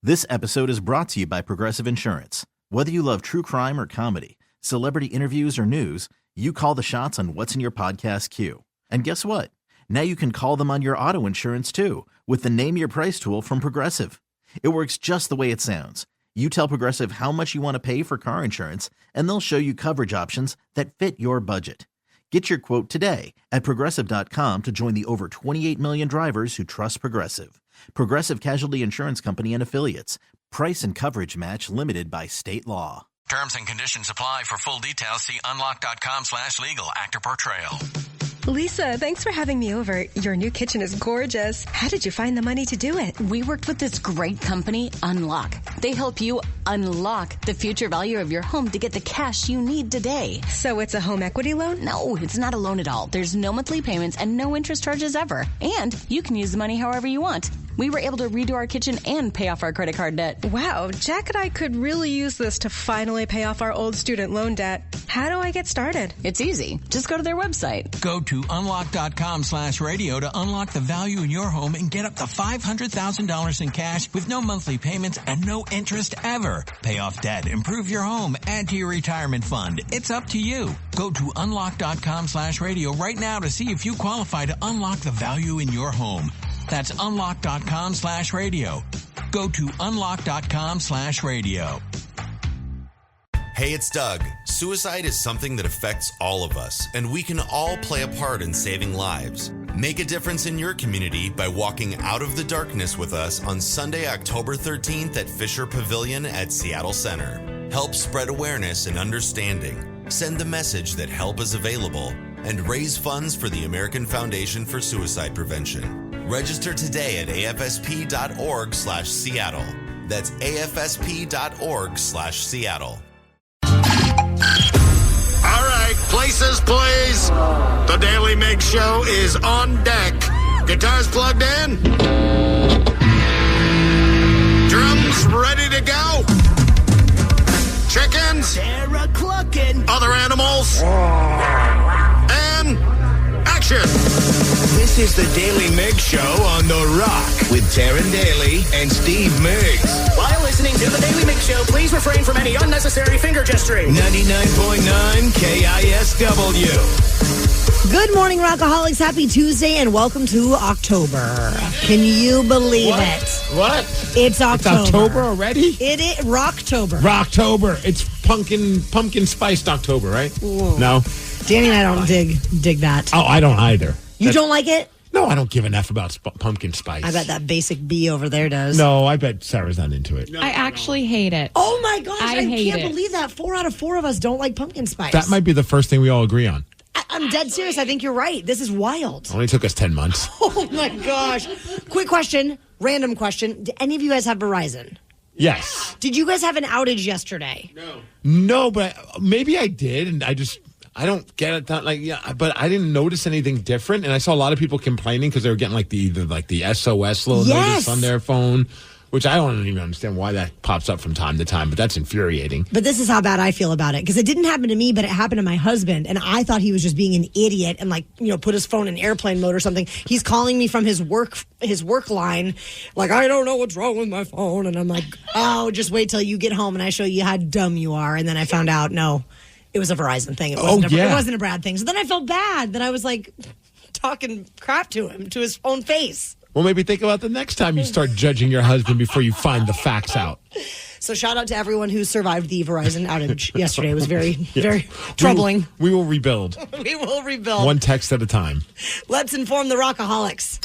This episode is brought to you by Progressive Insurance. Whether you love true crime or comedy, celebrity interviews or news, you call the shots on what's in your podcast queue. And guess what? Now you can call them on your auto insurance too with the Name Your Price tool from Progressive. It works just the way it sounds. You tell Progressive how much you want to pay for car insurance, and they'll show you coverage options that fit your budget. Get your quote today at Progressive.com to join the over 28 million drivers who trust Progressive. Progressive Casualty Insurance Company and Affiliates. Price and coverage match limited by state law. Terms and conditions apply. For full details, see unlock.com/legal. Actor portrayal. Lisa, thanks for having me over. Your new kitchen is gorgeous. How did you find the money to do it? We worked with this great company, Unlock. They help you unlock the future value of your home to get the cash you need today. So it's a home equity loan? No, it's not a loan at all. There's no monthly payments and no interest charges ever. And you can use the money however you want. We were able to redo our kitchen and pay off our credit card debt. Wow, Jack and I could really use this to finally pay off our old student loan debt. How do I get started? It's easy. Just go to their website. Go to unlock.com/radio to unlock the value in your home and get up to $500,000 in cash with no monthly payments and no interest ever. Pay off debt, improve your home, add to your retirement fund. It's up to you. Go to unlock.com/radio right now to see if you qualify to unlock the value in your home. That's unlock.com/radio. Go to unlock.com/radio. Hey, it's Doug. Suicide is something that affects all of us, and we can all play a part in saving lives. Make a difference in your community by walking out of the darkness with us on Sunday, October 13th at Fisher Pavilion at Seattle Center. Help spread awareness and understanding. Send the message that help is available and raise funds for the American Foundation for Suicide Prevention. Register today at afsp.org/Seattle. That's afsp.org/Seattle. All right, places, please. The Daly Migs Show is on deck. Guitars plugged in. Drums ready to go. Chickens. Other animals. And action. This is the Daly Migs Show on The Rock with Taryn Daly and Steve Migs. While listening to the Daly Migs Show, please refrain from any unnecessary finger gesturing. 99.9 KISW. Good morning, Rockaholics. Happy Tuesday and welcome to October. Can you believe it? What? It's October. It's October already? It is Rocktober. Rocktober. It's pumpkin spiced October, right? Ooh. No. Danny and I don't dig that. Oh, I don't either. You don't like it? No, I don't give an F about pumpkin spice. I bet that basic B over there does. No, I bet Sarah's not into it. I actually hate it. Oh my gosh, I hate can't it. believe that. 4 out of 4 of us don't like pumpkin spice. That might be the first thing we all agree on. I'm dead serious. I think you're right. This is wild. Only took us 10 months. Oh my gosh. Quick question, random question. Do any of you guys have Verizon? Yes. Did you guys have an outage yesterday? No, but maybe I did, and I don't get it. But I didn't notice anything different, and I saw a lot of people complaining because they were getting the SOS little notice on their phone, which I don't even understand why that pops up from time to time. But that's infuriating. But this is how bad I feel about it, because it didn't happen to me, but it happened to my husband, and I thought he was just being an idiot and put his phone in airplane mode or something. He's calling me from his work line, like, I don't know what's wrong with my phone, and I'm like, oh, just wait till you get home and I show you how dumb you are. And then I found out, no. It was a Verizon thing. It wasn't a Brad thing. So then I felt bad that I was talking crap to him, to his own face. Well, maybe think about the next time you start judging your husband before you find the facts out. So shout out to everyone who survived the Verizon outage yesterday. It was very, very troubling. We will rebuild. We will rebuild. One text at a time. Let's inform the Rockaholics.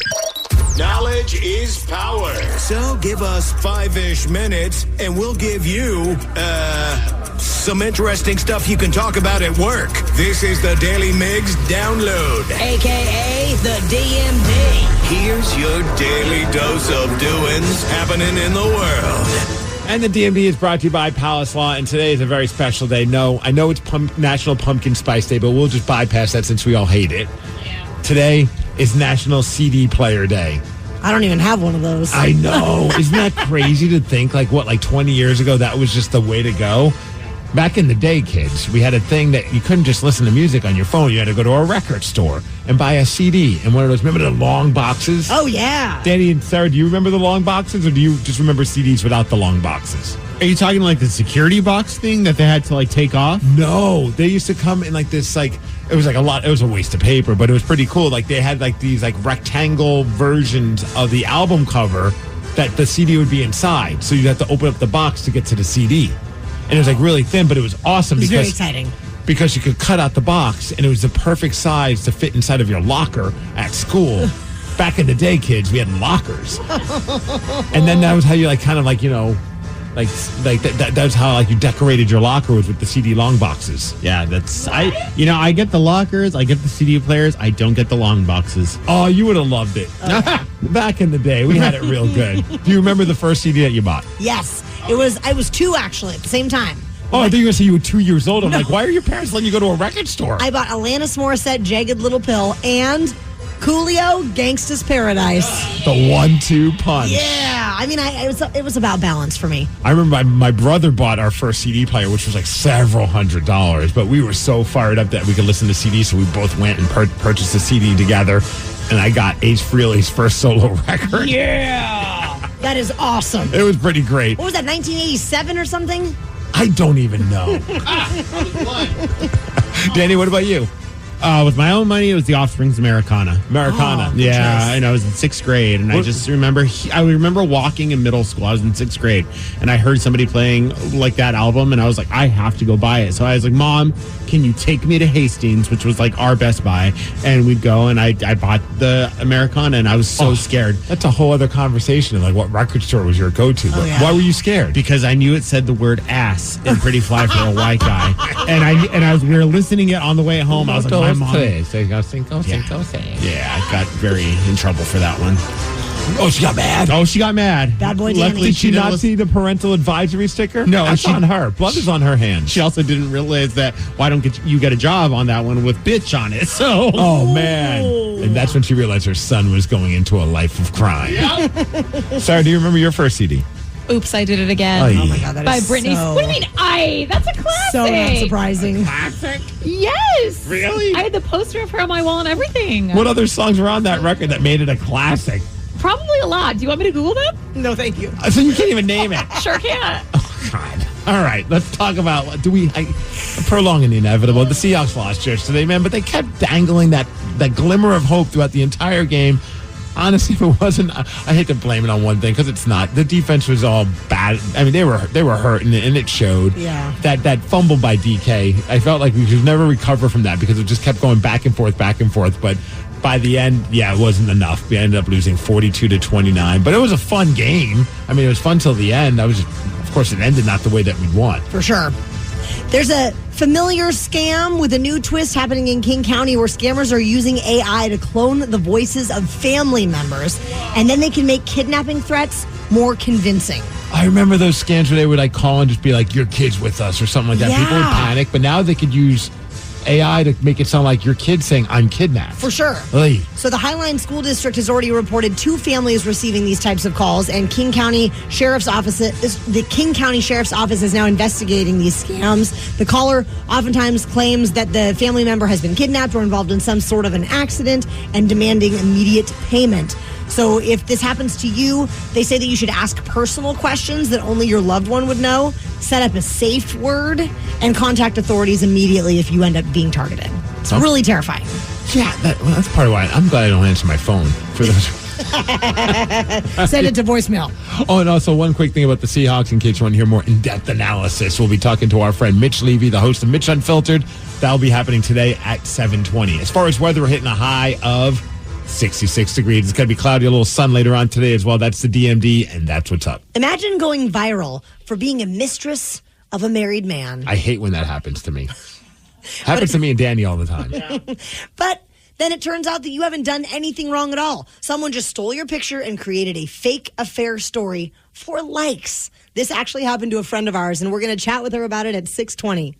Knowledge is power. So give us 5-ish minutes and we'll give you, some interesting stuff you can talk about at work. This is the Daly Migs Download. AKA the DMD. Here's your daily dose of doings happening in the world. And the DMD is brought to you by Palace Law, and today is a very special day. No, I know it's National Pumpkin Spice Day, but we'll just bypass that since we all hate it. Yeah. Today is National CD Player Day. I don't even have one of those. I know. Isn't that crazy to think, 20 years ago, that was just the way to go? Back in the day, kids, we had a thing that you couldn't just listen to music on your phone. You had to go to a record store and buy a CD. And one of those, remember the long boxes? Oh, yeah. Danny and Sarah, do you remember the long boxes, or do you just remember CDs without the long boxes? Are you talking like the security box thing that they had to like take off? No, they used to come in like this, like, it was like it was a waste of paper, but it was pretty cool. Like they had like these like rectangle versions of the album cover that the CD would be inside. So you'd have to open up the box to get to the CD. And it was like really thin, but it was awesome. It was very exciting. Because you could cut out the box and it was the perfect size to fit inside of your locker at school. Back in the day, kids, we had lockers. And then that was how you like kind of like, you know, like that's how like you decorated your locker with the CD long boxes. Yeah, I get the lockers, I get the CD players, I don't get the long boxes. Oh, you would have loved it. Back in the day, we had it real good. Do you remember the first CD that you bought? Yes. I was 2 actually at the same time. Oh, I thought you were going to say you were 2 years old. I'm like, why are your parents letting you go to a record store? I bought Alanis Morissette, Jagged Little Pill, and Coolio, Gangsta's Paradise. The 1-2 punch. Yeah. I mean, it was about balance for me. I remember my brother bought our first CD player, which was like several $100s, but we were so fired up that we could listen to CDs, so we both went and purchased a CD together, and I got Ace Frehley's first solo record. Yeah. That is awesome. It was pretty great. What was that, 1987 or something? I don't even know. Danny, what about you? With my own money, it was The Offspring's Americana. Oh, yeah, and I was in 6th grade, and I just remember, I remember walking in middle school. I was in 6th grade, and I heard somebody playing like that album, and I was like, I have to go buy it. So I was like, Mom, can you take me to Hastings, which was like our Best Buy, and we'd go, and I bought the Americana, and I was so scared. That's a whole other conversation of like what record store was your go-to. Yeah. Why were you scared? Because I knew it said the word ass in Pretty Fly for a White Guy, and we were listening it on the way home. I was like, my mom. Yeah, I got very in trouble for that one. Oh, she got mad. Oh, she got mad. Bad boy Danny. Luckily, Did she didn't not see the parental advisory sticker? No, that's on her. Blood is on her hands. She also didn't realize that why don't you get a job on that one with bitch on it. So, oh man, and that's when she realized her son was going into a life of crime. Yep. Sarah, do you remember your first CD? Oops, I Did It Again. Oh my God, that by is Britney. so... What do you mean, That's a classic. So not surprising. Classic? Yes. Really? I had the poster of her on my wall and everything. What other songs were on that record that made it a classic? Probably a lot. Do you want me to Google them? No, thank you. So you can't even name it. Sure can't. Oh, God. All right, let's talk about, prolonging the inevitable. The Seahawks lost yesterday, man, but they kept dangling that glimmer of hope throughout the entire game. Honestly, if it wasn't, I hate to blame it on one thing because it's not. The defense was all bad. I mean, they were hurt, and it showed. Yeah. That fumble by DK, I felt like we could never recover from that because it just kept going back and forth. But by the end, it wasn't enough. We ended up losing 42-29. But it was a fun game. I mean, it was fun till the end. Of course, it ended not the way that we'd want. For sure. There's a familiar scam with a new twist happening in King County where scammers are using AI to clone the voices of family members, and then they can make kidnapping threats more convincing. I remember those scams where they would call and just be like, your kid's with us or something like that. Yeah. People would panic, but now they could use AI to make it sound like your kid saying, I'm kidnapped. For sure. Oy. So the Highline School District has already reported 2 families receiving these types of calls, and the King County Sheriff's Office is now investigating these scams. The caller oftentimes claims that the family member has been kidnapped or involved in some sort of an accident and demanding immediate payment. So if this happens to you, they say that you should ask personal questions that only your loved one would know, set up a safe word, and contact authorities immediately if you end up being targeted. It's really terrifying. Yeah, that's part of why I'm glad I don't answer my phone for those. Send it to voicemail. Oh, and also one quick thing about the Seahawks in case you want to hear more in-depth analysis. We'll be talking to our friend Mitch Levy, the host of Mitch Unfiltered. That'll be happening today at 7:20. As far as weather, we're hitting a high of 66 degrees. It's going to be cloudy, a little sun later on today as well. That's the DMD, and that's what's up. Imagine going viral for being a mistress of a married man. I hate when that happens to me. Happens to me and Danny all the time. Yeah. But then it turns out that you haven't done anything wrong at all. Someone just stole your picture and created a fake affair story for likes. This actually happened to a friend of ours, and we're going to chat with her about it at 6:20.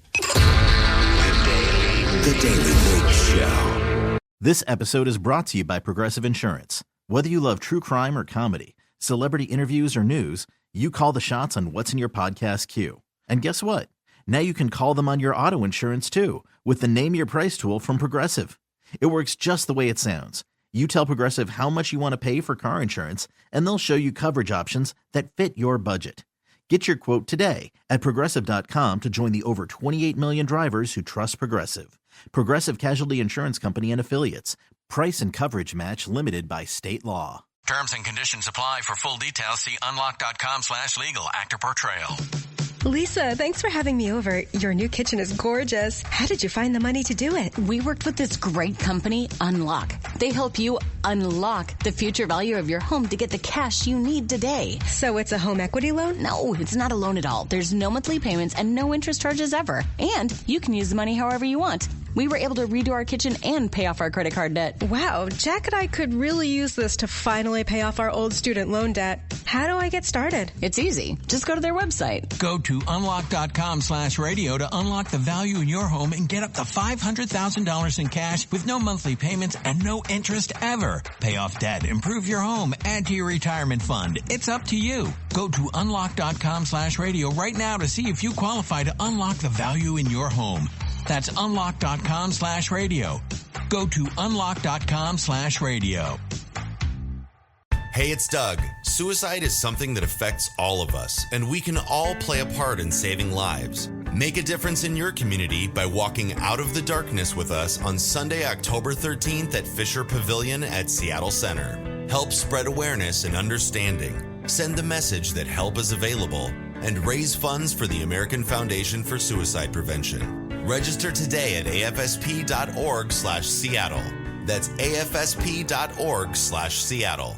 The Daily Migs Show. This episode is brought to you by Progressive Insurance. Whether you love true crime or comedy, celebrity interviews or news, you call the shots on what's in your podcast queue. And guess what? Now you can call them on your auto insurance too with the Name Your Price tool from Progressive. It works just the way it sounds. You tell Progressive how much you want to pay for car insurance, and they'll show you coverage options that fit your budget. Get your quote today at Progressive.com to join the over 28 million drivers who trust Progressive. Progressive Casualty Insurance Company and Affiliates. Price and coverage match limited by state law. Terms and conditions apply. For full details, see unlock.com/legal. Actor portrayal. Lisa, thanks for having me over. Your new kitchen is gorgeous. How did you find the money to do it? We worked with this great company, Unlock. They help you unlock the future value of your home to get the cash you need today. So it's a home equity loan? No, it's not a loan at all. There's no monthly payments and no interest charges ever. And you can use the money however you want. We were able to redo our kitchen and pay off our credit card debt. Wow, Jack and I could really use this to finally pay off our old student loan debt. How do I get started? It's easy. Just go to their website. Go to unlock.com/radio to unlock the value in your home and get up to $500,000 in cash with no monthly payments and no interest ever. Pay off debt, improve your home, add to your retirement fund. It's up to you. Go to unlock.com/radio right now to see if you qualify to unlock the value in your home. That's unlock.com/radio. Go to unlock.com/radio. Hey, it's Doug. Suicide is something that affects all of us, and we can all play a part in saving lives. Make a difference in your community by walking out of the darkness with us on Sunday, October 13th at Fisher Pavilion at Seattle Center. Help spread awareness and understanding. Send the message that help is available and raise funds for the American Foundation for Suicide Prevention. Register today at afsp.org/Seattle. That's afsp.org/Seattle.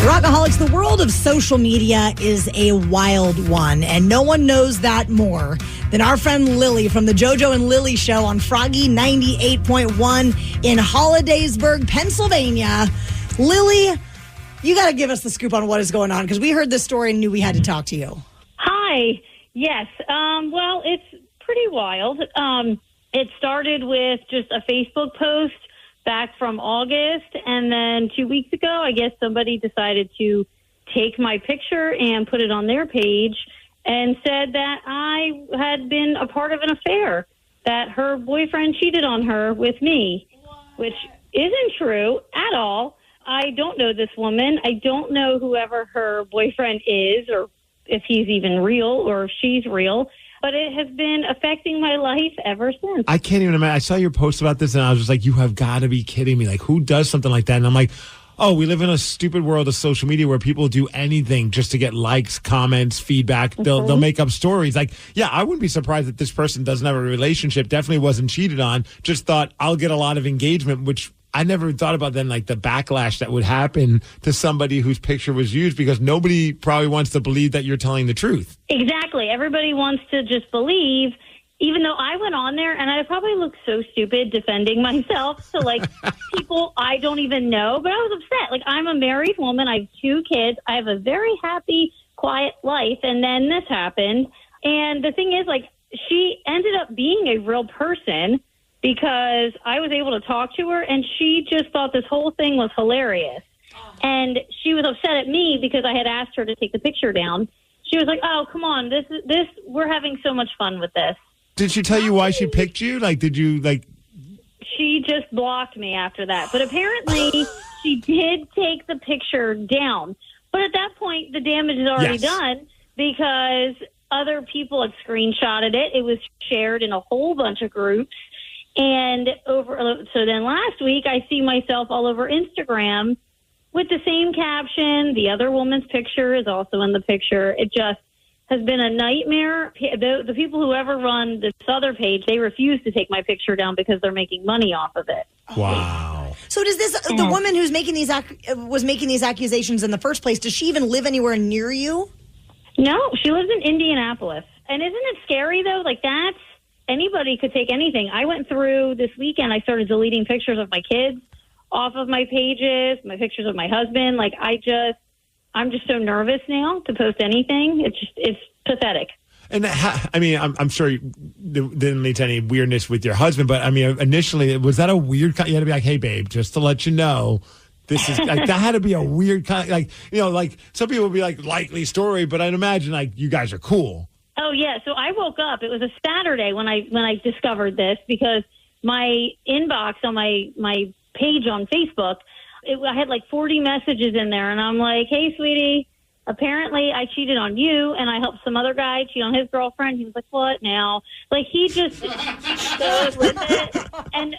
Rockaholics, the world of social media is a wild one, and no one knows that more than our friend Lily from the JoJo and Lily show on Froggy 98.1 in Hollidaysburg, Pennsylvania. Lily, you got to give us the scoop on what is going on, because we heard this story and knew we had to talk to you. Hi. Yes. Well, it's pretty wild. It started with just a Facebook post back from August, and then 2 weeks ago, I guess somebody decided to take my picture and put it on their page and said that I had been a part of an affair, that her boyfriend cheated on her with me, which isn't true at all. I don't know this woman. I don't know whoever her boyfriend is, or if he's even real or if she's real. But it has been affecting my life ever since. I can't even imagine. I saw your post about this, and I was just like, you have got to be kidding me. Like, who does something like that? And I'm like, oh, we live in a stupid world of social media where people do anything just to get likes, comments, feedback. They'll make up stories. Like, yeah, I wouldn't be surprised that this person doesn't have a relationship, definitely wasn't cheated on, just thought I'll get a lot of engagement, which I never thought about then, like the backlash that would happen to somebody whose picture was used, because nobody probably wants to believe that you're telling the truth. Exactly. Everybody wants to just believe, even though I went on there and I probably looked so stupid defending myself to like people I don't even know, but I was upset. Like, I'm a married woman. I have 2 kids. I have a very happy, quiet life. And then this happened. And the thing is, like, she ended up being a real person, because I was able to talk to her, and she just thought this whole thing was hilarious. And she was upset at me because I had asked her to take the picture down. She was like, "Oh, come on, this we're having so much fun with this." Did she tell you why she picked you? Like, did you like? She just blocked me after that. But apparently, she did take the picture down. But at that point, the damage is already done, because other people had screenshotted it. It was shared in a whole bunch of groups. And so then last week, I see myself all over Instagram with the same caption. The other woman's picture is also in the picture. It just has been a nightmare. The people who ever run this other page, they refuse to take my picture down because they're making money off of it. Wow. So does the woman who's making these was making these accusations in the first place, does she even live anywhere near you? No, she lives in Indianapolis. And isn't it scary, though? Like, anybody could take anything. I went through this weekend, I started deleting pictures of my kids off of my pages, my pictures of my husband. Like, I'm just so nervous now to post anything. It's pathetic. And I mean, I'm sure you didn't lead to any weirdness with your husband, but I mean, initially, was that a weird? You had to be like, "Hey, babe, just to let you know, this is like," that had to be a weird kind. Like, you know, like some people would be like likely story, but I'd imagine like you guys are cool. Oh Oh, yeah. So I woke up. It was a Saturday when I discovered this because my inbox on my page on Facebook, I had like 40 messages in there. And I'm like, hey, sweetie, apparently I cheated on you and I helped some other guy cheat on his girlfriend. He was like, what now? Like, he just goes with it. And,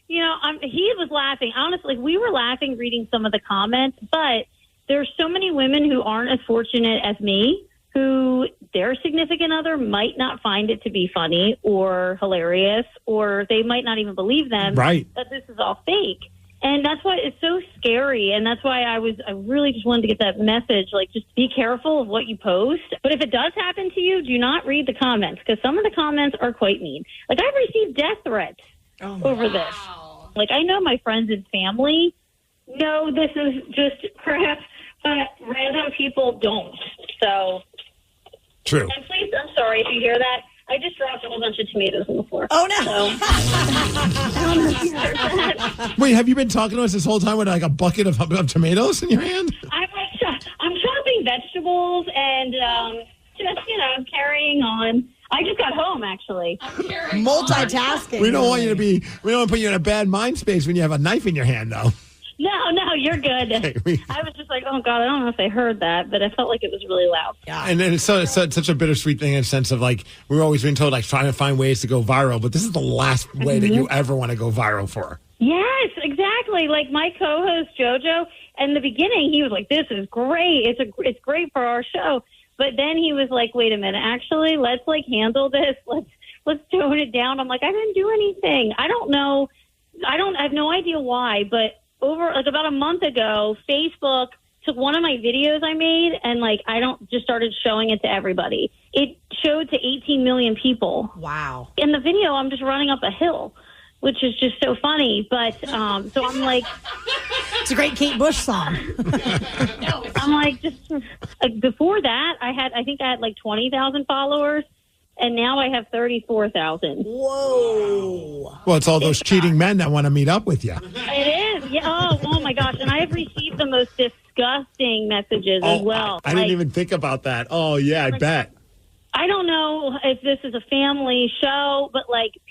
you know, he was laughing. Honestly, we were laughing reading some of the comments, but there's so many women who aren't as fortunate as me, who their significant other might not find it to be funny or hilarious, or they might not even believe them that this is all fake. And that's why it's so scary. And that's why I really just wanted to get that message, like, just be careful of what you post. But if it does happen to you, do not read the comments, because some of the comments are quite mean. Like, I've received death threats over this. Like, I know my friends and family know this is just crap, but random people don't. So... True. And please, I'm sorry if you hear that. I just dropped a whole bunch of tomatoes on the floor. Oh, no. So, I don't know if you heard that. Wait, have you been talking to us this whole time with like a bucket of tomatoes in your hand? I'm chopping vegetables and just, carrying on. I just got home, actually. Multitasking. We don't want to put you in a bad mind space when you have a knife in your hand, though. No, you're good. I was just like, oh, God, I don't know if they heard that, but I felt like it was really loud. Yeah. And then it's such a bittersweet thing in the sense of, like, we're always being told, like, trying to find ways to go viral, but this is the last way that you ever want to go viral for. Yes, exactly. Like my co-host, JoJo, in the beginning, he was like, this is great. It's great for our show. But then he was like, wait a minute, actually, let's, like, handle this. Let's tone it down. I'm like, I didn't do anything. I don't know. I have no idea why, but about a month ago, Facebook took one of my videos I made and just started showing it to everybody. It showed to 18 million people. Wow. In the video, I'm just running up a hill, which is just so funny. But so I'm like, it's a great Kate Bush song. I'm like, before that, I think I had like 20,000 followers. And now I have 34,000. Whoa. Well, it's all those cheating men that want to meet up with you. It is. Yeah. Oh my gosh. And I have received the most disgusting messages as well. I didn't even think about that. Oh, yeah, I bet. I don't know if this is a family show, but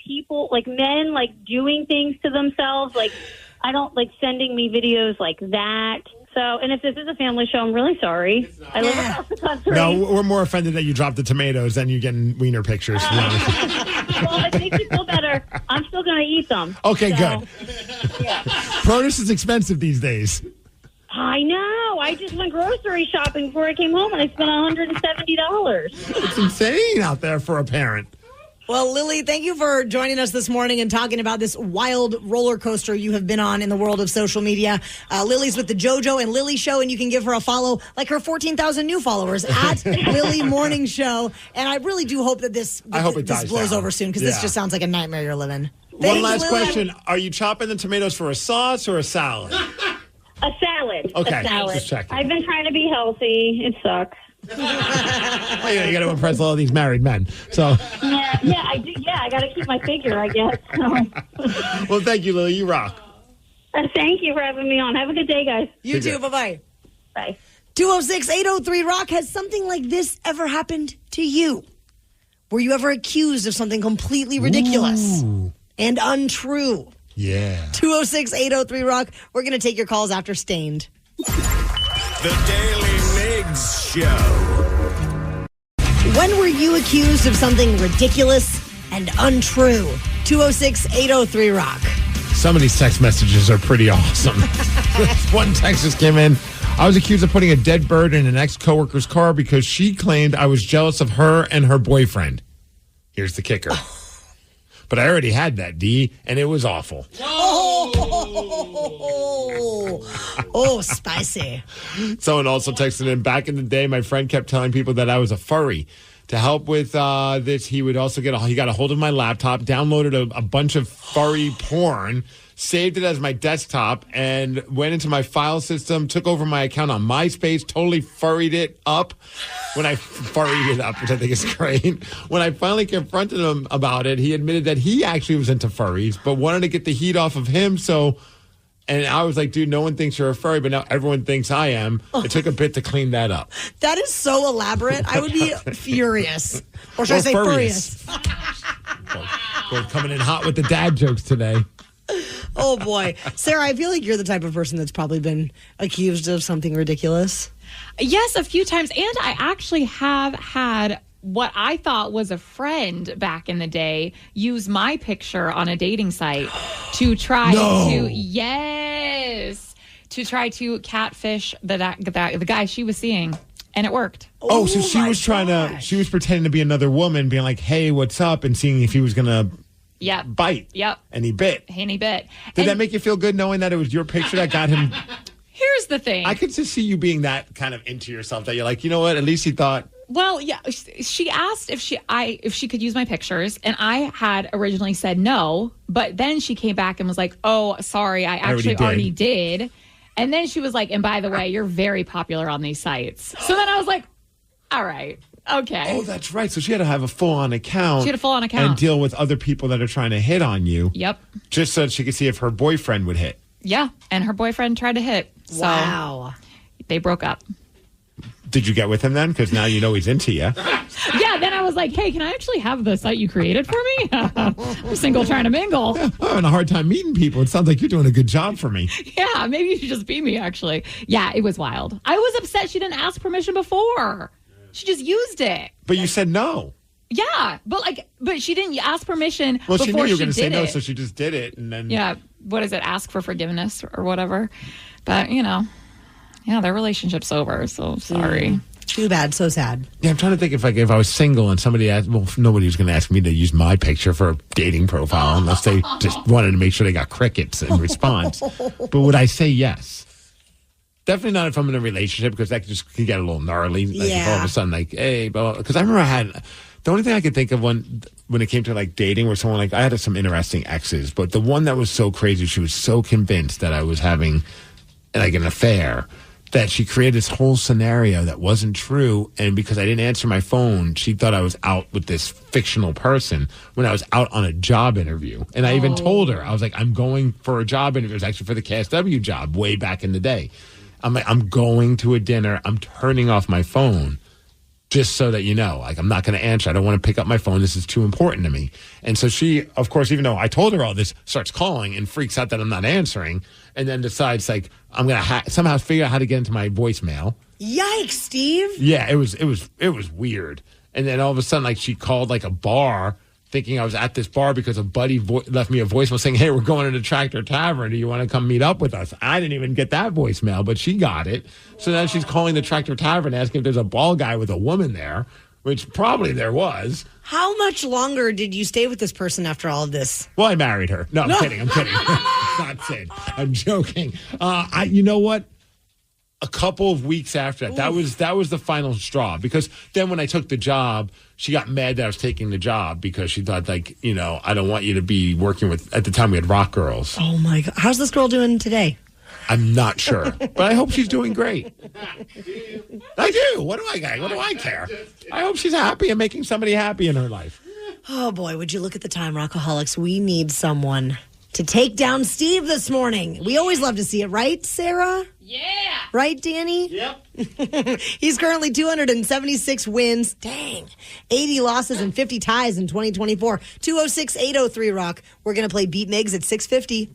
people, men, doing things to themselves. I don't sending me videos like that. So, and if this is a family show, I'm really sorry. I live across the country. No, we're more offended that you dropped the tomatoes than you getting wiener pictures. Well, it makes me feel better. I'm still going to eat them. Okay, good. Yeah. Produce is expensive these days. I know. I just went grocery shopping before I came home, and I spent $170. It's insane out there for a parent. Well, Lily, thank you for joining us this morning and talking about this wild roller coaster you have been on in the world of social media. Lily's with the JoJo and Lily Show, and you can give her a follow like her 14,000 new followers at Lily Morning Show. And I really do hope that this blows over soon, because this just sounds like a nightmare you're living. One last question. Are you chopping the tomatoes for a sauce or a salad? A salad. Okay, a salad. just checking. I've been trying to be healthy. It sucks. Well, you got to impress all of these married men. So yeah, I do. Yeah, I got to keep my figure, I guess. So. Well, thank you, Lily. You rock. Thank you for having me on. Have a good day, guys. You too. Bye-bye. Bye. 206-803-ROCK. Has something like this ever happened to you? Were you ever accused of something completely ridiculous and untrue? Yeah. 206-803-ROCK. We're going to take your calls after Stained. The Daily Migs Show. When were you accused of something ridiculous and untrue? 206-803-ROCK. Some of these text messages are pretty awesome. One text just came in. I was accused of putting a dead bird in an ex-coworker's car because she claimed I was jealous of her and her boyfriend. Here's the kicker. But I already had that, D, and it was awful. Oh, spicy. Someone also texted in, back in the day, my friend kept telling people that I was a furry. To help with this, he would also he got a hold of my laptop, downloaded a bunch of furry porn, saved it as my desktop, and went into my file system, took over my account on MySpace, totally furried it up. Which I think is great. When I finally confronted him about it, he admitted that he actually was into furries, but wanted to get the heat off of him, so And I was like, dude, no one thinks you're a furry, but now everyone thinks I am. It took a bit to clean that up. That is so elaborate. I would be furious. Or should I say furious? We're coming in hot with the dad jokes today. Oh, boy. Sarah, I feel like you're the type of person that's probably been accused of something ridiculous. Yes, a few times. And I actually have had what I thought was a friend back in the day use my picture on a dating site to try to try to catfish the guy she was seeing. And it worked. Oh, so she was she was pretending to be another woman, being like, hey, what's up? And seeing if he was going to bite. Yep. And he bit. Did that make you feel good knowing that it was your picture that got him? Here's the thing. I could just see you being that kind of into yourself that you're like, you know what? At least he thought. Well, yeah, she asked if she could use my pictures, and I had originally said no, but then she came back and was like, "Oh, sorry, I actually already did." And then she was like, "And by the way, you're very popular on these sites." So then I was like, "All right, okay." Oh, that's right. So she had to have a full-on account. She had a full-on account and deal with other people that are trying to hit on you. Yep. Just so that she could see if her boyfriend would hit. Yeah, and her boyfriend tried to hit. So wow. They broke up. Did you get with him then? Because now you know he's into you. Yeah, then I was like, hey, can I actually have the site you created for me? I'm single trying to mingle. Yeah, I'm having a hard time meeting people. It sounds like you're doing a good job for me. Yeah, maybe you should just be me, actually. Yeah, it was wild. I was upset she didn't ask permission before. She just used it. But you said no. Yeah, but she didn't ask permission before she knew you were going to say no, it. so she just did it. And then. Yeah, what is it? Ask for forgiveness or whatever. But, their relationship's over, so sorry. Too bad. So sad. Yeah, I'm trying to think if I was single and somebody asked, well, nobody was going to ask me to use my picture for a dating profile unless they just wanted to make sure they got crickets in response. But would I say yes? Definitely not if I'm in a relationship, because that just could get a little gnarly. Like if all of a sudden, like, hey, because I remember the only thing I could think of when it came to like dating where someone I had some interesting exes, but the one that was so crazy, she was so convinced that I was having like an affair that she created this whole scenario that wasn't true. And because I didn't answer my phone, she thought I was out with this fictional person when I was out on a job interview. And I even told her, I was like, I'm going for a job interview. It was actually for the KISW job way back in the day. I'm like, I'm going to a dinner. I'm turning off my phone just so that you know, like, I'm not going to answer. I don't want to pick up my phone. This is too important to me. And so she, of course, even though I told her all this, starts calling and freaks out that I'm not answering, and then decides, like, I'm going to somehow figure out how to get into my voicemail. Yikes, Steve. Yeah, it was weird. And then all of a sudden, like, she called, like, a bar thinking I was at this bar because a buddy left me a voicemail saying, hey, we're going to the Tractor Tavern. Do you want to come meet up with us? I didn't even get that voicemail, but she got it. So now she's calling the Tractor Tavern asking if there's a bald guy with a woman there, which probably there was. How much longer did you stay with this person after all of this? Well, I married her. No, I'm kidding. Not Sid. I'm joking. You know what? A couple of weeks after that, that was the final straw, because then when I took the job, she got mad that I was taking the job because she thought, like, I don't want you to be working with, at the time we had rock girls. Oh my God. How's this girl doing today? I'm not sure, but I hope she's doing great. I do. What do I care? I hope she's happy and making somebody happy in her life. Oh boy, would you look at the time, Rockaholics. We need someone to take down Steve this morning. We always love to see it, right, Sarah? Yeah. Right, Danny? Yep. He's currently 276 wins. Dang. 80 losses and 50 ties in 2024. 206-803-ROCK. We're going to play Beat Migs at 6:50.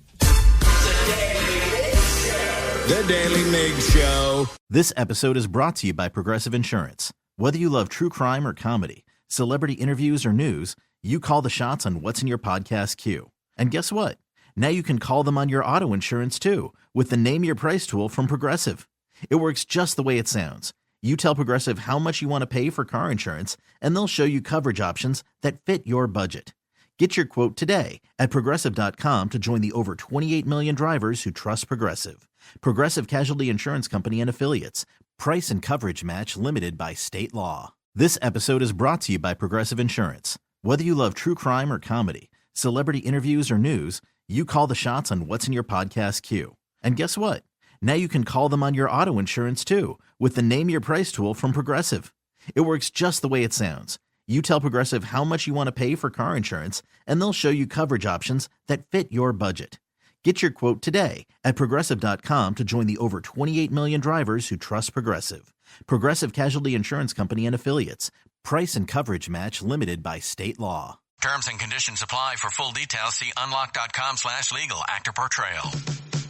The Daily Migs Show. This episode is brought to you by Progressive Insurance. Whether you love true crime or comedy, celebrity interviews or news, you call the shots on what's in your podcast queue. And guess what? Now you can call them on your auto insurance too with the Name Your Price tool from Progressive. It works just the way it sounds. You tell Progressive how much you want to pay for car insurance, and they'll show you coverage options that fit your budget. Get your quote today at Progressive.com to join the over 28 million drivers who trust Progressive. Progressive Casualty Insurance Company and Affiliates. Price and coverage match limited by state law. This episode is brought to you by Progressive Insurance. Whether you love true crime or comedy, celebrity interviews or news, you call the shots on what's in your podcast queue. And guess what? Now you can call them on your auto insurance too with the Name Your Price tool from Progressive. It works just the way it sounds. You tell Progressive how much you want to pay for car insurance, and they'll show you coverage options that fit your budget. Get your quote today at Progressive.com to join the over 28 million drivers who trust Progressive. Progressive Casualty Insurance Company and Affiliates. Price and coverage match limited by state law. Terms and conditions apply. For full details, see unlock.com/legal. Actor portrayal.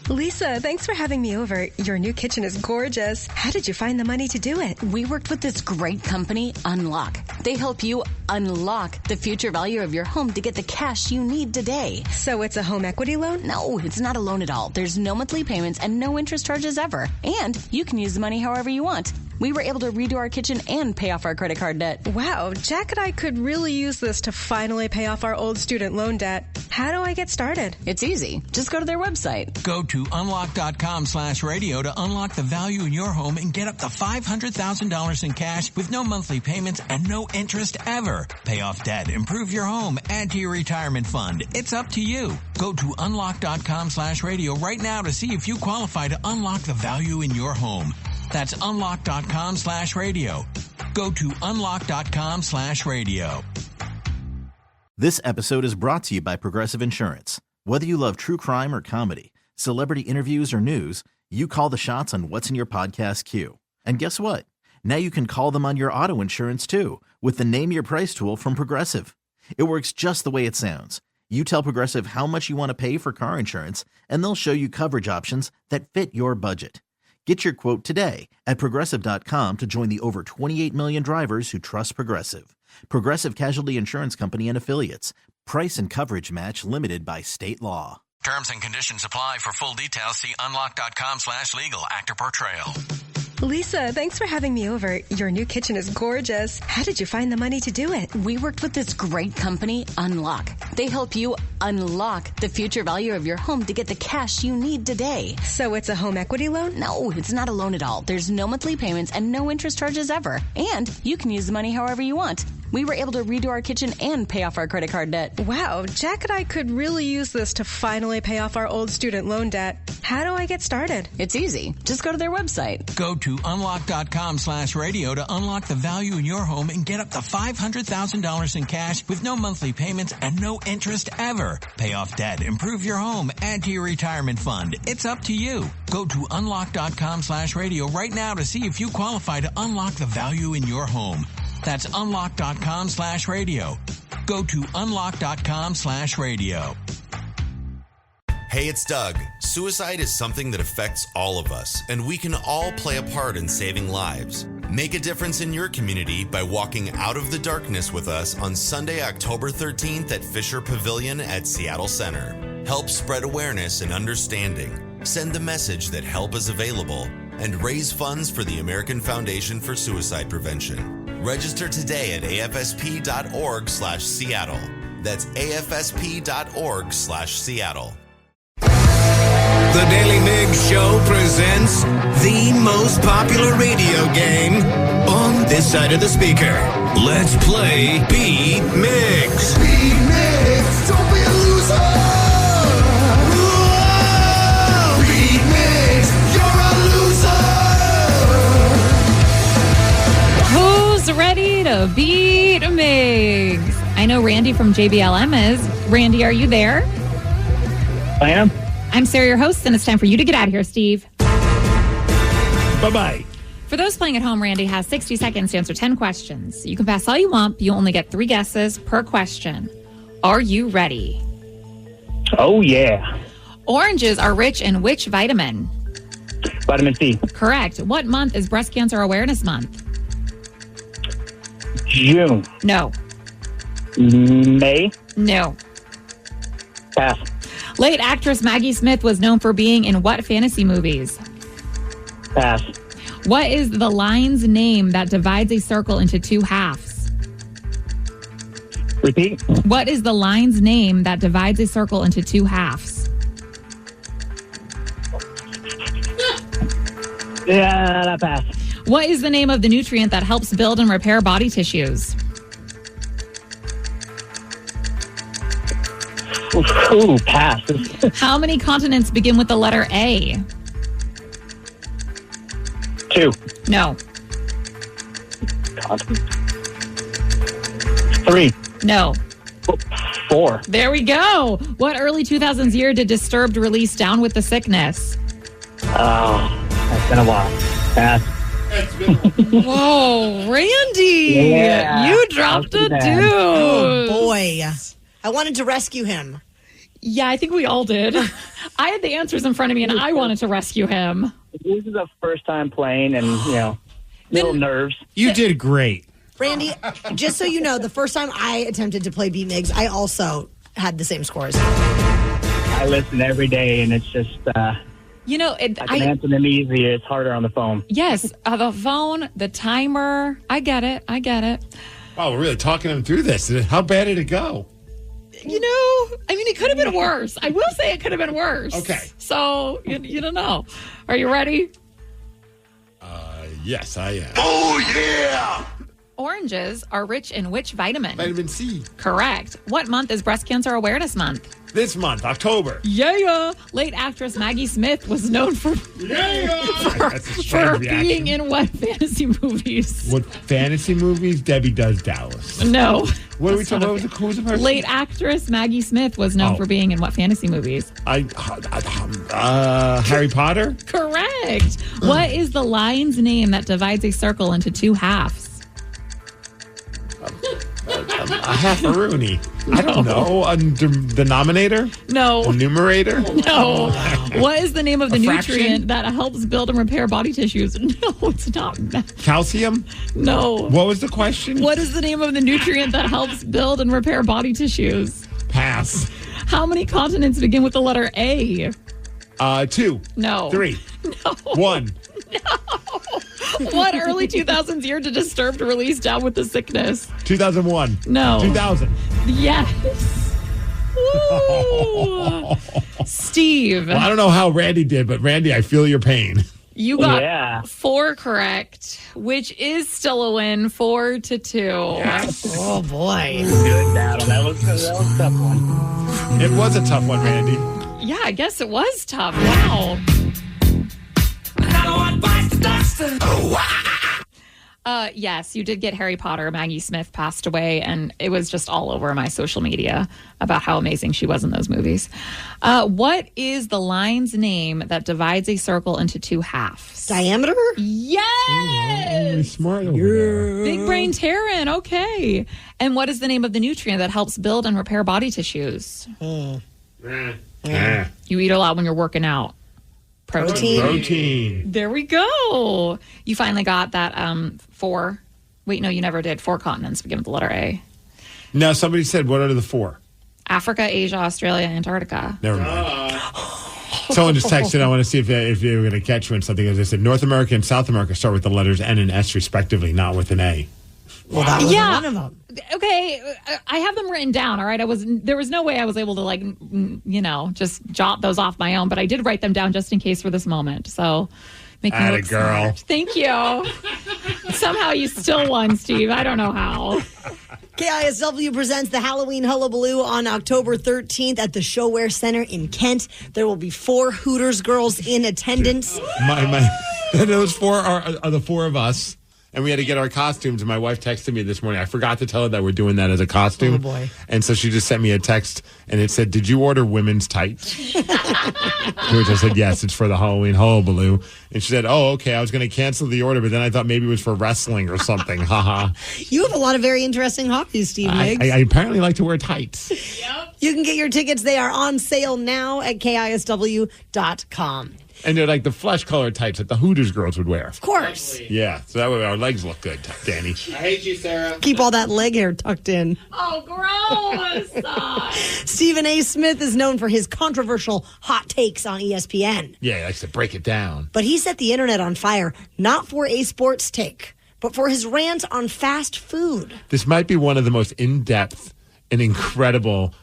Lisa, thanks for having me over. Your new kitchen is gorgeous. How did you find the money to do it? We worked with this great company, Unlock. They help you unlock the future value of your home to get the cash you need today. So it's a home equity loan? No, it's not a loan at all. There's no monthly payments and no interest charges ever. And you can use the money however you want. We were able to redo our kitchen and pay off our credit card debt. Wow, Jack and I could really use this to finally pay off our old student loan debt. How do I get started? It's easy. Just go to their website. Go to unlock.com/radio to unlock the value in your home and get up to $500,000 in cash with no monthly payments and no interest ever. Pay off debt, improve your home, add to your retirement fund. It's up to you. Go to unlock.com/radio right now to see if you qualify to unlock the value in your home. That's unlock.com/radio. Go to unlock.com/radio. This episode is brought to you by Progressive Insurance. Whether you love true crime or comedy, celebrity interviews or news, you call the shots on what's in your podcast queue. And guess what? Now you can call them on your auto insurance too with the Name Your Price tool from Progressive. It works just the way it sounds. You tell Progressive how much you want to pay for car insurance, and they'll show you coverage options that fit your budget. Get your quote today at Progressive.com to join the over 28 million drivers who trust Progressive. Progressive Casualty Insurance Company and Affiliates. Price and coverage match limited by state law. Terms and conditions apply. For full details, see unlock.com/legal. Actor portrayal. Lisa, thanks for having me over. Your new kitchen is gorgeous. How did you find the money to do it? We worked with this great company, Unlock. They help you unlock the future value of your home to get the cash you need today. So it's a home equity loan? No, it's not a loan at all. There's no monthly payments and no interest charges ever. And you can use the money however you want. We were able to redo our kitchen and pay off our credit card debt. Wow, Jack and I could really use this to finally pay off our old student loan debt. How do I get started? It's easy. Just go to their website. Go to unlock.com/radio to unlock the value in your home and get up to $500,000 in cash with no monthly payments and no interest ever. Pay off debt, improve your home, add to your retirement fund. It's up to you. Go to unlock.com/radio right now to see if you qualify to unlock the value in your home. That's unlock.com/radio. Go to unlock.com/radio. Hey, it's Doug. Suicide is something that affects all of us, and we can all play a part in saving lives. Make a difference in your community by walking out of the darkness with us on Sunday, October 13th at Fisher Pavilion at Seattle Center. Help spread awareness and understanding. Send the message that help is available and raise funds for the American Foundation for Suicide Prevention. Register today at afsp.org/Seattle. That's afsp.org/Seattle. The Daly Migs Show presents the most popular radio game on this side of the speaker. Let's play Beat Migs. Beat Migs, don't be a loser. Whoa. Beat Migs, you're a loser. Who's ready to beat Migs? I know Randy from JBLM is. Randy, are you there? I am. I'm Sarah, your host, and it's time for you to get out of here, Steve. Bye-bye. For those playing at home, Randy has 60 seconds to answer 10 questions. You can pass all you want, but you only get 3 guesses per question. Are you ready? Oh, yeah. Oranges are rich in which vitamin? Vitamin C. Correct. What month is Breast Cancer Awareness Month? June. No. May. No. Pass. Late actress Maggie Smith was known for being in what fantasy movies? Pass. What is the line's name that divides a circle into 2 halves? Repeat. What is the line's name that divides a circle into 2 halves? Yeah, pass. What is the name of the nutrient that helps build and repair body tissues? Ooh, pass. How many continents begin with the letter A? 2. No. 3. No. 4. There we go. What early 2000s year did Disturbed release Down with the Sickness? Oh, that's been a while. Pass. Whoa, Randy. Yeah, you dropped a deuce. Oh, boy. I wanted to rescue him. Yeah, I think we all did. I had the answers in front of me, and I wanted to rescue him. This is the first time playing, and, little nerves. You did great. Randy, just so you know, the first time I attempted to play Beat Migs, I also had the same scores. I listen every day, and it's just... I can answer them easy. It's harder on the phone. Yes, the phone, the timer. I get it. Wow, we're really talking him through this. How bad did it go? It could have been worse. I will say it could have been worse. Okay. So, you don't know. Are you ready? Yes, I am. Oh, yeah! Oranges are rich in which vitamin? Vitamin C. Correct. What month is Breast Cancer Awareness Month? This month, October. Yeah. Late actress Maggie Smith was known for being in what fantasy movies? What fantasy movies? Debbie Does Dallas. No. What are we talking about? Who's the person? Late actress Maggie Smith was known for being in what fantasy movies? Harry Potter? Correct. What is the line's name that divides a circle into two halves? A half a Rooney. I don't know. A denominator? No. A numerator? No. What is the name of the fraction? nutrient that helps build and repair body tissues? No, it's not. Calcium? No. What was the question? What is the name of the nutrient that helps build and repair body tissues? Pass. How many continents begin with the letter A? 2. No. 3. No. 1. What early 2000s year did Disturbed release Down with the Sickness? 2001. No. 2000. Yes. Woo. Steve. Well, I don't know how Randy did, but Randy, I feel your pain. You got 4 correct, which is still a win, 4-2. Yes. Oh, boy. Good battle. That was a tough one. It was a tough one, Randy. Yeah, I guess it was tough. Wow. Yes, you did get Harry Potter. Maggie Smith passed away, and it was just all over my social media about how amazing she was in those movies. What is the line's name that divides a circle into two halves? Diameter? Yes! Smart over there. Big brain Taryn. Okay. And what is the name of the nutrient that helps build and repair body tissues? You eat a lot when you're working out. Protein. There we go. You finally got that 4. Wait, no, you never did. 4 continents begin with the letter A. Now, somebody said, what are the 4? Africa, Asia, Australia, Antarctica. Never mind. Someone just texted, I want to see if they were going to catch you in something. As I said, North America and South America start with the letters N and S respectively, not with an A. Well, that was one of them. Okay, I have them written down, all right? There was no way I was able to, just jot those off my own, but I did write them down just in case for this moment. So, make me look girl. smart. Thank you. Somehow you still won, Steve. I don't know how. KISW presents the Halloween Hullabaloo on October 13th at the Showwear Center in Kent. There will be 4 Hooters girls in attendance. Those 4 are the 4 of us. And we had to get our costumes. And my wife texted me this morning. I forgot to tell her that we're doing that as a costume. Oh, boy. And so she just sent me a text, and it said, did you order women's tights? Which I said, yes, it's for the Halloween Hullabaloo. And she said, oh, okay, I was going to cancel the order, but then I thought maybe it was for wrestling or something. Haha. You have a lot of very interesting hobbies, Steve Migs. I apparently like to wear tights. Yep. You can get your tickets. They are on sale now at KISW.com. And they're like the flesh-colored tights that the Hooters girls would wear. Of course. Yeah, so that way our legs look good, Danny. I hate you, Sarah. Keep all that leg hair tucked in. Oh, gross. Stephen A. Smith is known for his controversial hot takes on ESPN. Yeah, he likes to break it down. But he set the internet on fire, not for a sports take, but for his rant on fast food. This might be one of the most in-depth and incredible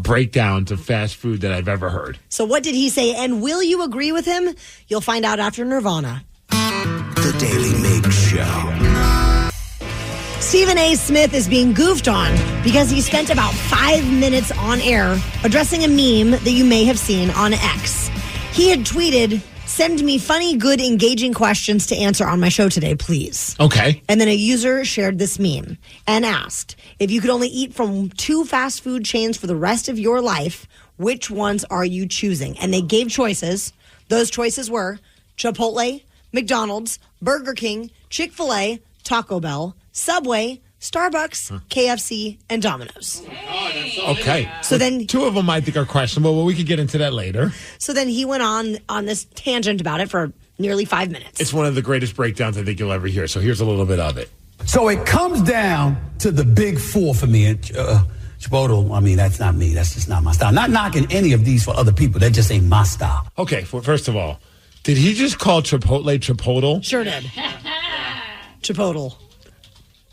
breakdowns of fast food that I've ever heard. So what did he say, and will you agree with him? You'll find out after Nirvana. The Daily Migs Show. Stephen A. Smith is being goofed on because he spent about 5 minutes on air addressing a meme that you may have seen on X. He had tweeted, Send me funny, good, engaging questions to answer on my show today, please. Okay. And then a user shared this meme and asked, if you could only eat from 2 fast food chains for the rest of your life, which ones are you choosing? And they gave choices. Those choices were Chipotle, McDonald's, Burger King, Chick-fil-A, Taco Bell, Subway, Starbucks, KFC, and Domino's. Okay. So then 2 of them I think are questionable, but we could get into that later. So then he went on this tangent about it for nearly 5 minutes. It's one of the greatest breakdowns I think you'll ever hear. So here's a little bit of it. So it comes down to the big 4 for me. Chipotle, I mean, that's not me. That's just not my style. Not knocking any of these for other people. That just ain't my style. Okay, first of all, did he just call Chipotle? Sure did. Chipotle.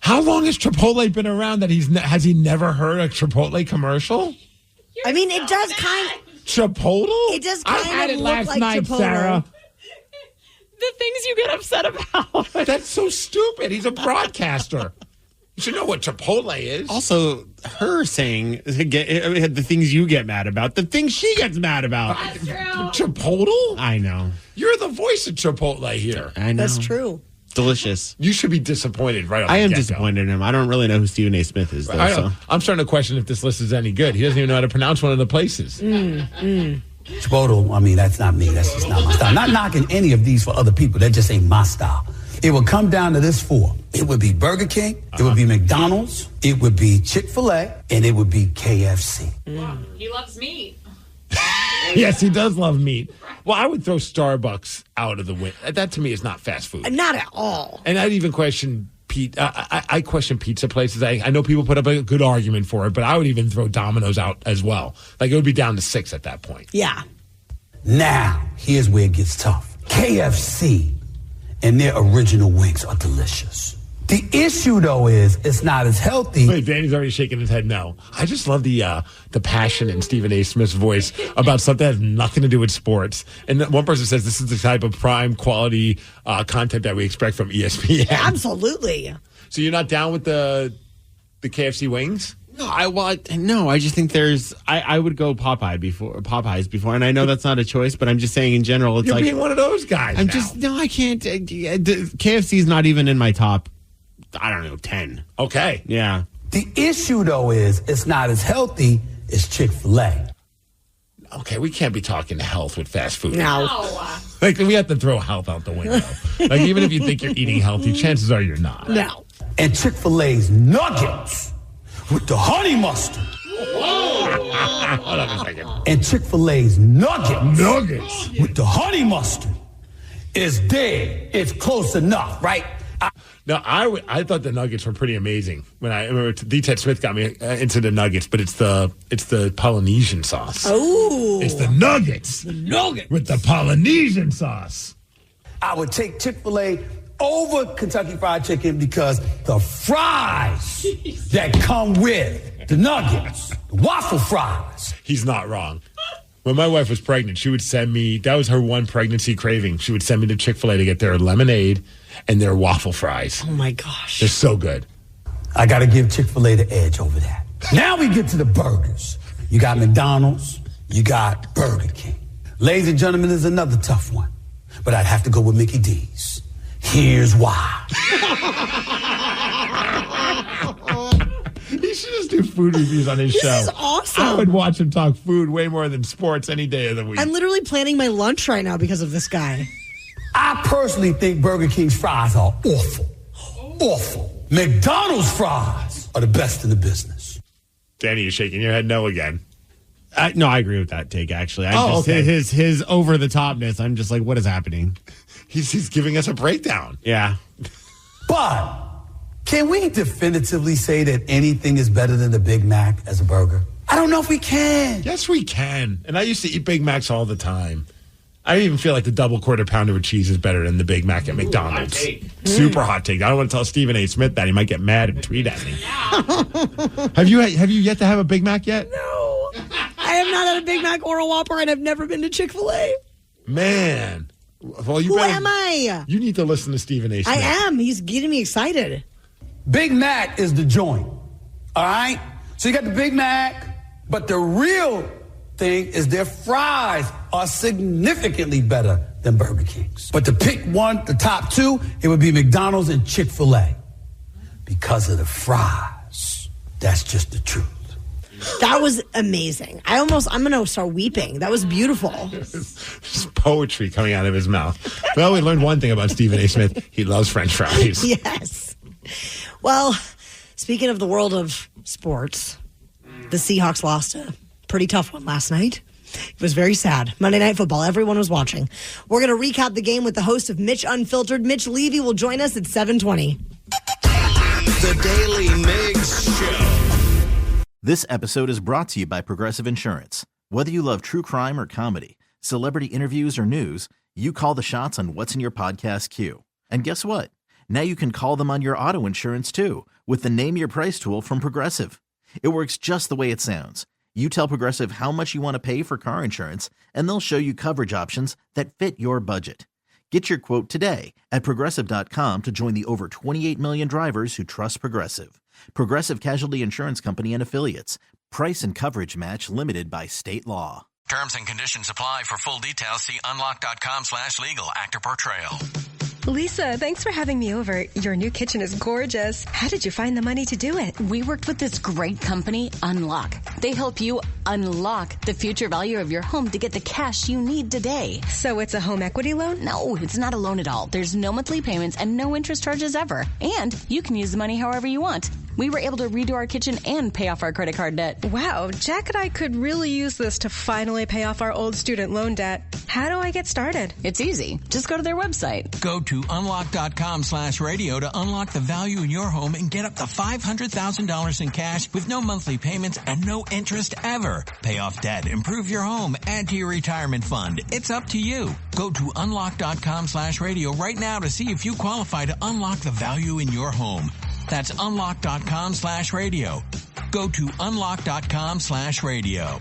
How long has Chipotle been around that has he never heard a Chipotle commercial? I mean, it does kind of... Chipotle? It does I kind had of it look last like night, Chipotle. Sarah. The things you get upset about. That's so stupid. He's a broadcaster. You should know what Chipotle is. Also, her saying the things you get mad about, the things she gets mad about. That's true. Chipotle? I know. You're the voice of Chipotle here. I know. That's true. Delicious. You should be disappointed right off I the am get-go. disappointed in him. I don't really know who Stephen A. Smith is, though. I'm starting to question if this list is any good. He doesn't even know how to pronounce one of the places. Chipotle, I mean, that's not me. That's just not my style. Not knocking any of these for other people. That just ain't my style. It would come down to this 4. It would be Burger King, it would be McDonald's, it would be Chick-fil-A, and it would be KFC. He loves meat. Yes, he does love meat. Well, I would throw Starbucks out of the window. That to me is not fast food. Not at all. And I'd even question I question pizza places. I know people put up a good argument for it, but I would even throw Domino's out as well. Like, it would be down to 6 at that point. Yeah. Now, here's where it gets tough. KFC and their original wings are delicious. The issue, though, is it's not as healthy. Wait, Danny's already shaking his head no. I just love the passion in Stephen A. Smith's voice about something that has nothing to do with sports. And one person says this is the type of prime quality content that we expect from ESPN. Absolutely. So you're not down with the KFC wings? No, I just think I would go Popeyes before, and I know that's not a choice, but I'm just saying in general, it's You're like being one of those guys. I can't. KFC's not even in my top, I don't know, 10. Okay. Yeah. The issue, though, is it's not as healthy as Chick-fil-A. Okay, we can't be talking health with fast food. No. Like, we have to throw health out the window. Like, even if you think you're eating healthy, chances are you're not. No. And Chick-fil-A's nuggets with the honey mustard. Whoa. Hold on a second. And Chick-fil-A's nuggets with the honey mustard is there. It's close enough, right? No, I thought the nuggets were pretty amazing. When I remember D-Ted Smith got me into the nuggets, but it's the Polynesian sauce. Oh, it's the nuggets. The nuggets with the Polynesian sauce. I would take Chick-fil-A over Kentucky Fried Chicken because the fries that come with the nuggets, the waffle fries. He's not wrong. When my wife was pregnant, she would send me, that was her one pregnancy craving. She would send me to Chick-fil-A to get their lemonade and their waffle fries. Oh, my gosh. They're so good. I got to give Chick-fil-A the edge over that. Now we get to the burgers. You got McDonald's, you got Burger King. Ladies and gentlemen, there's another tough one. But I'd have to go with Mickey D's. Here's why. He should just do food reviews on his show. This is awesome. I would watch him talk food way more than sports any day of the week. I'm literally planning my lunch right now because of this guy. I personally think Burger King's fries are awful. Awful. McDonald's fries are the best in the business. Danny, you're shaking your head no again. No, I agree with that take, actually. Okay. His over-the-topness, I'm just like, what is happening? He's giving us a breakdown. Yeah. But can we definitively say that anything is better than the Big Mac as a burger? I don't know if we can. Yes, we can. And I used to eat Big Macs all the time. I even feel like the double quarter pounder with cheese is better than the Big Mac at McDonald's. Hot take. Super hot take. I don't want to tell Stephen A. Smith that. He might get mad and tweet at me. Have you yet to have a Big Mac yet? No. I have not had a Big Mac or a Whopper, and I've never been to Chick-fil-A. Man. Well, Who am I? You need to listen to Stephen A. Smith. I am. He's getting me excited. Big Mac is the joint. All right? So you got the Big Mac, but the real thing is their fries are significantly better than Burger King's. But to pick one, the top two, it would be McDonald's and Chick-fil-A. Because of the fries. That's just the truth. That was amazing. I'm going to start weeping. That was beautiful. Just poetry coming out of his mouth. Well, we learned one thing about Stephen A. Smith. He loves French fries. Yes. Well, speaking of the world of sports, the Seahawks lost a pretty tough one last night. It was very sad. Monday Night Football. Everyone was watching. We're going to recap the game with the host of Mitch Unfiltered. Mitch Levy will join us at 7:20. The Daily Migs Show. This episode is brought to you by Progressive Insurance. Whether you love true crime or comedy, celebrity interviews or news, you call the shots on what's in your podcast queue. And guess what? Now you can call them on your auto insurance too with the Name Your Price tool from Progressive. It works just the way it sounds. You tell Progressive how much you want to pay for car insurance, and they'll show you coverage options that fit your budget. Get your quote today at Progressive.com to join the over 28 million drivers who trust Progressive. Progressive Casualty Insurance Company and Affiliates. Price and coverage match limited by state law. Terms and conditions apply. For full details, see unlock.com/legal. Actor portrayal. Lisa, thanks for having me over. Your new kitchen is gorgeous. How did you find the money to do it? We worked with this great company, Unlock. They help you unlock the future value of your home to get the cash you need today. So it's a home equity loan? No, it's not a loan at all. There's no monthly payments and no interest charges ever. And you can use the money however you want. We were able to redo our kitchen and pay off our credit card debt. Wow, Jack and I could really use this to finally pay off our old student loan debt. How do I get started? It's easy. Just go to their website. Go to unlock.com/radio to unlock the value in your home and get up to $500,000 in cash with no monthly payments and no interest ever. Pay off debt, improve your home, add to your retirement fund. It's up to you. Go to unlock.com/radio right now to see if you qualify to unlock the value in your home. That's unlock.com/radio. Go to unlock.com/radio.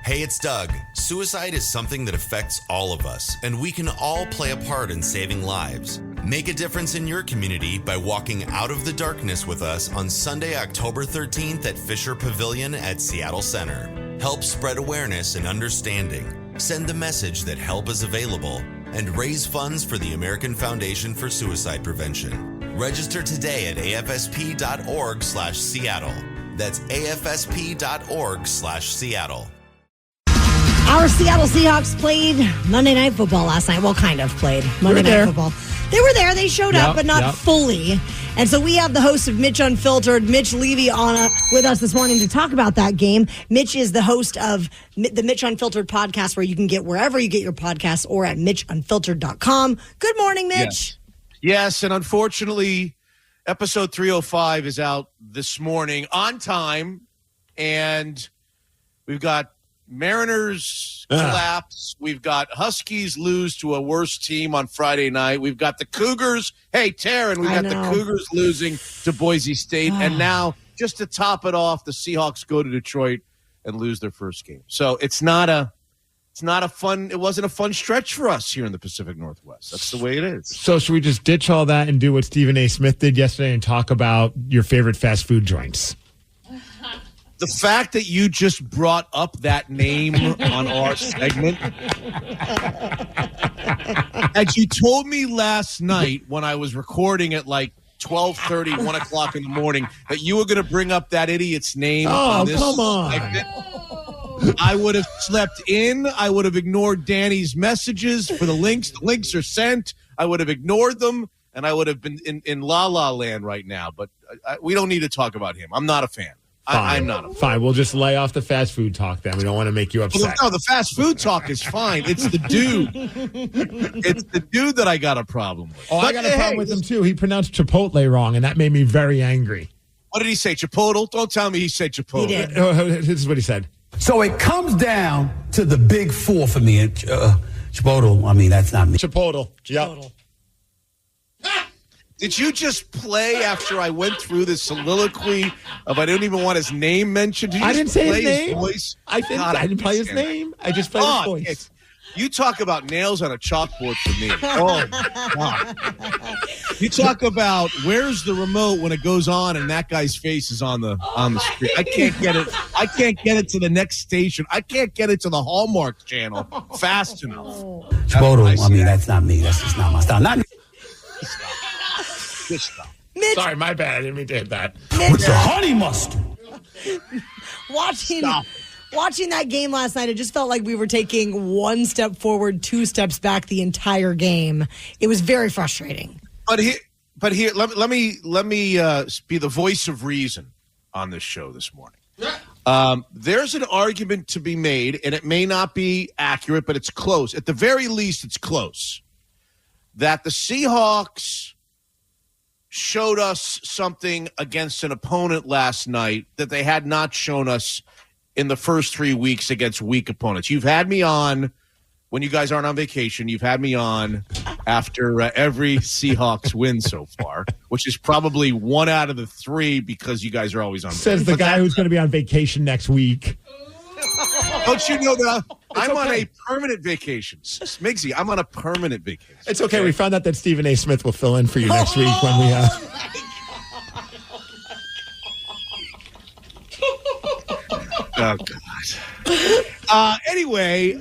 Hey, it's Doug. Suicide is something that affects all of us, and we can all play a part in saving lives. Make a difference in your community by walking out of the darkness with us on Sunday, October 13th at Fisher Pavilion at Seattle Center. Help spread awareness and understanding. Send the message that help is available and raise funds for the American Foundation for Suicide Prevention. Register today at afsp.org/Seattle. That's afsp.org/Seattle. Our Seattle Seahawks played Monday Night Football last night. Well, kind of played Monday Night Football. They were there. They showed up, but not fully. And so we have the host of Mitch Unfiltered, Mitch Levy, with us this morning to talk about that game. Mitch is the host of the Mitch Unfiltered podcast, where you can get wherever you get your podcasts or at MitchUnfiltered.com. Good morning, Mitch. Yes, and unfortunately, episode 305 is out this morning on time, and we've got Mariners collapse. We've got Huskies lose to a worse team on Friday night. We've got the Cougars. Hey, Taryn, we've got the Cougars losing to Boise State. And now, just to top it off, the Seahawks go to Detroit and lose their first game. So it wasn't a fun stretch for us here in the Pacific Northwest. That's the way it is. So should we just ditch all that and do what Stephen A. Smith did yesterday and talk about your favorite fast food joints? The fact that you just brought up that name on our segment, as you told me last night when I was recording at like 12:30, 1 o'clock in the morning, that you were going to bring up that idiot's name on this segment. I would have slept in. I would have ignored Danny's messages for the links. The links are sent. I would have ignored them, and I would have been in La La Land right now. But we don't need to talk about him. I'm not a fan. I'm not a fan. Fine. We'll just lay off the fast food talk then. We don't want to make you upset. No, the fast food talk is fine. It's the dude. It's the dude that I got a problem with. Oh, I got a problem with him, too. He pronounced Chipotle wrong, and that made me very angry. What did he say, Chipotle? Don't tell me he said Chipotle. He did. This is what he said. So it comes down to the big four for me. Chipotle, that's not me. Chipotle. Yep. Did you just play after I went through this soliloquy of I didn't even want his name mentioned? I didn't say his name. Voice? I didn't play his name. I just played his voice. You talk about nails on a chalkboard for me. Oh, God. You talk about where's the remote when it goes on and that guy's face is on the screen. I can't get it. I can't get it to the next station. I can't get it to the Hallmark channel fast enough. Chwodo, I mean, that's not me. That's just not my style. Just stop. Mitch, sorry, my bad. I didn't mean to hit that. With the honey mustard. Watching that game last night, it just felt like we were taking one step forward, two steps back the entire game. It was very frustrating. But here, let me be the voice of reason on this show this morning. There's an argument to be made, and it may not be accurate, but it's close. At the very least, it's close. That the Seahawks showed us something against an opponent last night that they had not shown us in the first 3 weeks against weak opponents. You've had me on when you guys aren't on vacation. You've had me on after every Seahawks win so far, which is probably 1 out of the 3 because you guys are always on vacation. Says the guy who's going to be on vacation next week. Don't you know that I'm on a permanent vacation? Migsy, I'm on a permanent vacation. It's okay. We found out that Stephen A. Smith will fill in for you next week when we Oh, God. Anyway,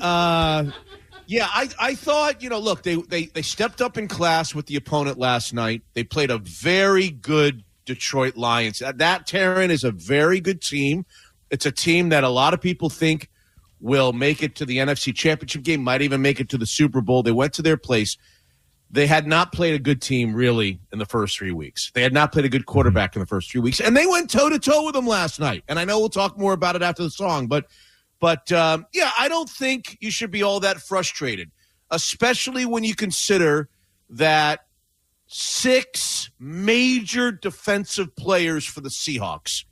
yeah, I thought, look, they stepped up in class with the opponent last night. They played a very good Detroit Lions. That, Taryn, is a very good team. It's a team that a lot of people think will make it to the NFC Championship game, might even make it to the Super Bowl. They went to their place. They had not played a good team, really, in the first 3 weeks. They had not played a good quarterback in the first 3 weeks. And they went toe-to-toe with them last night. And I know we'll talk more about it after the song. But yeah, I don't think you should be all that frustrated, especially when you consider that 6 major defensive players for the Seahawks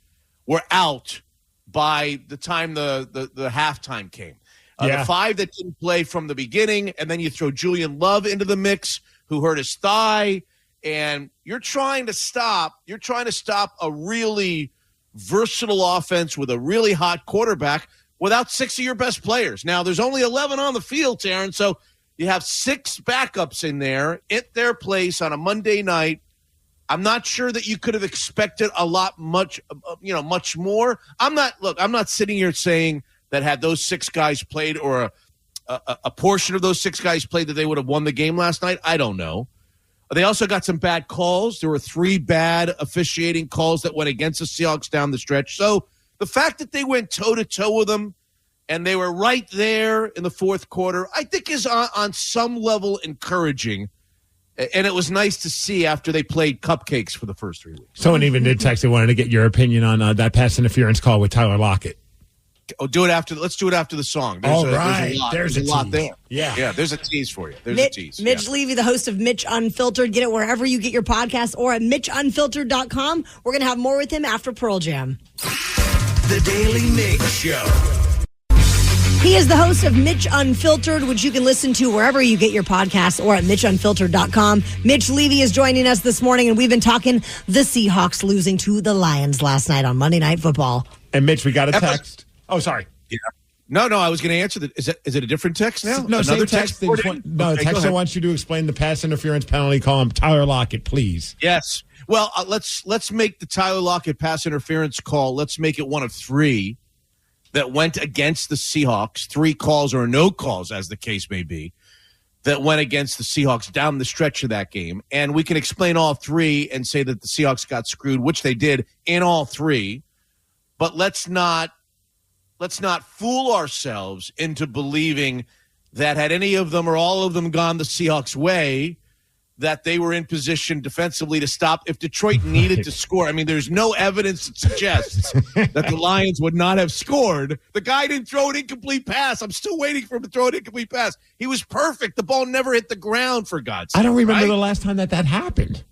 were out by the time the halftime came. The 5 that didn't play from the beginning, and then you throw Julian Love into the mix, who hurt his thigh, and you're trying to stop a really versatile offense with a really hot quarterback without 6 of your best players. Now, there's only 11 on the field, Taryn, so you have 6 backups in there at their place on a Monday night. I'm not sure that you could have expected much more. I'm not sitting here saying that had those 6 guys played or a portion of those 6 guys played that they would have won the game last night. I don't know. They also got some bad calls. There were 3 bad officiating calls that went against the Seahawks down the stretch. So the fact that they went toe-to-toe with them and they were right there in the fourth quarter, I think is on some level encouraging. And it was nice to see after they played cupcakes for the first 3 weeks. Someone even did text. They wanted to get your opinion on that pass interference call with Tyler Lockett. Oh, let's do it after the song. There's a lot there. Yeah, there's a tease for you. There's a tease. Mitch Levy, the host of Mitch Unfiltered. Get it wherever you get your podcast or at MitchUnfiltered.com. We're going to have more with him after Pearl Jam. The Daily Migs Show. He is the host of Mitch Unfiltered, which you can listen to wherever you get your podcasts or at MitchUnfiltered.com. Mitch Levy is joining us this morning, and we've been talking the Seahawks losing to the Lions last night on Monday Night Football. And Mitch, we got a text. Oh, sorry. Yeah. No, I was going to answer that. Is it a different text now? No, another text. The texter wants you to explain the pass interference penalty. Call him Tyler Lockett, please. Yes. Well, let's make the Tyler Lockett pass interference call. Let's make it one of 3 that went against the Seahawks. 3 calls or no calls, as the case may be, that went against the Seahawks down the stretch of that game. And we can explain all 3 and say that the Seahawks got screwed, which they did in all 3. But let's not fool ourselves into believing that had any of them or all of them gone the Seahawks' way, that they were in position defensively to stop if Detroit needed to score. I mean, there's no evidence that suggests that the Lions would not have scored. The guy didn't throw an incomplete pass. I'm still waiting for him to throw an incomplete pass. He was perfect. The ball never hit the ground, for God's sake. I don't remember the last time that happened.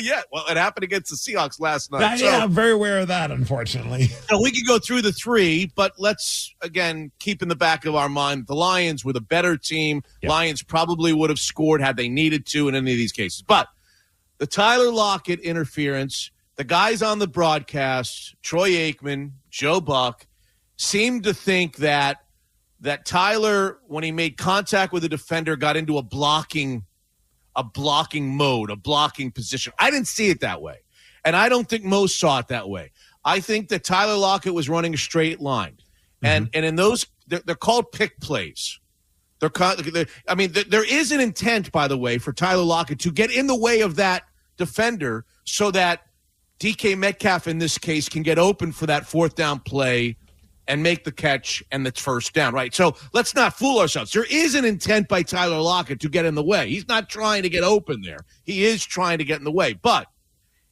Yeah, well, it happened against the Seahawks last night. I'm very aware of that, unfortunately. We could go through the 3, but let's, again, keep in the back of our mind the Lions were the better team. Yep. Lions probably would have scored had they needed to in any of these cases. But the Tyler Lockett interference, the guys on the broadcast, Troy Aikman, Joe Buck, seemed to think that that Tyler, when he made contact with the defender, got into a blocking mode, a blocking position. I didn't see it that way. And I don't think most saw it that way. I think that Tyler Lockett was running a straight line. And in those, they're called pick plays. There is an intent, by the way, for Tyler Lockett to get in the way of that defender so that DK Metcalf, in this case, can get open for that fourth down play and make the catch and the first down, right? So let's not fool ourselves. There is an intent by Tyler Lockett to get in the way. He's not trying to get open there. He is trying to get in the way. But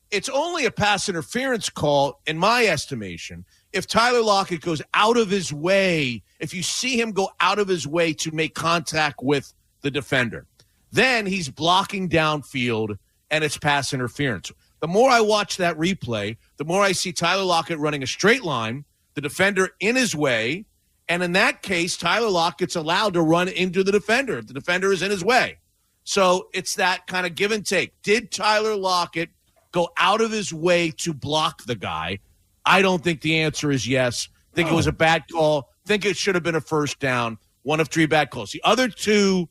it's only a pass interference call, in my estimation, if Tyler Lockett goes out of his way, if you see him go out of his way to make contact with the defender. Then he's blocking downfield, and it's pass interference. The more I watch that replay, the more I see Tyler Lockett running a straight line, the defender in his way, and in that case, Tyler Lockett's allowed to run into the defender if the defender is in his way. So it's that kind of give and take. Did Tyler Lockett go out of his way to block the guy? I don't think the answer is yes. I think it was a bad call. I think it should have been a first down. One of three bad calls. The other two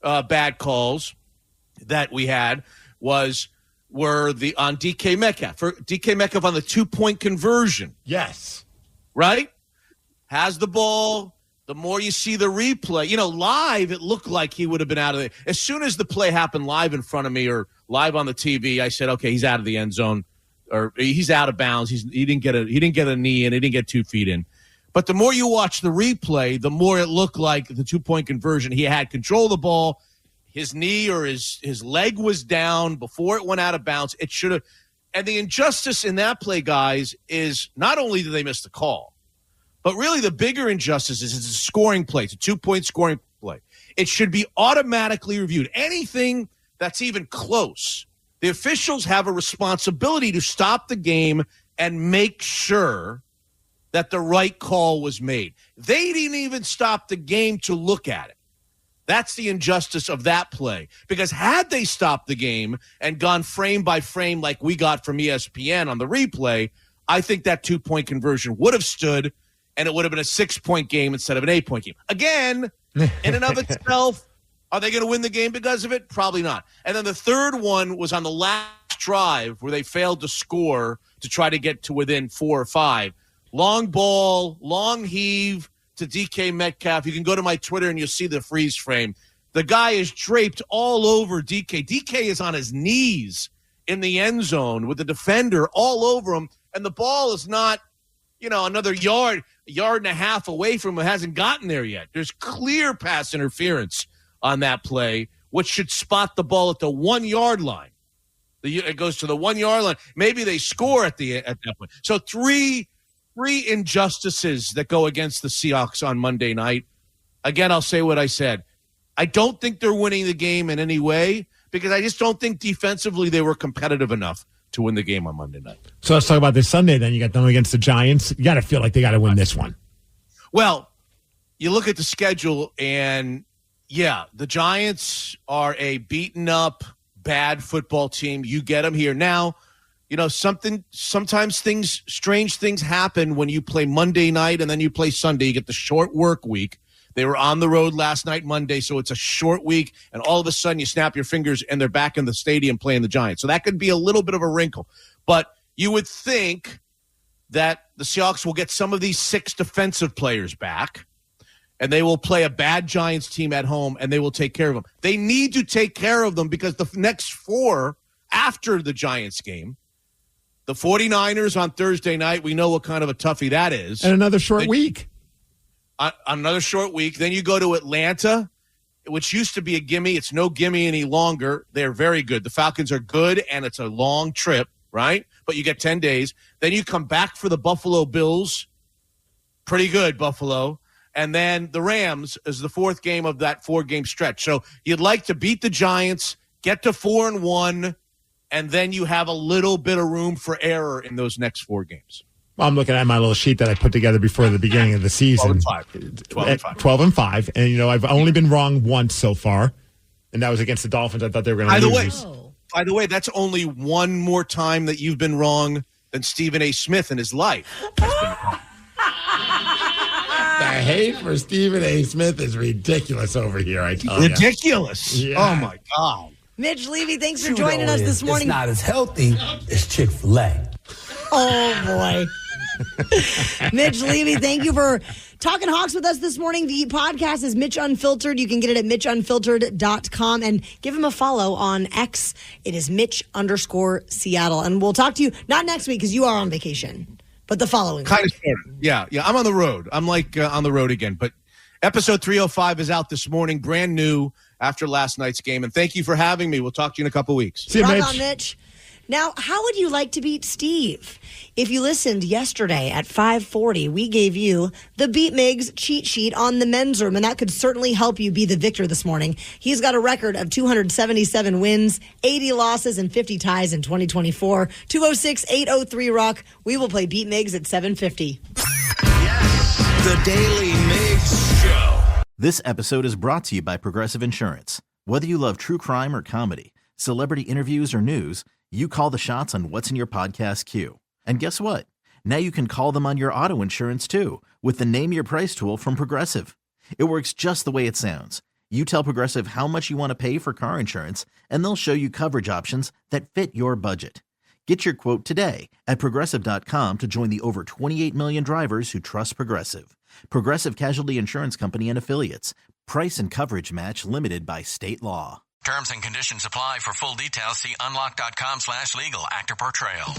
bad calls that we had were on DK Metcalf. For DK Metcalf on the 2-point conversion. Yes. Right? Has the ball. The more you see the replay, live, it looked like he would have been out of it. As soon as the play happened live in front of me or live on the TV, I said, okay, he's out of the end zone or he's out of bounds. He didn't get a knee in. He didn't get 2 feet in. But the more you watch the replay, the more it looked like the 2-point conversion. He had control of the ball. His knee or his leg was down before it went out of bounds. It should have. And the injustice in that play, guys, is not only did they miss the call, but really the bigger injustice is it's a scoring play. It's a 2-point scoring play. It should be automatically reviewed. Anything that's even close, the officials have a responsibility to stop the game and make sure that the right call was made. They didn't even stop the game to look at it. That's the injustice of that play. Because had they stopped the game and gone frame by frame like we got from ESPN on the replay, I think that 2-point conversion would have stood and it would have been a 6-point game instead of an 8-point game. Again, in and of itself, are they going to win the game because of it? Probably not. And then the third one was on the last drive where they failed to score to try to get to within 4 or 5. Long ball, long heave to DK Metcalf. You can go to my Twitter and you'll see the freeze frame. The guy is draped all over DK. DK is on his knees in the end zone with the defender all over him, and the ball is not, another yard and a half away from him. It hasn't gotten there yet. There's clear pass interference on that play, which should spot the ball at the 1-yard line. It goes to the 1-yard line. Maybe they score at that point. So three injustices that go against the Seahawks on Monday night. Again, I'll say what I said. I don't think they're winning the game in any way because I just don't think defensively they were competitive enough to win the game on Monday night. So let's talk about this Sunday then. You got them against the Giants. You got to feel like they got to win this one. Well, you look at the schedule and, yeah, the Giants are a beaten-up, bad football team. You get them here. Now, sometimes strange things happen when you play Monday night and then you play Sunday. You get the short work week. They were on the road last night, Monday, so it's a short week, and all of a sudden you snap your fingers and they're back in the stadium playing the Giants. So that could be a little bit of a wrinkle. But you would think that the Seahawks will get some of these 6 defensive players back, and they will play a bad Giants team at home, and they will take care of them. They need to take care of them because the next 4 after the Giants game, the 49ers on Thursday night, we know what kind of a toughie that is. And another short week. Another short week. Then you go to Atlanta, which used to be a gimme. It's no gimme any longer. They're very good. The Falcons are good, and it's a long trip, right? But you get 10 days. Then you come back for the Buffalo Bills. Pretty good, Buffalo. And then the Rams is the 4th game of that 4-game stretch. So you'd like to beat the Giants, get to 4-1, and then you have a little bit of room for error in those next 4 games. Well, I'm looking at my little sheet that I put together before the beginning of the season. 12-5. And, I've only been wrong once so far, and that was against the Dolphins. I thought they were going to lose. By the way, that's only one more time that you've been wrong than Stephen A. Smith in his life. hate for Stephen A. Smith is ridiculous over here, I tell you. Ridiculous. Yeah. Oh, my God. Mitch Levy, thanks for joining us this morning. It's not as healthy as Chick-fil-A. Oh, boy. Mitch Levy, thank you for talking Hawks with us this morning. The podcast is Mitch Unfiltered. You can get it at MitchUnfiltered.com and give him a follow on X. It is Mitch_Seattle. And we'll talk to you, not next week because you are on vacation, but the following kind week. of sort of. Yeah. I'm on the road. I'm on the road again. But episode 305 is out this morning, brand new after last night's game. And thank you for having me. We'll talk to you in a couple weeks. See you, Rock Mitch. on, Mitch. Now, how would you like to beat Steve? If you listened yesterday at 5:40, we gave you the Beat Migs cheat sheet on the men's room, and that could certainly help you be the victor this morning. He's got a record of 277 wins, 80 losses, and 50 ties in 2024. 206-803-ROCK. We will play Beat Migs at 7:50. Yes, the Daly Migs Show. This episode is brought to you by Progressive Insurance. Whether you love true crime or comedy, celebrity interviews or news, you call the shots on what's in your podcast queue. And guess what? Now you can call them on your auto insurance too with the Name Your Price tool from Progressive. It works just the way it sounds. You tell Progressive how much you want to pay for car insurance, and they'll show you coverage options that fit your budget. Get your quote today at Progressive.com to join the over 28 million drivers who trust Progressive. Progressive Casualty Insurance Company and Affiliates. Price and coverage match limited by state law. Terms and conditions apply. For full details, see unlock.com/legal. Actor portrayal.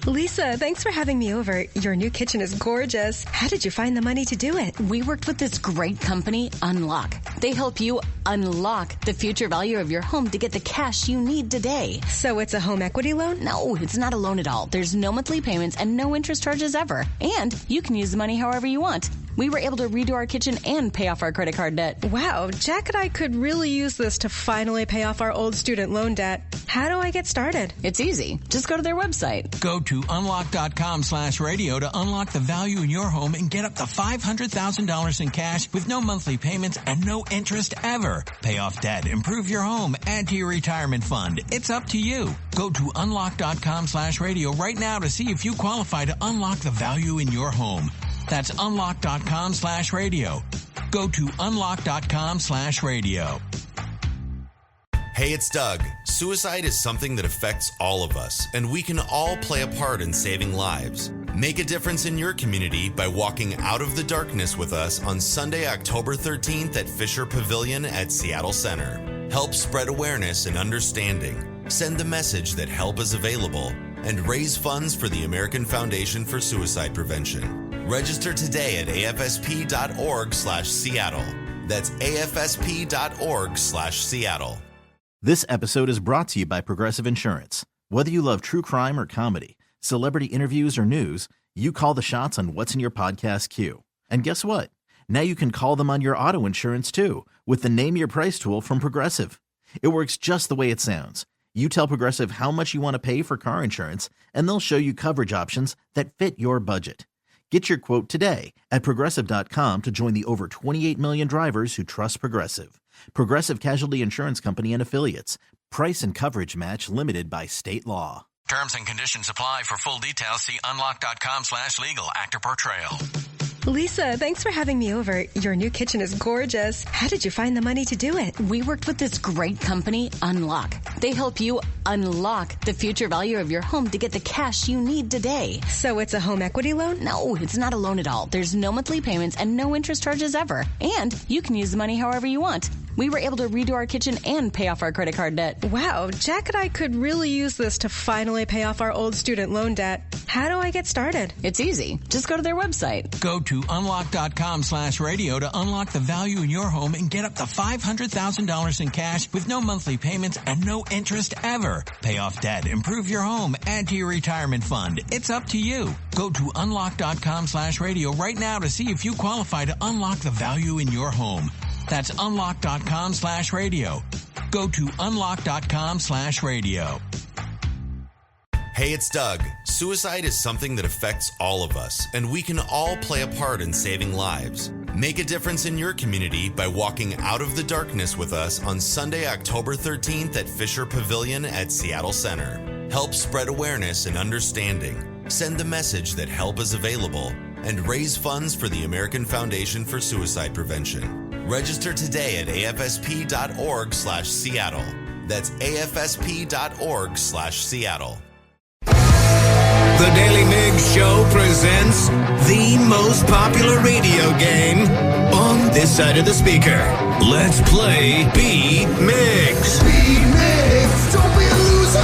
Lisa, thanks for having me over. Your new kitchen is gorgeous. How did you find the money to do it? We worked with this great company, Unlock. They help you unlock the future value of your home to get the cash you need today. So it's a home equity loan? No, it's not a loan at all. There's no monthly payments and no interest charges ever. And you can use the money however you want. We were able to redo our kitchen and pay off our credit card debt. Wow, Jack and I could really use this to finally pay off our old student loan debt. How do I get started? It's easy. Just go to their website. Go to unlock.com/radio to unlock the value in your home and get up to $500,000 in cash with no monthly payments and no interest ever. Pay off debt, improve your home, add to your retirement fund. It's up to you. Go to unlock.com/radio right now to see if you qualify to unlock the value in your home. That's unlock.com/radio. Go to unlock.com/radio. Hey, it's Doug. Suicide is something that affects all of us, and we can all play a part in saving lives. Make a difference in your community by walking out of the darkness with us on Sunday, October 13th at Fisher Pavilion at Seattle Center. Help spread awareness and understanding. Send the message that help is available and raise funds for the American Foundation for Suicide Prevention. Register today at afsp.org/Seattle. That's afsp.org/Seattle. This episode is brought to you by Progressive Insurance. Whether you love true crime or comedy, celebrity interviews or news, you call the shots on what's in your podcast queue. And guess what? Now you can call them on your auto insurance too with the Name Your Price tool from Progressive. It works just the way it sounds. You tell Progressive how much you want to pay for car insurance, and they'll show you coverage options that fit your budget. Get your quote today at Progressive.com to join the over 28 million drivers who trust Progressive. Progressive Casualty Insurance Company and Affiliates. Price and coverage match limited by state law. Terms and conditions apply. For full details, see unlock.com/legal. Actor portrayal. Lisa, thanks for having me over. Your new kitchen is gorgeous. How did you find the money to do it? We worked with this great company, Unlock. They help you unlock the future value of your home to get the cash you need today. So it's a home equity loan? No, it's not a loan at all. There's no monthly payments and no interest charges ever. And you can use the money however you want. We were able to redo our kitchen and pay off our credit card debt. Wow, Jack and I could really use this to finally pay off our old student loan debt. How do I get started? It's easy. Just go to their website. Go to unlock.com/radio to unlock the value in your home and get up to $500,000 in cash with no monthly payments and no interest ever. Pay off debt, improve your home, add to your retirement fund. It's up to you. Go to unlock.com/radio right now to see if you qualify to unlock the value in your home. That's unlock.com/radio. Go to unlock.com/radio. Hey, it's Doug. Suicide is something that affects all of us, and we can all play a part in saving lives. Make a difference in your community by walking out of the darkness with us on Sunday, October 13th at Fisher Pavilion at Seattle Center. Help spread awareness and understanding. Send the message that help is available and raise funds for the American Foundation for Suicide Prevention. Register today at afsp.org/Seattle. That's afsp.org/Seattle. The Daily Migs Show presents the most popular radio game on this side of the speaker. Let's play Beat Migs. Beat Migs, don't be a loser.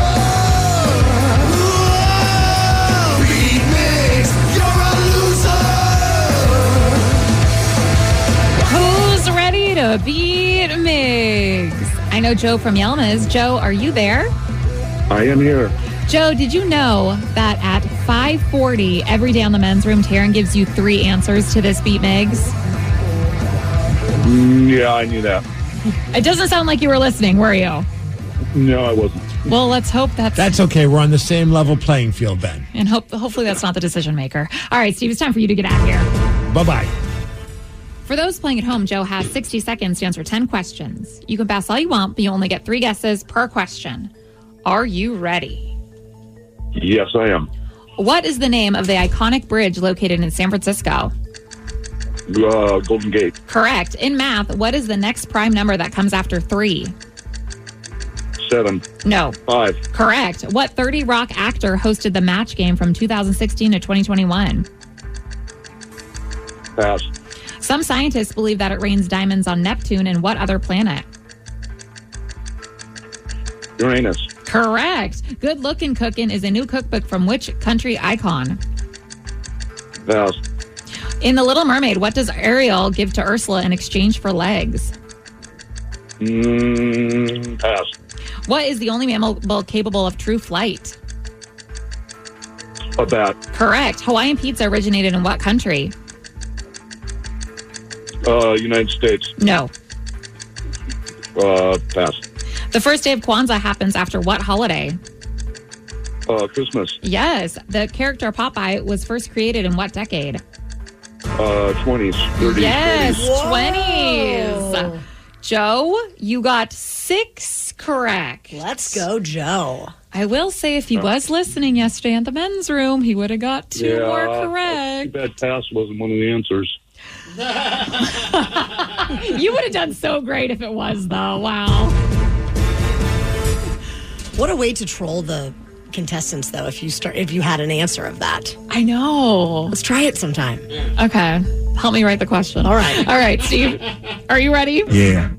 Whoa! Beat Migs, you're a loser. Who's ready to beat Migs? I know Joe from Yelma's. Joe, are you there? I am here. Joe, did you know that at 5:40 every day on the men's room, Taryn gives you 3 answers to this Beat Migs? Yeah, I knew that. It doesn't sound like you were listening, were you? No, I wasn't. Well, let's hope that's okay. We're on the same level playing field then. And hopefully that's not the decision maker. All right, Steve, it's time for you to get out of here. Bye-bye. For those playing at home, Joe has 60 seconds to answer 10 questions. You can pass all you want, but you only get 3 guesses per question. Are you ready? Yes, I am. What is the name of the iconic bridge located in San Francisco? Golden Gate. Correct. In math, what is the next prime number that comes after 3? 7. No. 5. Correct. What 30 Rock actor hosted the match game from 2016 to 2021? Pass. Some scientists believe that it rains diamonds on Neptune and what other planet? Uranus. Correct. Good Lookin' Cookin' is a new cookbook from which country icon? Pass. In The Little Mermaid, what does Ariel give to Ursula in exchange for legs? Pass. What is the only mammal capable of true flight? A bat. Correct. Hawaiian pizza originated in what country? United States. No. Pass. The first day of Kwanzaa happens after what holiday? Christmas. Yes. The character Popeye was first created in what decade? 20s, 30s. Yes, 40s. 20s. Joe, you got 6 correct. Let's go, Joe. I will say if he was listening yesterday in the men's room, he would have got 2 more correct. Too bad pass wasn't one of the answers. You would have done so great if it was, though. Wow. What a way to troll the contestants, though, if you had an answer of that. I know. Let's try it sometime. Okay. Help me write the question. All right. All right, Steve. Are you ready? Yeah.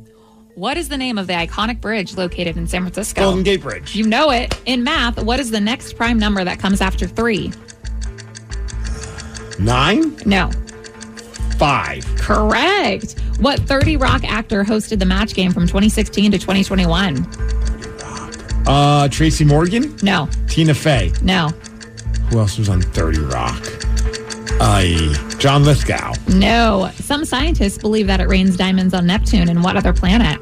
What is the name of the iconic bridge located in San Francisco? Golden Gate Bridge. You know it. In math, what is the next prime number that comes after 3? 9? No. 5. Correct. What 30 Rock actor hosted the match game from 2016 to 2021? Tracy Morgan? No. Tina Fey? No. Who else was on 30 Rock? John Lithgow? No. Some scientists believe that it rains diamonds on Neptune and what other planet?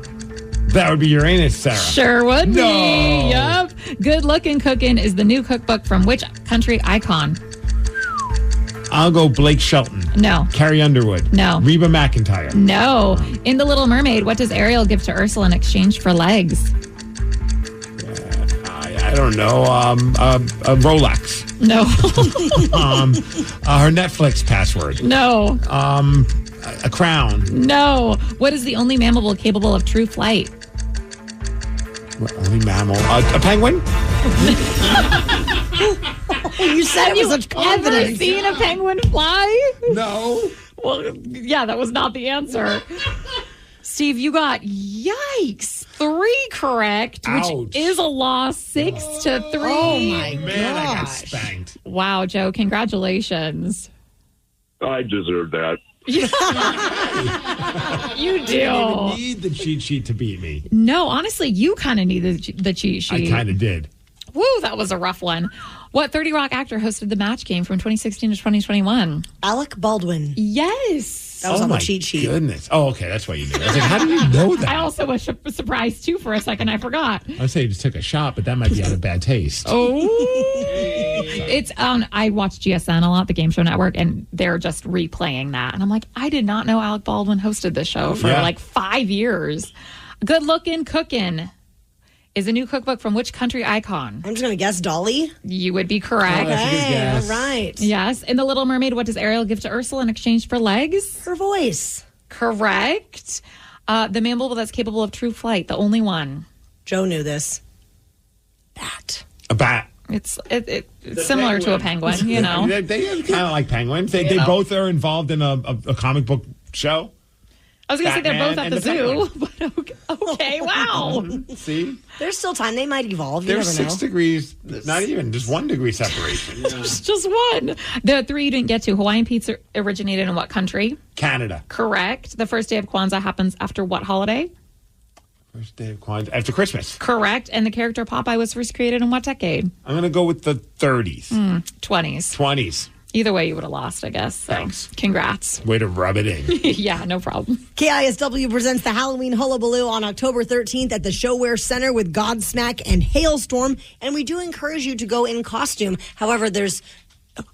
That would be Uranus, Sarah. Sure would be. No. Yep. Good Lookin' Cookin' is the new cookbook from which country icon? I'll go Blake Shelton. No. Carrie Underwood. No. Reba McEntire. No. In The Little Mermaid, what does Ariel give to Ursula in exchange for legs? I don't know. A Rolex. No. Her Netflix password. No. A crown. No. What is the only mammal capable of true flight? Only mammal. A penguin? You said it with such confidence. Ever seen a penguin fly? No. Well, yeah, that was not the answer. Steve, you got, yikes, 3 correct, Ouch. which is a loss, 6-3. Oh, my Man, I got gosh. spanked. Wow, Joe, congratulations. I deserve that. You You do. didn't even need the cheat sheet to beat me. No, honestly, you kind of need the cheat sheet. I kind of did. Woo, that was a rough one. What 30 Rock actor hosted the match game from 2016 to 2021? Alec Baldwin. Yes. That was on the cheat sheet. Goodness. Oh, okay. That's why you knew. I was like, how do you know that? I also was surprised, too, for a second. I forgot. I would say you just took a shot, but that might be out of bad taste. Oh. It's I watch GSN a lot, the Game Show Network, and they're just replaying that. And I'm like, I did not know Alec Baldwin hosted this show for like 5 years. Good Lookin' Cookin' is a new cookbook from which country icon? I'm just going to guess Daly. You would be correct. Okay, all right. Yes. In The Little Mermaid, what does Ariel give to Ursula in exchange for legs? Her voice. Correct. The mammal that's capable of true flight, the only one. Joe knew this. A bat. It's similar to a penguin, you know. They kind of like penguins. They both are involved in a comic book show. I was going to say they're both at the zoo, but okay, wow. See? There's still time. They might evolve. You There's never know. 6 degrees, not even, just 1 degree separation. There's just one. The 3 you didn't get to. Hawaiian pizza originated in what country? Canada. Correct. The first day of Kwanzaa happens after what holiday? First day of Kwanzaa, after Christmas. Correct. And the character Popeye was first created in what decade? I'm going to go with the 30s. 20s. 20s. Either way, you would have lost, I guess. So, thanks. Congrats. Way to rub it in. Yeah, no problem. KISW presents the Halloween Hullabaloo on October 13th at the ShoWare Center with Godsmack and Hailstorm. And we do encourage you to go in costume. However, there's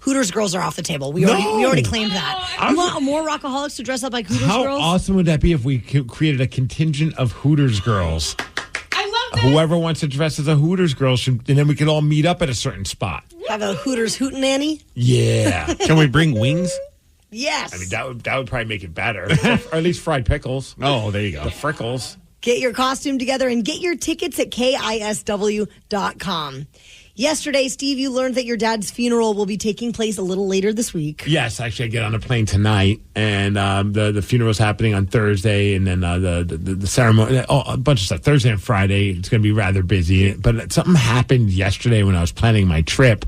Hooters girls are off the table. We already claimed that. You want more rockaholics to dress up like Hooters girls? How awesome would that be if we created a contingent of Hooters girls? I love that. Whoever wants to dress as a Hooters girl should, and then we could all meet up at a certain spot. Have a Hooters hootenanny? Yeah. Can we bring wings? Yes. I mean, that would probably make it better. Or at least fried pickles. Oh, there you go. The frickles. Get your costume together and get your tickets at KISW.com. Yesterday, Steve, you learned that your dad's funeral will be taking place a little later this week. Yes, actually, I get on a plane tonight, and the funeral's happening on Thursday, and then the ceremony, a bunch of stuff. Thursday and Friday, it's going to be rather busy. But something happened yesterday when I was planning my trip,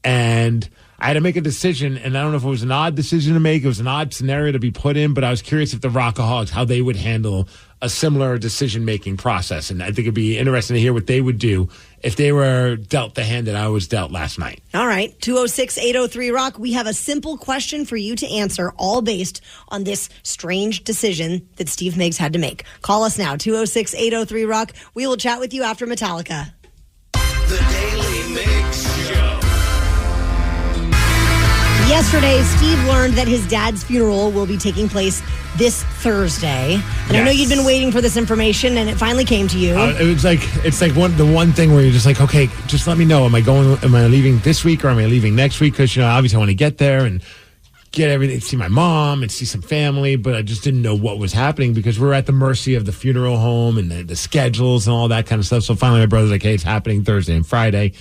and I had to make a decision, and I don't know if it was an odd decision to make. It was an odd scenario to be put in, but I was curious if the Rockaholics, how they would handle a similar decision-making process. And I think it'd be interesting to hear what they would do if they were dealt the hand that I was dealt last night. All right, 206-803-ROCK. We have a simple question for you to answer, all based on this strange decision that Steve Migs had to make. Call us now, 206-803-ROCK. We will chat with you after Metallica. The Daily Migs Show. Yesterday, Steve learned that his dad's funeral will be taking place this Thursday. And I know you'd been waiting for this information, and it finally came to you. It's like the one thing where you're just like, okay, just let me know. Am I leaving this week or am I leaving next week? Because, obviously I want to get there and get everything, see my mom and see some family, but I just didn't know what was happening because we're at the mercy of the funeral home and the schedules and all that kind of stuff. So finally my brother's like, hey, it's happening Thursday and Friday.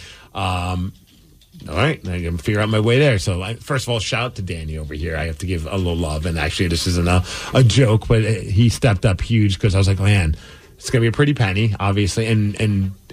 All right, I can figure out my way there. So, first of all, shout out to Danny over here. I have to give a little love. And actually, this isn't a joke, but he stepped up huge because I was like, man, it's going to be a pretty penny, obviously. And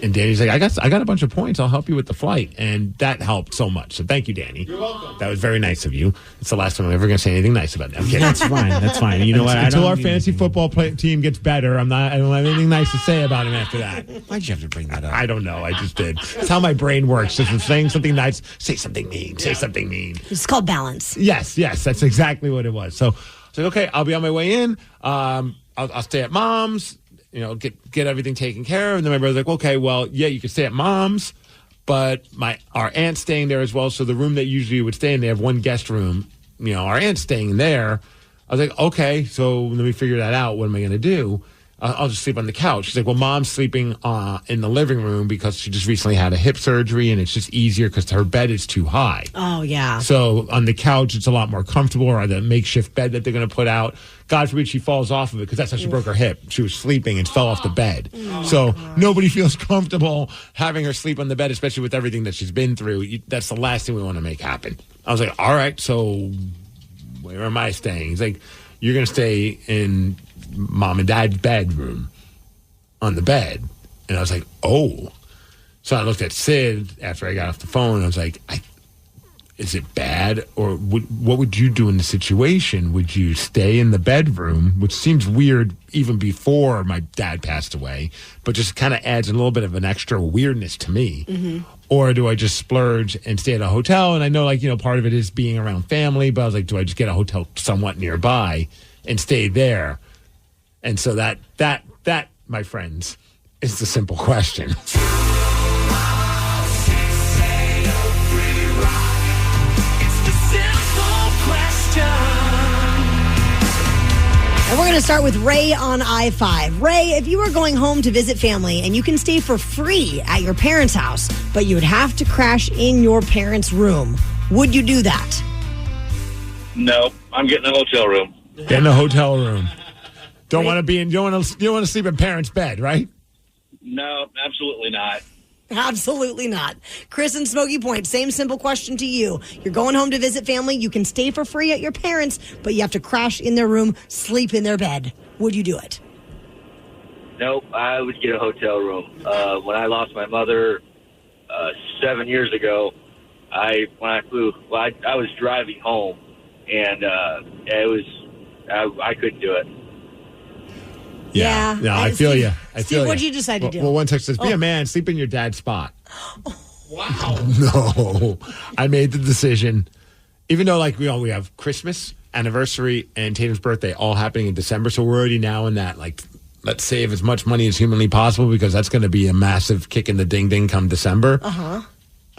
Danny's like, I got a bunch of points. I'll help you with the flight. And that helped so much. So thank you, Danny. You're welcome. That was very nice of you. It's the last time I'm ever going to say anything nice about them. That's fine. That's fine. You know what? Until our fantasy football team gets better, I don't have anything nice to say about him after that. Why'd you have to bring that up? I don't know. I just did. That's how my brain works. Just from saying something nice, say something mean. Say something mean. It's called balance. Yes. That's exactly what it was. So I was like, okay, I'll be on my way in. I'll stay at mom's. Get everything taken care of. And then my brother's like, okay, well, yeah, you can stay at mom's, but our aunt's staying there as well. So the room that usually you would stay in, they have one guest room. Our aunt's staying there. I was like, okay, so let me figure that out. What am I going to do? I'll just sleep on the couch. She's like, well, mom's sleeping in the living room because she just recently had a hip surgery and it's just easier because her bed is too high. Oh, yeah. So on the couch, it's a lot more comfortable, or the makeshift bed that they're going to put out. God forbid she falls off of it because that's how she broke her hip. She was sleeping and fell off the bed. So nobody feels comfortable having her sleep on the bed, especially with everything that she's been through. That's the last thing we want to make happen. I was like, all right, so where am I staying? He's like, you're going to stay in mom and dad's bedroom on the bed. And I was like, oh. So I looked at Sid after I got off the phone and I was like, is it bad? Or what would you do in the situation? Would you stay in the bedroom, which seems weird even before my dad passed away, but just kind of adds a little bit of an extra weirdness to me? Mm-hmm. Or do I just splurge and stay at a hotel? And I know, part of it is being around family, but I was like, do I just get a hotel somewhat nearby and stay there? And so that, my friends, is the simple question. And we're going to start with Ray on I-5. Ray, if you were going home to visit family and you can stay for free at your parents' house, but you would have to crash in your parents' room, would you do that? No, I'm getting a hotel room. Getting a hotel room. Don't want to sleep in parents' bed, right? No, absolutely not. Absolutely not. Chris and Smoky Point, same simple question to you. You're going home to visit family. You can stay for free at your parents', but you have to crash in their room, sleep in their bed. Would you do it? Nope, I would get a hotel room. When I lost my mother 7 years ago, I was driving home, and I couldn't do it. Yeah. No, I feel you. Steve, what did you decide to do? Well, one text says, be a man, sleep in your dad's spot. Wow. No. I made the decision. Even though, we have Christmas, anniversary, and Tatum's birthday all happening in December, so we're already now in that, let's save as much money as humanly possible because that's going to be a massive kick in the ding-ding come December. Uh-huh.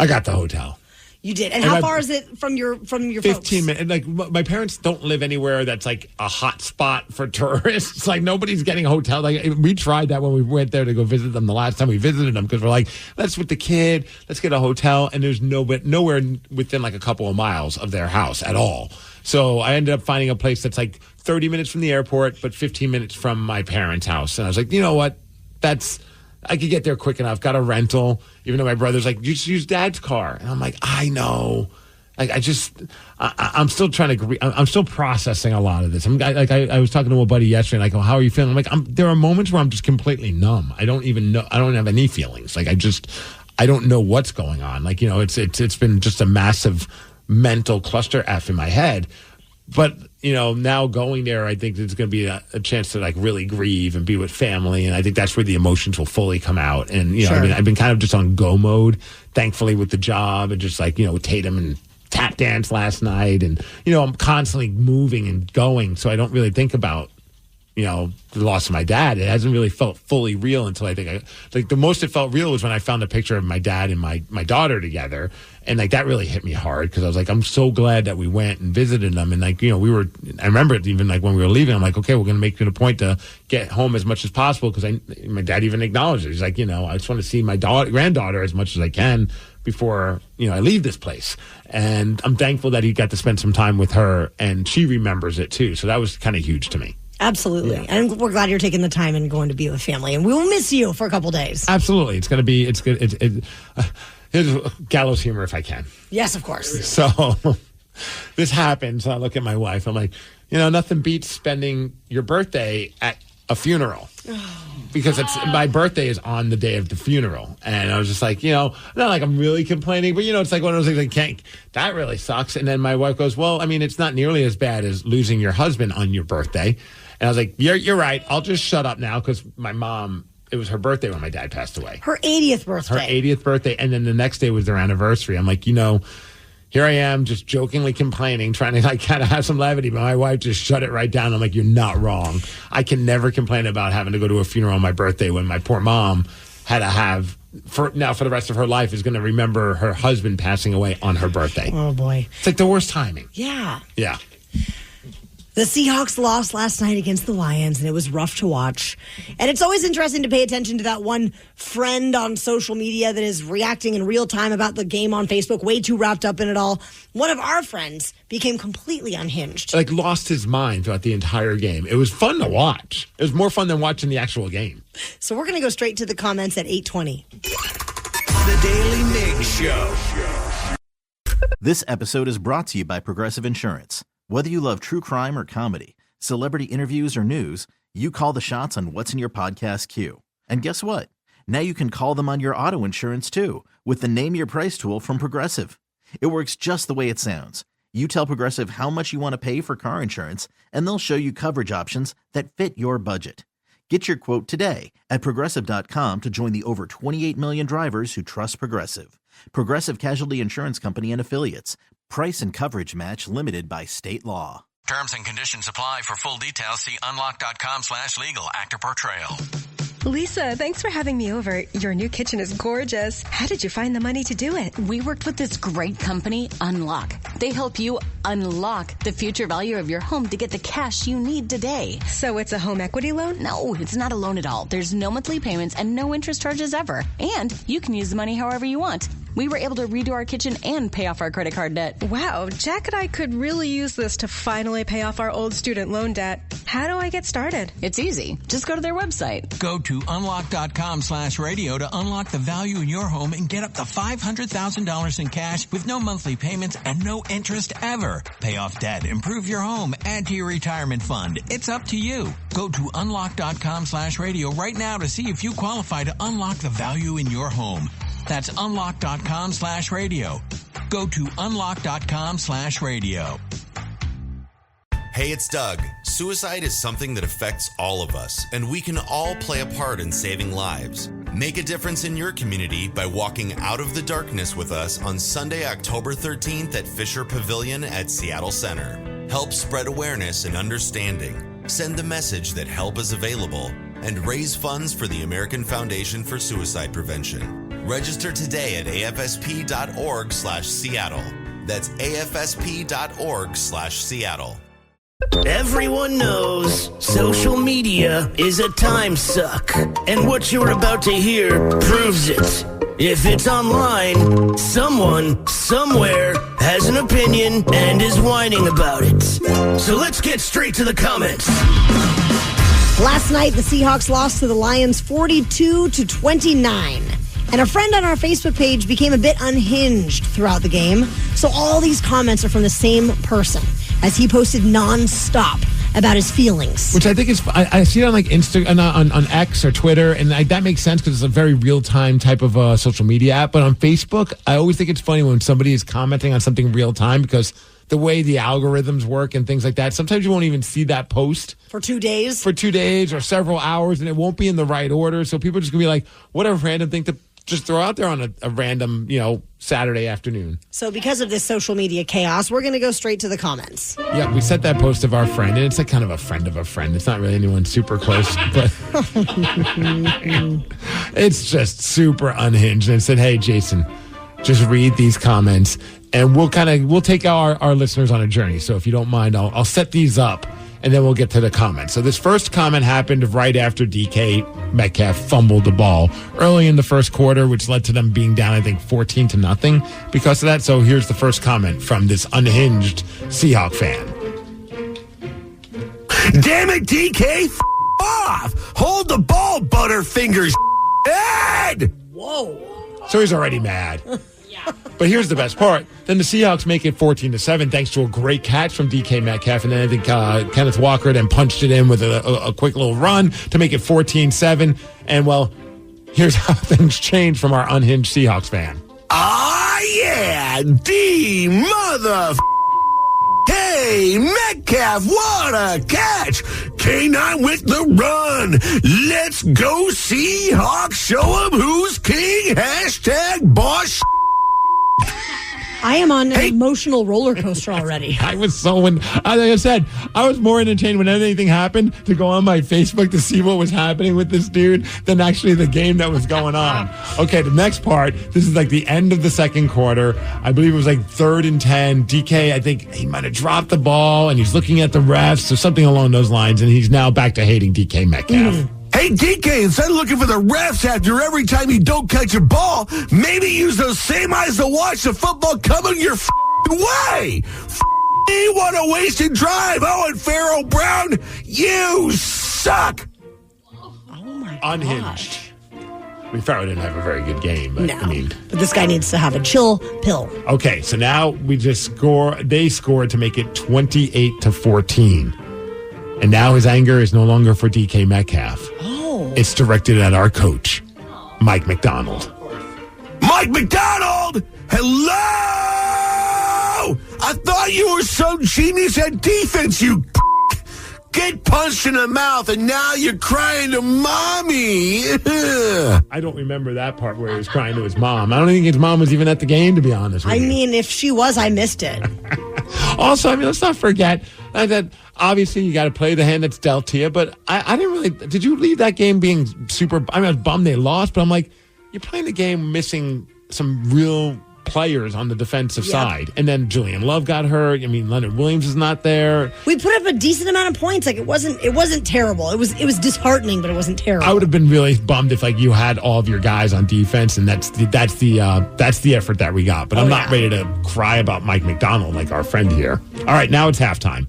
I got the hotel. You did. And how far is it from your 15 folks? minutes. My parents don't live anywhere that's a hot spot for tourists. Nobody's getting a hotel. We tried that when we went there to go visit them the last time we visited them because we're let's with the kid, let's get a hotel. And there's nowhere within a couple of miles of their house at all. So I ended up finding a place that's 30 minutes from the airport, but 15 minutes from my parents' house. And I was like, you know what? I could get there quick enough. Got a rental, even though my brother's you just use Dad's car. And I'm like, I know. I'm still trying to, I'm still processing a lot of this. I was talking to a buddy yesterday, and how are you feeling? I'm there are moments where I'm just completely numb. I don't even know. I don't have any feelings. I don't know what's going on. It's been just a massive mental cluster F in my head. But, now going there, I think there's going to be a chance to really grieve and be with family. And I think that's where the emotions will fully come out. And, sure. I've been kind of just on go mode, thankfully, with the job and just with Tatum and tap dance last night. And, I'm constantly moving and going. So I don't really think about, the loss of my dad. It hasn't really felt fully real until I think the most it felt real was when I found a picture of my dad and my daughter together. And that really hit me hard because I was I'm so glad that we went and visited them. And I remember it even when we were leaving, I'm okay, we're going to make it a point to get home as much as possible because my dad even acknowledged it. He's I just want to see my granddaughter as much as I can before, I leave this place. And I'm thankful that he got to spend some time with her and she remembers it too. So that was kind of huge to me. Absolutely. Yeah. And we're glad you're taking the time and going to be with family. And we will miss you for a couple days. Absolutely. It's going to be, it's good. Here's gallows humor if I can. Yes, of course. So this happens. I look at my wife. I'm nothing beats spending your birthday at a funeral. Because my birthday is on the day of the funeral. And I was just not I'm really complaining, but it's one of those things that really sucks. And then my wife goes, well, it's not nearly as bad as losing your husband on your birthday. And I was like, you're right. I'll just shut up now because my mom, it was her birthday when my dad passed away. Her 80th birthday. Her 80th birthday. And then the next day was their anniversary. I'm like, here I am just jokingly complaining, trying to kind of have some levity, but my wife just shut it right down. I'm like, you're not wrong. I can never complain about having to go to a funeral on my birthday when my poor mom had to have, for the rest of her life, is going to remember her husband passing away on her birthday. Oh, boy. It's the worst timing. Yeah. Yeah. The Seahawks lost last night against the Lions, and it was rough to watch. And it's always interesting to pay attention to that one friend on social media that is reacting in real time about the game on Facebook, way too wrapped up in it all. One of our friends became completely unhinged. Lost his mind throughout the entire game. It was fun to watch. It was more fun than watching the actual game. So we're going to go straight to the comments at 8:20. The Daily Migs Show. This episode is brought to you by Progressive Insurance. Whether you love true crime or comedy, celebrity interviews or news, you call the shots on what's in your podcast queue. And guess what? Now you can call them on your auto insurance too with the Name Your Price tool from Progressive. It works just the way it sounds. You tell Progressive how much you want to pay for car insurance, and they'll show you coverage options that fit your budget. Get your quote today at Progressive.com to join the over 28 million drivers who trust Progressive. Progressive Casualty Insurance Company and Affiliates. Price and coverage match limited by state law. Terms and conditions apply. For full details, see unlock.com/legal. Actor portrayal. Lisa, thanks for having me over. Your new kitchen is gorgeous. How did you find the money to do it? We worked with this great company, Unlock. They help you unlock the future value of your home to get the cash you need today. So it's a home equity loan? No, it's not a loan at all. There's no monthly payments and no interest charges ever. And you can use the money however you want. We were able to redo our kitchen and pay off our credit card debt. Wow, Jack and I could really use this to finally pay off our old student loan debt. How do I get started? It's easy. Just go to their website. Go to unlock.com/radio to unlock the value in your home and get up to $500,000 in cash with no monthly payments and no interest ever. Pay off debt, improve your home, add to your retirement fund. It's up to you. Go to unlock.com/radio right now to see if you qualify to unlock the value in your home. That's unlock.com/radio. Go to unlock.com/radio. Hey, it's Doug. Suicide is something that affects all of us, and we can all play a part in saving lives. Make a difference in your community by walking out of the darkness with us on Sunday, October 13th at Fisher Pavilion at Seattle Center. Help spread awareness and understanding. Send the message that help is available and raise funds for the American Foundation for Suicide Prevention. Register today at afsp.org/Seattle. That's afsp.org/Seattle. Everyone knows social media is a time suck, and what you're about to hear proves it. If it's online, someone, somewhere, has an opinion and is whining about it. So let's get straight to the comments. Last night, the Seahawks lost to the Lions 42-29. And a friend on our Facebook page became a bit unhinged throughout the game. So all these comments are from the same person, as he posted nonstop about his feelings. Which I think is, I see it on like on X or Twitter, and that makes sense because it's a very real-time type of social media app. But on Facebook, I always think it's funny when somebody is commenting on something real-time because the way the algorithms work and things like that, sometimes you won't even see that post. For 2 days? For 2 days or several hours, and it won't be in the right order. So people are just going to be like, whatever random thing to just throw out there on a random, Saturday afternoon. So because of this social media chaos, we're going to go straight to the comments. Yeah, we set that post of our friend, and it's like kind of a friend of a friend. It's not really anyone super close, but it's just super unhinged. And it said, hey, Jason, just read these comments, and we'll take our listeners on a journey. So if you don't mind, I'll set these up, and then we'll get to the comments. So this first comment happened right after DK Metcalf fumbled the ball early in the first quarter, which led to them being down, I think, 14-0 because of that. So here's the first comment from this unhinged Seahawk fan. Damn it, DK, off! Hold the ball, Butterfingers, head! Whoa. So he's already mad. But here's the best part. Then the Seahawks make it 14-7 thanks to a great catch from DK Metcalf. And then I think Kenneth Walker then punched it in with a quick little run to make it 14-7. And, well, here's how things change from our unhinged Seahawks fan. Ah, yeah, D mother. Hey, Metcalf, what a catch. K9 with the run. Let's go Seahawks. Show them who's king. Hashtag boss. I am on an emotional roller coaster already. I was like I said, I was more entertained when anything happened to go on my Facebook to see what was happening with this dude than actually the game that was going on. Okay, the next part, this is like the end of the second quarter. I believe it was like 3rd and 10. DK, I think he might have dropped the ball, and he's looking at the refs or something along those lines, and he's now back to hating DK Metcalf. Hey, DK, instead of looking for the refs after every time you don't catch a ball, maybe use those same eyes to watch the football coming your way. What a wasted drive. Oh, and Pharaoh Brown, you suck. Oh, my God. Unhinged. I mean, Pharaoh didn't have a very good game, but but this guy needs to have a chill pill. Okay, so now we just score. They scored to make it 28-14. And now his anger is no longer for DK Metcalf. Oh. It's directed at our coach, Mike McDonald. Mike McDonald! Hello! I thought you were some genius at defense, you get punched in the mouth, and now you're crying to mommy. I don't remember that part where he was crying to his mom. I don't think his mom was even at the game, to be honest with you. I mean, if she was, I missed it. Also, let's not forget that obviously you got to play the hand that's dealt to you, but I didn't really... Did you leave that game being super... I was bummed they lost, but I'm like, you're playing the game missing some real players on the defensive side. And then Julian Love got hurt. I mean, Leonard Williams is not there. We put up a decent amount of points. Like it wasn't terrible. It was disheartening, but it wasn't terrible. I would have been really bummed if you had all of your guys on defense, and that's the effort that we got. But I'm not ready to cry about Mike McDonald like our friend here. All right, now it's halftime.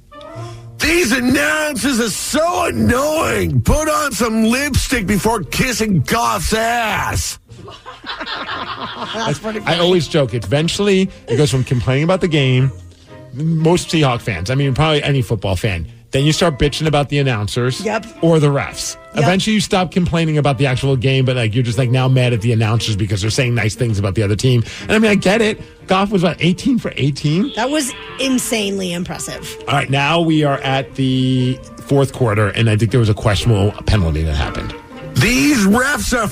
These announcers are so annoying. Put on some lipstick before kissing Goff's ass. That's pretty funny. I always joke. Eventually, it goes from complaining about the game, most Seahawk fans, I mean, probably any football fan, then you start bitching about the announcers or the refs. Yep. Eventually, you stop complaining about the actual game, but you're just now mad at the announcers because they're saying nice things about the other team. And I mean, I get it. Goff was, 18 for 18? That was insanely impressive. All right, now we are at the fourth quarter, and I think there was a questionable penalty that happened. These refs are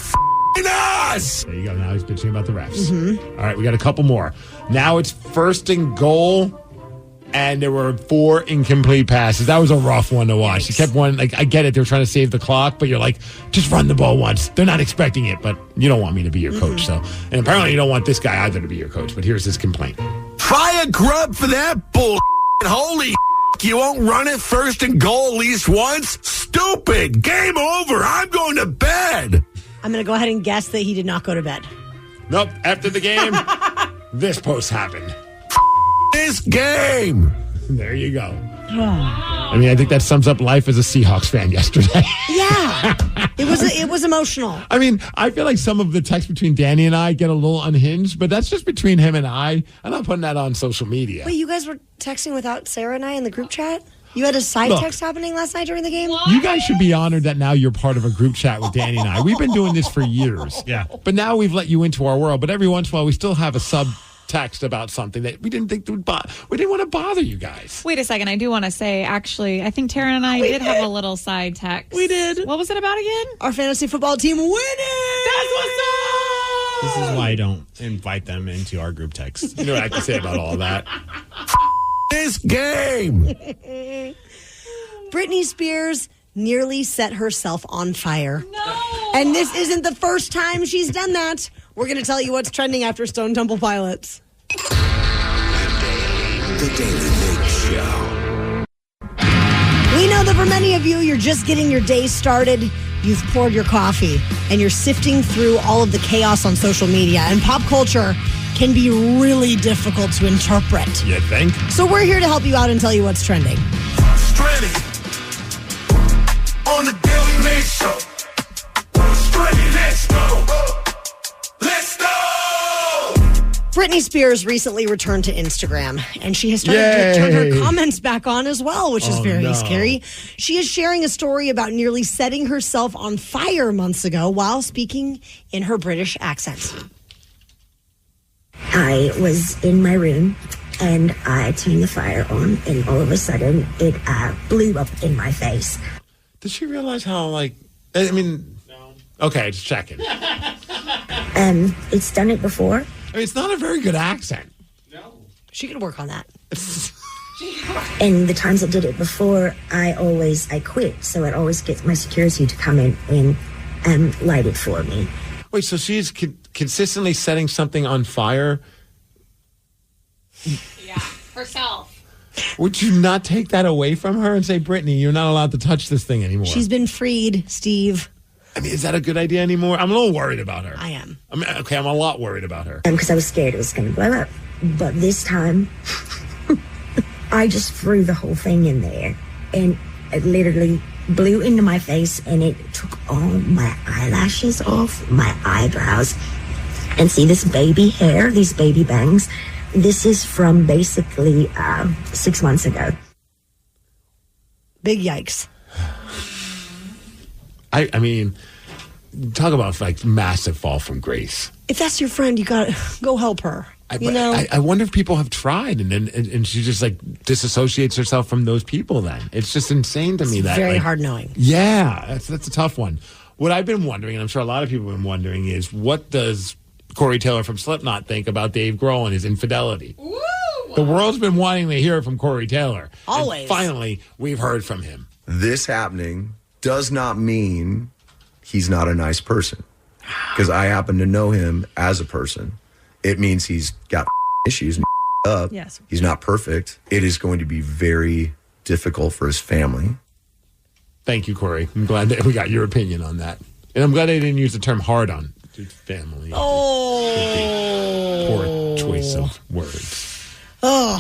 us! There you go. Now he's bitching about the refs. Mm-hmm. All right, we got a couple more. Now it's 1st and goal, and there were 4 incomplete passes. That was a rough one to watch. He kept one, I get it, they were trying to save the clock, but you're like, just run the ball once. They're not expecting it, but you don't want me to be your coach. So, and apparently you don't want this guy either to be your coach, but here's his complaint. Fire Grubb for that bull. Holy you won't run it 1st and goal at least once? Stupid. Game over. I'm going to bed. I'm going to go ahead and guess that he did not go to bed. Nope. After the game, this post happened. This game. There you go. I mean, I think that sums up life as a Seahawks fan yesterday. Yeah. It was emotional. I mean, I feel like some of the text between Danny and I get a little unhinged, but that's just between him and I. I'm not putting that on social media. Wait, you guys were texting without Sarah and I in the group chat? You had a side text happening last night during the game? You guys should be honored that now you're part of a group chat with Danny and I. We've been doing this for years. Yeah. But now we've let you into our world. But every once in a while, we still have a subtext about something that we didn't think would we didn't want to bother you guys. Wait a second. I do want to say, actually, I think Taryn and I did have a little side text. We did. What was it about again? Our fantasy football team winning! That's what's up! This is why I don't invite them into our group text. You know what I have to say about all that? This game! Britney Spears nearly set herself on fire. No! And this isn't the first time she's done that. We're going to tell you what's trending after Stone Temple Pilots. The Daily Migs Show. We know that for many of you, you're just getting your day started. You've poured your coffee, and you're sifting through all of the chaos on social media. And pop culture can be really difficult to interpret. You think? So we're here to help you out and tell you what's trending. Stranded on the Daily Migs Show. Stranded, let's go. Let's go. Britney Spears recently returned to Instagram, and she has started to turn her comments back on as well, which is very scary. She is sharing a story about nearly setting herself on fire months ago while speaking in her British accent. I was in my room, and I turned the fire on, and all of a sudden, it blew up in my face. Does she realize how, I mean... No. Okay, just checking. It's done it before. I mean, it's not a very good accent. No. She could work on that. And the times I did it before, I quit. So it always gets my security to come in and light it for me. Wait, so she's consistently setting something on fire? Yeah, herself. Would you not take that away from her and say, Brittany, you're not allowed to touch this thing anymore? She's been freed, Steve. I mean, is that a good idea anymore? I'm a little worried about her. I am. I'm a lot worried about her. Because I was scared it was going to blow up. But this time, I just threw the whole thing in there. And it literally blew into my face, and it took all my eyelashes off, my eyebrows. And see this baby hair, these baby bangs? This is from basically 6 months ago. Big yikes. I mean, talk about massive fall from grace. If that's your friend, you got to go help her. I wonder if people have tried and she just disassociates herself from those people then. It's just insane to me. That very hard knowing. Yeah, that's a tough one. What I've been wondering, and I'm sure a lot of people have been wondering, is what does Corey Taylor from Slipknot think about Dave Grohl and his infidelity? Woo! The world's been wanting to hear from Corey Taylor. Always. And finally, we've heard from him. This happening does not mean he's not a nice person, because I happen to know him as a person, it means he's got issues up. Yes. He's not perfect. It is going to be very difficult for his family. Thank you, Corey. I'm glad that we got your opinion on that. And I'm glad they didn't use the term hard on family. Oh. Poor choice of words. Oh.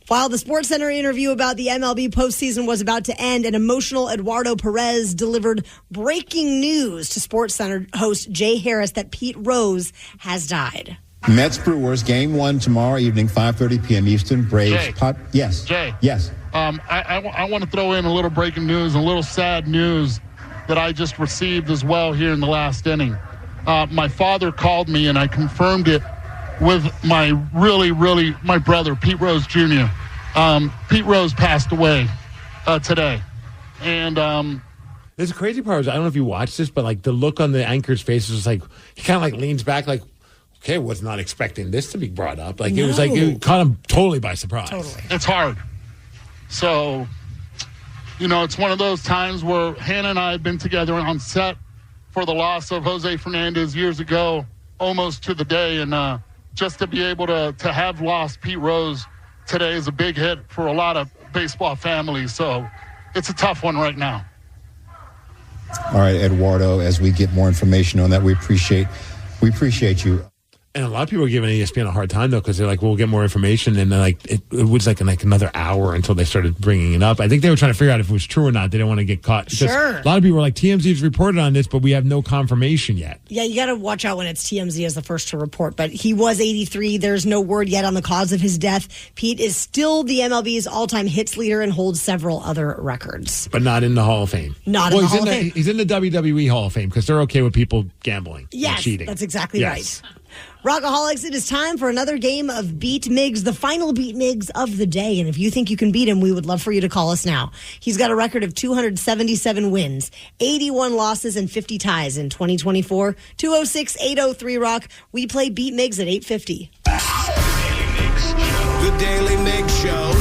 While the SportsCenter interview about the MLB postseason was about to end, an emotional Eduardo Perez delivered breaking news to SportsCenter host Jay Harris that Pete Rose has died. Mets Brewers, game 1 tomorrow evening, 5:30 p.m. Eastern. Braves. Jay. Yes. Jay. Yes. I want to throw in a little breaking news, a little sad news that I just received as well here in the last inning. My father called me, and I confirmed it with my my brother, Pete Rose Jr. Pete Rose passed away today. And there's a crazy part. I don't know if you watched this, but like the look on the anchor's face was like, he kind of like leans back like, okay, was not expecting this to be brought up. Like it was like, it caught him totally by surprise. Totally. It's hard. So, it's one of those times where Hannah and I have been together on set for the loss of Jose Fernandez years ago, almost to the day. And just to be able to have lost Pete Rose today is a big hit for a lot of baseball families. So it's a tough one right now. All right, Eduardo, as we get more information on that, we appreciate you. And a lot of people are giving ESPN a hard time, though, because they're like, we'll get more information. And like it was like another hour until they started bringing it up. I think they were trying to figure out if it was true or not. They didn't want to get caught. Sure. A lot of people were like, TMZ's reported on this, but we have no confirmation yet. Yeah, you got to watch out when it's TMZ as the first to report. But he was 83. There's no word yet on the cause of his death. Pete is still the MLB's all-time hits leader and holds several other records. But not in the Hall of Fame. Not in the Hall of Fame. He's in the WWE Hall of Fame because they're okay with people gambling and yes, cheating. That's exactly right. Rockaholics, it is time for another game of Beat Migs, the final Beat Migs of the day. And if you think you can beat him, we would love for you to call us now. He's got a record of 277 wins, 81 losses, and 50 ties in 2024. 206-803-ROCK. We play Beat Migs at 8:50. The Daily Migs Show.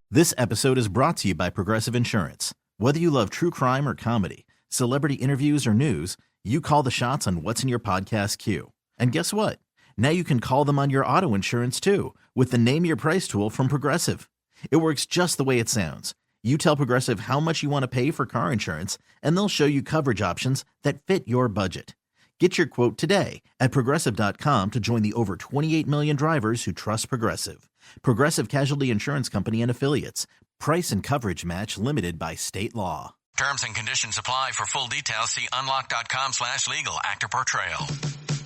This episode is brought to you by Progressive Insurance. Whether you love true crime or comedy, celebrity interviews or news, you call the shots on what's in your podcast queue. And guess what? Now you can call them on your auto insurance, too, with the Name Your Price tool from Progressive. It works just the way it sounds. You tell Progressive how much you want to pay for car insurance, and they'll show you coverage options that fit your budget. Get your quote today at Progressive.com to join the over 28 million drivers who trust Progressive. Progressive Casualty Insurance Company and Affiliates. Price and coverage match limited by state law. Terms and conditions apply. For full details, see unlock.com/legal. Actor portrayal.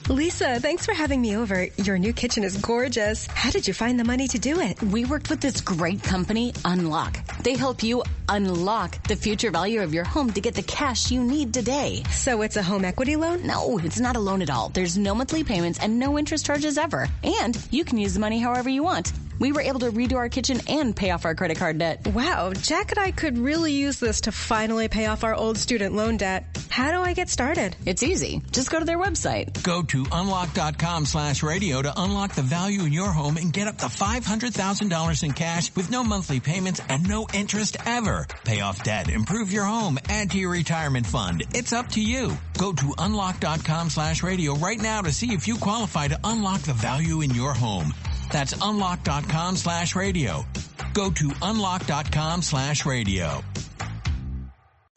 Lisa, thanks for having me over. Your new kitchen is gorgeous. How did you find the money to do it? We worked with this great company, Unlock. They help you unlock the future value of your home to get the cash you need today. So it's a home equity loan? No, it's not a loan at all. There's no monthly payments and no interest charges ever. And you can use the money however you want. We were able to redo our kitchen and pay off our credit card debt. Wow, Jack and I could really use this to finally pay off our old student loan debt. How do I get started? It's easy. Just go to their website. Go to unlock.com/radio to unlock the value in your home and get up to $500,000 in cash with no monthly payments and no interest ever. Pay off debt, improve your home, add to your retirement fund. It's up to you. Go to unlock.com/radio right now to see if you qualify to unlock the value in your home. That's unlock.com/radio. Go to unlock.com/radio.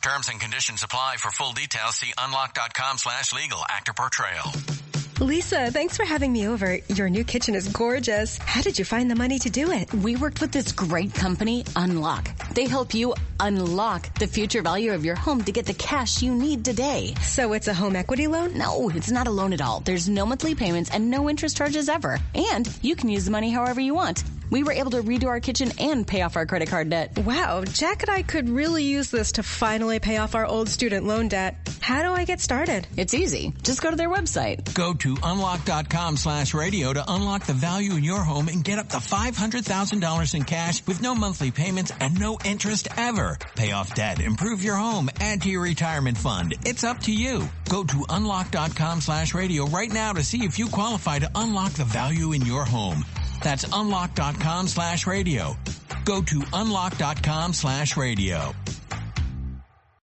Terms and conditions apply. For full details, see unlock.com/legal. Actor portrayal. Lisa, thanks for having me over. Your new kitchen is gorgeous. How did you find the money to do it? We worked with this great company, Unlock. They help you unlock the future value of your home to get the cash you need today. So it's a home equity loan? No, it's not a loan at all. There's no monthly payments and no interest charges ever. And you can use the money however you want. We were able to redo our kitchen and pay off our credit card debt. Wow, Jack and I could really use this to finally pay off our old student loan debt. How do I get started? It's easy. Just go to their website. Go to unlock.com/radio to unlock the value in your home and get up to $500,000 in cash with no monthly payments and no interest ever. Pay off debt, improve your home, add to your retirement fund. It's up to you. Go to unlock.com/radio right now to see if you qualify to unlock the value in your home. That's unlock.com/radio. Go to unlock.com/radio.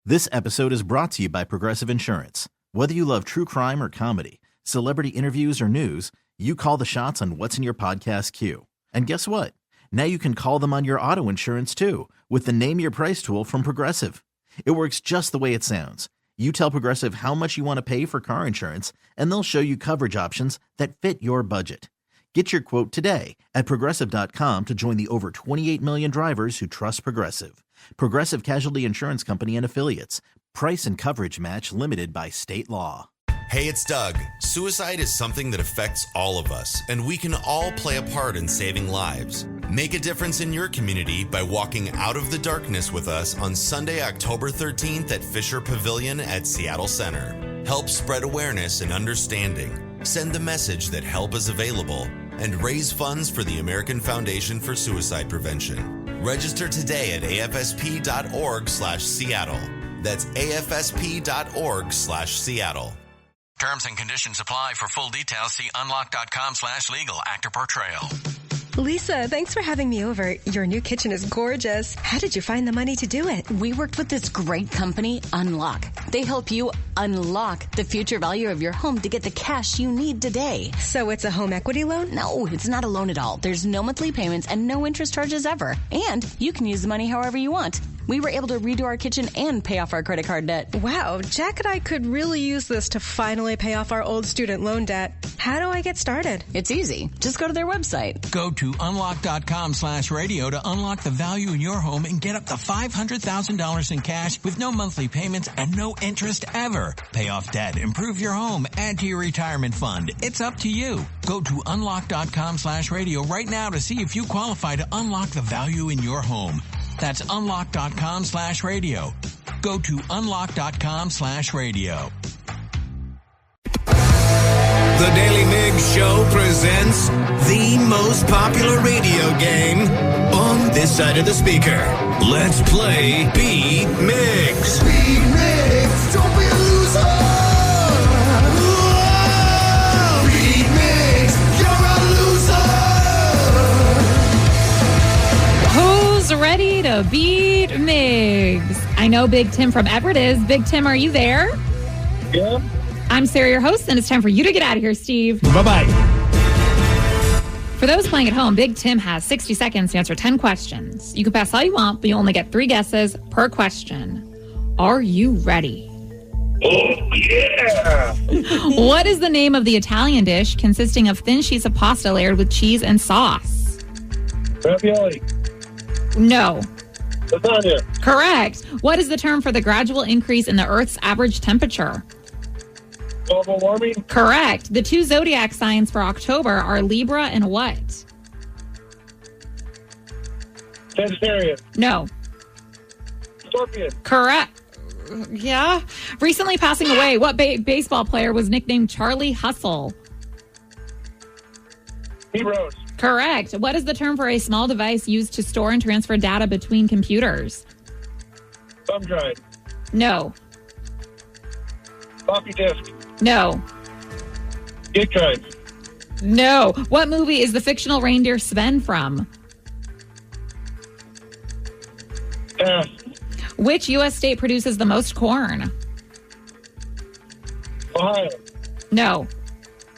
This episode is brought to you by Progressive Insurance. Whether you love true crime or comedy, celebrity interviews or news, You call the shots on what's in your podcast queue. And guess what? Now you can call them on your auto insurance too with the Name Your Price tool from Progressive. It works just the way it sounds. You tell Progressive how much you want to pay for car insurance, and they'll show you coverage options that fit your budget. Get your quote today at Progressive.com to join the over 28 million drivers who trust Progressive. Progressive Casualty Insurance Company and Affiliates. Price and coverage match limited by state law. Hey, it's Doug. Suicide is something that affects all of us, and we can all play a part in saving lives. Make a difference in your community by walking out of the darkness with us on Sunday, October 13th at Fisher Pavilion at Seattle Center. Help spread awareness and understanding. Send the message that help is available and raise funds for the American Foundation for Suicide Prevention. Register today at afsp.org/Seattle. That's afsp.org/Seattle. Terms and conditions apply. For full details, see unlock.com/legal. Actor portrayal. Lisa, thanks for having me over. Your new kitchen is gorgeous. How did you find the money to do it? We worked with this great company, Unlock. They help you unlock the future value of your home to get the cash you need today. So it's a home equity loan? No, it's not a loan at all. There's no monthly payments and no interest charges ever. And you can use the money however you want. We were able to redo our kitchen and pay off our credit card debt. Wow, Jack and I could really use this to finally pay off our old student loan debt. How do I get started? It's easy. Just go to their website. Go to unlock.com/radio to unlock the value in your home and get up to $500,000 in cash with no monthly payments and no interest ever. Pay off debt, improve your home, add to your retirement fund. It's up to you. Go to unlock.com/radio right now to see if you qualify to unlock the value in your home. That's unlock.com/radio. Go to unlock.com/radio. The Daily Migs Show presents the most popular radio game on this side of the speaker. Let's play Beat Migs. Beat Migs, don't be a loser. Whoa! Beat Migs, you're a loser. Who's ready to beat Migs? I know Big Tim from Everett is. Big Tim, are you there? Yeah. I'm Sarah, your host, and it's time for you to get out of here, Steve. Bye-bye. For those playing at home, Big Tim has 60 seconds to answer 10 questions. You can pass all you want, but you only get 3 guesses per question. Are you ready? Oh, yeah! What is the name of the Italian dish consisting of thin sheets of pasta layered with cheese and sauce? Ravioli. No. Lasagna. Correct. What is the term for the gradual increase in the Earth's average temperature? Global warming. Correct. The 2 zodiac signs for October are Libra and what? Sagittarius. No. Scorpion. Correct. Yeah. Recently passing away, what baseball player was nicknamed Charlie Hustle? Pete Rose. Correct. What is the term for a small device used to store and transfer data between computers? Thumb drive. No. Floppy disk. No. Gig drive. No. What movie is the fictional reindeer Sven from? Pass. Which U.S. state produces the most corn? Ohio. No.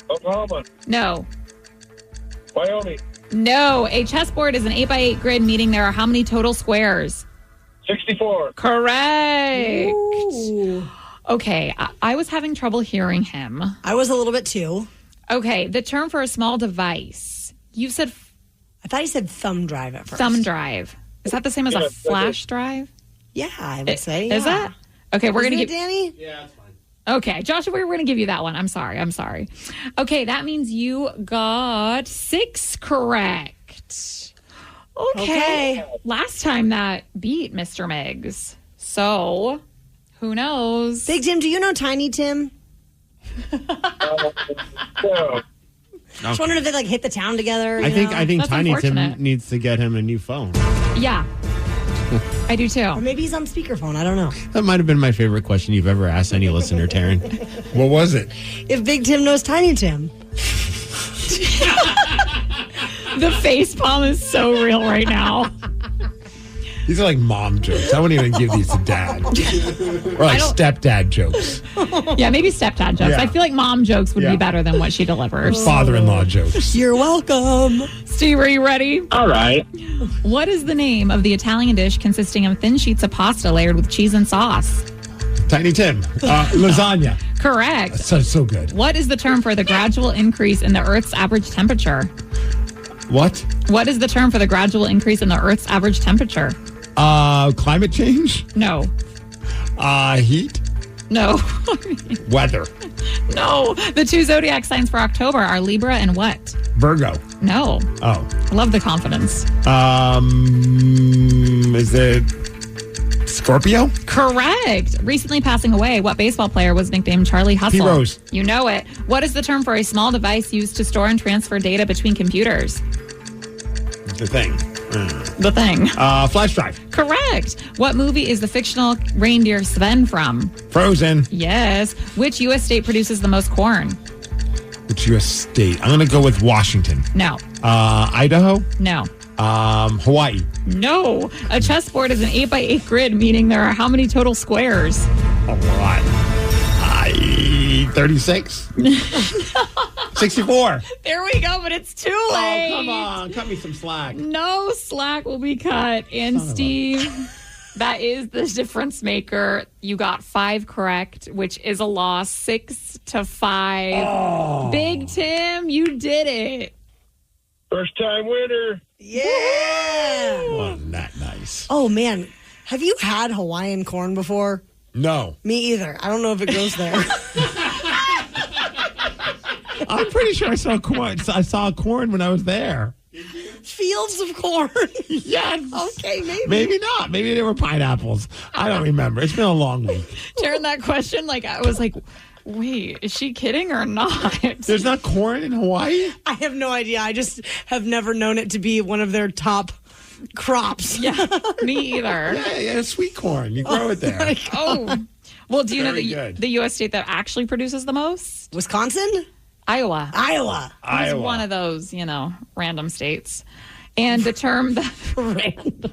Oklahoma. No. Wyoming. No. A chessboard is an 8x8 grid, meaning there are how many total squares? 64. Correct. Ooh. Okay, I was having trouble hearing him. I was a little bit too. Okay, the term for a small device. You said... I thought you said thumb drive at first. Thumb drive. Is that the same as a flash drive? Yeah, I would say. Is that? Okay, we're going to give... Danny? Yeah, that's fine. Okay, Joshua, we're going to give you that one. I'm sorry. Okay, that means you got 6 correct. Okay. Last time that beat Mr. Migs. So... who knows? Big Tim, do you know Tiny Tim? No. Just wondering if they hit the town together. I think That's Tiny Tim unfortunate. needs to get him a new phone. Yeah. I do too. Or maybe he's on speakerphone. I don't know. That might have been my favorite question you've ever asked any listener, Taryn. What was it? If Big Tim knows Tiny Tim. The face palm is so real right now. These are like mom jokes. I wouldn't even give these to dad. Or like stepdad jokes. Yeah, maybe stepdad jokes. Yeah. I feel like mom jokes would be better than what she delivers. Father-in-law jokes. You're welcome. Steve, are you ready? All right. What is the name of the Italian dish consisting of thin sheets of pasta layered with cheese and sauce? Tiny Tim. Lasagna. Correct. So good. What is the term for the gradual increase in the Earth's average temperature? What? What is the term for the gradual increase in the Earth's average temperature? Climate change? No. Heat? No. Weather? No. The 2 zodiac signs for October are Libra and what? Virgo. No. Oh. I love the confidence. Is it Scorpio? Correct. Recently passing away, what baseball player was nicknamed Charlie Hustle? T-Rose. You know it. What is the term for a small device used to store and transfer data between computers? The thing. The thing. Flash drive. Correct. What movie is the fictional reindeer Sven from? Frozen. Yes. Which U.S. state produces the most corn? Which U.S. state? I'm going to go with Washington. No. Idaho? No. Hawaii. No. A chessboard is an 8x8 grid, meaning there are how many total squares? A lot. 36. 64. There we go, but it's too late. Oh, come on. Cut me some slack. No slack will be cut. And Steve, that is the difference maker. You got 5 correct, which is a loss, 6-5. Oh. Big Tim, you did it. First time winner. Yeah. Wasn't that nice? Oh, man. Have you had Hawaiian corn before? No. Me either. I don't know if it goes there. I'm pretty sure I saw corn. I saw corn when I was there. Fields of corn. Yes. Okay, maybe. Maybe not. Maybe they were pineapples. I don't remember. It's been a long week. During that question, I was like, wait, is she kidding or not? There's not corn in Hawaii? I have no idea. I just have never known it to be one of their top crops. Yeah, me either. Yeah, sweet corn. You grow it there. Oh. Well, do you know Very the U.S. state that actually produces the most? Wisconsin? Iowa. It's one of those, random states. And the term that random.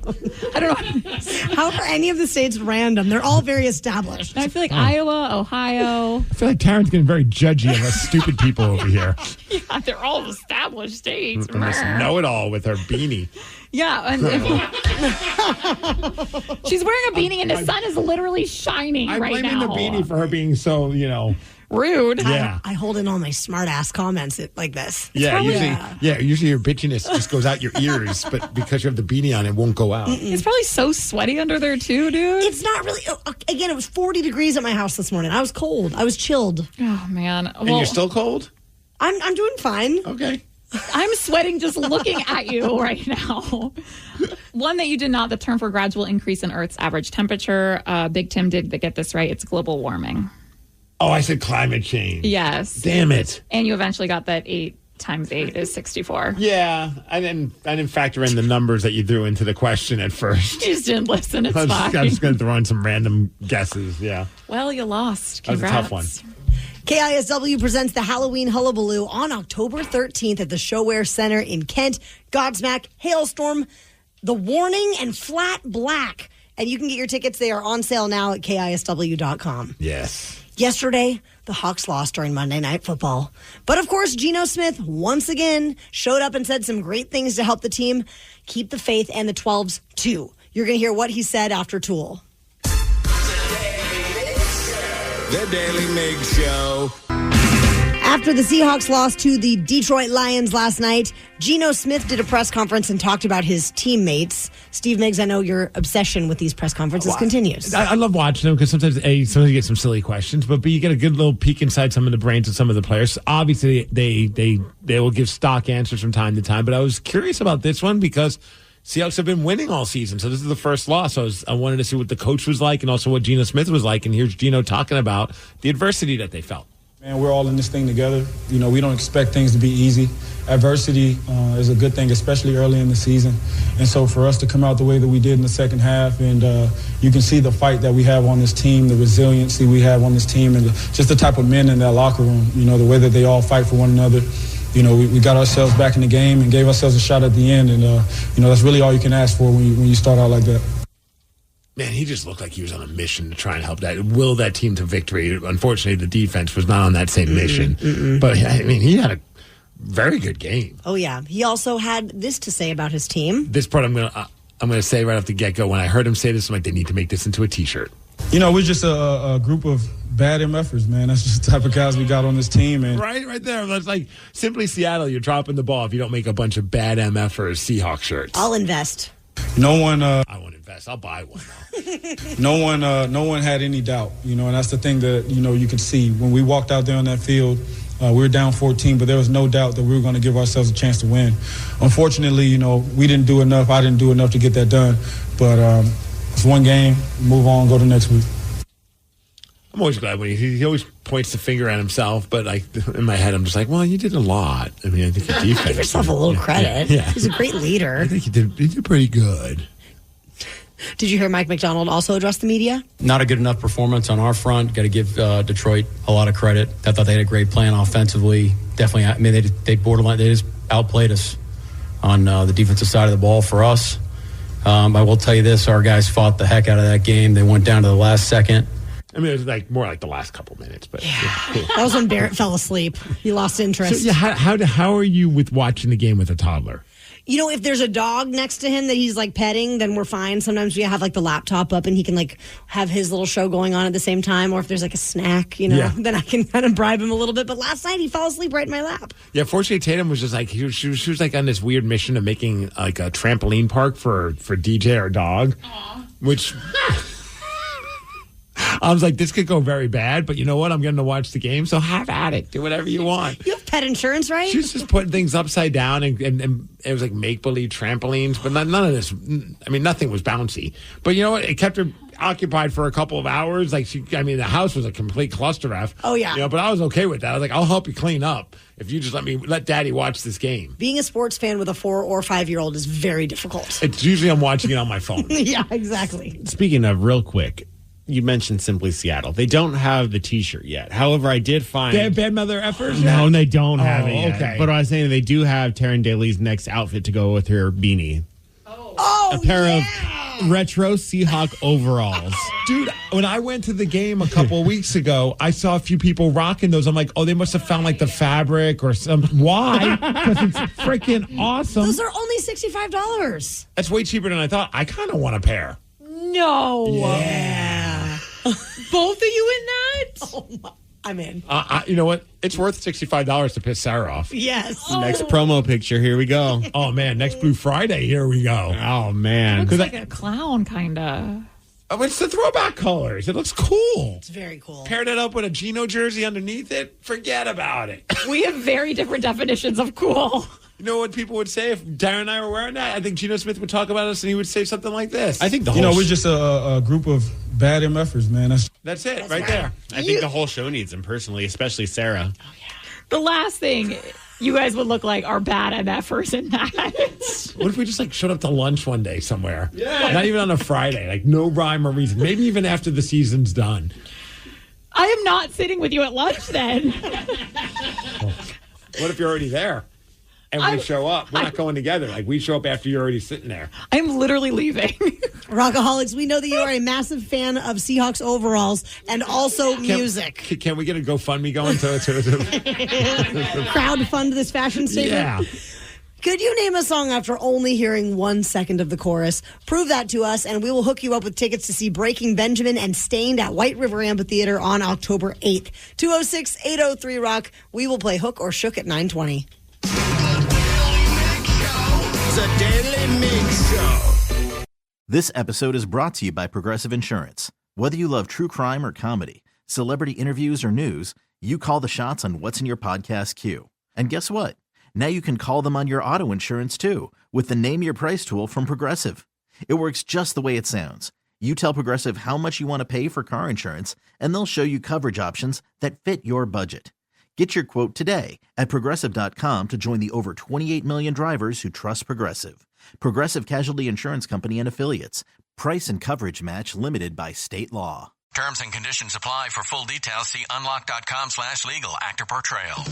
I don't know. How are any of the states random? They're all very established. I feel like Iowa, Ohio. I feel like Taryn's getting very judgy of us stupid people over here. Yeah, they're all established states. And this know-it-all with her beanie. Yeah. And she's wearing a beanie and the sun is literally shining right now. I'm blaming the beanie for her being so, rude. Yeah. I hold in all my smart ass comments like this. Yeah, usually your bitchiness just goes out your ears, but because you have the beanie on, it won't go out. It's probably so sweaty under there too, dude. It's not really. Again, it was 40 degrees at my house this morning. I was cold. I was chilled. Oh man. And you're still cold? I'm doing fine. Okay. I'm sweating just looking at you right now. One that you did not, the term for gradual increase in Earth's average temperature. Big Tim did get this right. It's global warming. Oh, I said climate change. Yes. Damn it. And you eventually got that 8 times 8 is 64. Yeah. I didn't factor in the numbers that you threw into the question at first. You just didn't listen. It's fine. I'm just going to throw in some random guesses. Yeah. Well, you lost. Congrats. That was a tough one. KISW presents the Halloween Hullabaloo on October 13th at the Showware Center in Kent. Godsmack, Hailstorm, The Warning, and Flat Black. And you can get your tickets. They are on sale now at KISW.com. Yes. Yesterday, the Hawks lost during Monday Night Football. But of course, Geno Smith once again showed up and said some great things to help the team keep the faith and the 12s too. You're going to hear what he said after Tool. The Daly Migs Show. After the Seahawks lost to the Detroit Lions last night, Geno Smith did a press conference and talked about his teammates. Steve Migs, I know your obsession with these press conferences continues. I love watching them because sometimes you get some silly questions, but B, you get a good little peek inside some of the brains of some of the players. Obviously, they will give stock answers from time to time, but I was curious about this one because Seahawks have been winning all season, so this is the first loss. So I wanted to see what the coach was like and also what Geno Smith was like, and here's Geno talking about the adversity that they felt. Man, we're all in this thing together. We don't expect things to be easy. Adversity is a good thing, especially early in the season. And so for us to come out the way that we did in the second half, and you can see the fight that we have on this team, the resiliency we have on this team, and just the type of men in that locker room, the way that they all fight for one another. We got ourselves back in the game and gave ourselves a shot at the end. And, that's really all you can ask for when you start out like that. Man, he just looked like he was on a mission to try and help will that team to victory. Unfortunately, the defense was not on that same mission. But, I mean, he had a very good game. Oh, yeah. He also had this to say about his team. This part I'm gonna say right off the get-go. When I heard him say this, I'm like, they need to make this into a T-shirt. You know, we're just a group of bad MFers, man. That's just the type of guys we got on this team. And right there. That's like simply Seattle. You're dropping the ball if you don't make a bunch of bad MFers Seahawks shirts. I'll invest. No one. I won't invest. I'll buy one. No one had any doubt. You know, and that's the thing that you could see when we walked out there on that field. We were down 14, but there was no doubt that we were going to give ourselves a chance to win. Unfortunately, we didn't do enough. I didn't do enough to get that done. But it's one game. Move on. Go to next week. I'm always glad when he always points the finger at himself, but like in my head, I'm just like, well, you did a lot. I mean, I think your defense. Give yourself a little credit. Yeah. He's a great leader. I think he did pretty good. Did you hear Mike McDonald also address the media? Not a good enough performance on our front. Got to give Detroit a lot of credit. I thought they had a great plan offensively. Definitely, I mean, they borderline. They just outplayed us on the defensive side of the ball for us. I will tell you this: our guys fought the heck out of that game. They went down to the last second. I mean, it was like more like the last couple minutes, but that was when Barrett fell asleep. He lost interest. So, yeah, how are you with watching the game with a toddler? If there's a dog next to him that he's like petting, then we're fine. Sometimes we have like the laptop up and he can like have his little show going on at the same time. Or if there's like a snack, then I can kind of bribe him a little bit. But last night he fell asleep right in my lap. Yeah, fortunately Tatum was just like, she was like on this weird mission of making like a trampoline park for DJ, our dog. Aww. Which... I was like, this could go very bad, but you know what? I'm going to watch the game, so have at it. Do whatever you want. You have pet insurance, right? She was just putting things upside down, and it was like make-believe trampolines, but none of this, I mean, nothing was bouncy. But you know what? It kept her occupied for a couple of hours. Like, the house was a complete cluster F. Oh, yeah. But I was okay with that. I was like, I'll help you clean up if you just let Daddy watch this game. Being a sports fan with a 4 or 5-year-old is very difficult. It's usually I'm watching it on my phone. Yeah, exactly. Speaking of, real quick, you mentioned Simply Seattle. They don't have the T-shirt yet. However, I did find... They have Bad Mother Effers? No, they don't have it yet. Okay. But I was saying they do have Taryn Daly's next outfit to go with her beanie. Oh, a pair of retro Seahawk overalls. Dude, when I went to the game a couple of weeks ago, I saw a few people rocking those. I'm like, oh, they must have found like the fabric or something. Why? Because it's freaking awesome. Those are only $65. That's way cheaper than I thought. I kind of want a pair. No. Yeah. Both of you in that? Oh, I'm in. You know what? It's worth $65 to piss Sarah off. Yes. Next promo picture. Here we go. Oh, man. Next Blue Friday. Here we go. Oh, man. Looks like a clown, kind of. Oh, it's the throwback colors. It looks cool. It's very cool. Paired it up with a Geno jersey underneath it. Forget about it. We have very different definitions of cool. You know what people would say if Darren and I were wearing that? I think Geno Smith would talk about us and he would say something like this. I think we're just a group of bad MFers, man. That's it, right there. I think the whole show needs them personally, especially Sarah. Oh, yeah. The last thing you guys would look like are bad MFers in that. What if we just showed up to lunch one day somewhere? Yeah. Not even on a Friday. No rhyme or reason. Maybe even after the season's done. I am not sitting with you at lunch then. What if you're already there? And we show up. We're not going together. We show up after you're already sitting there. I'm literally leaving. Rockaholics, we know that you are a massive fan of Seahawks overalls and also music. Can we get a GoFundMe going to crowdfund this fashion statement? Yeah. Could you name a song after only hearing 1 second of the chorus? Prove that to us, and we will hook you up with tickets to see Breaking Benjamin and Stained at White River Amphitheater on October 8th. 206-803-ROCK. We will play Hook or Shook at 9:20. The Daily Migs Show. This episode is brought to you by Progressive Insurance. Whether you love true crime or comedy, celebrity interviews or news, you call the shots on what's in your podcast queue. And guess what? Now you can call them on your auto insurance too with the Name Your Price tool from Progressive. It works just the way it sounds. You tell Progressive how much you want to pay for car insurance, and they'll show you coverage options that fit your budget. Get your quote today at Progressive.com to join the over 28 million drivers who trust Progressive. Progressive Casualty Insurance Company and Affiliates. Price and coverage match limited by state law. Terms and conditions apply. For full details, see unlock.com/legal. Actor portrayal.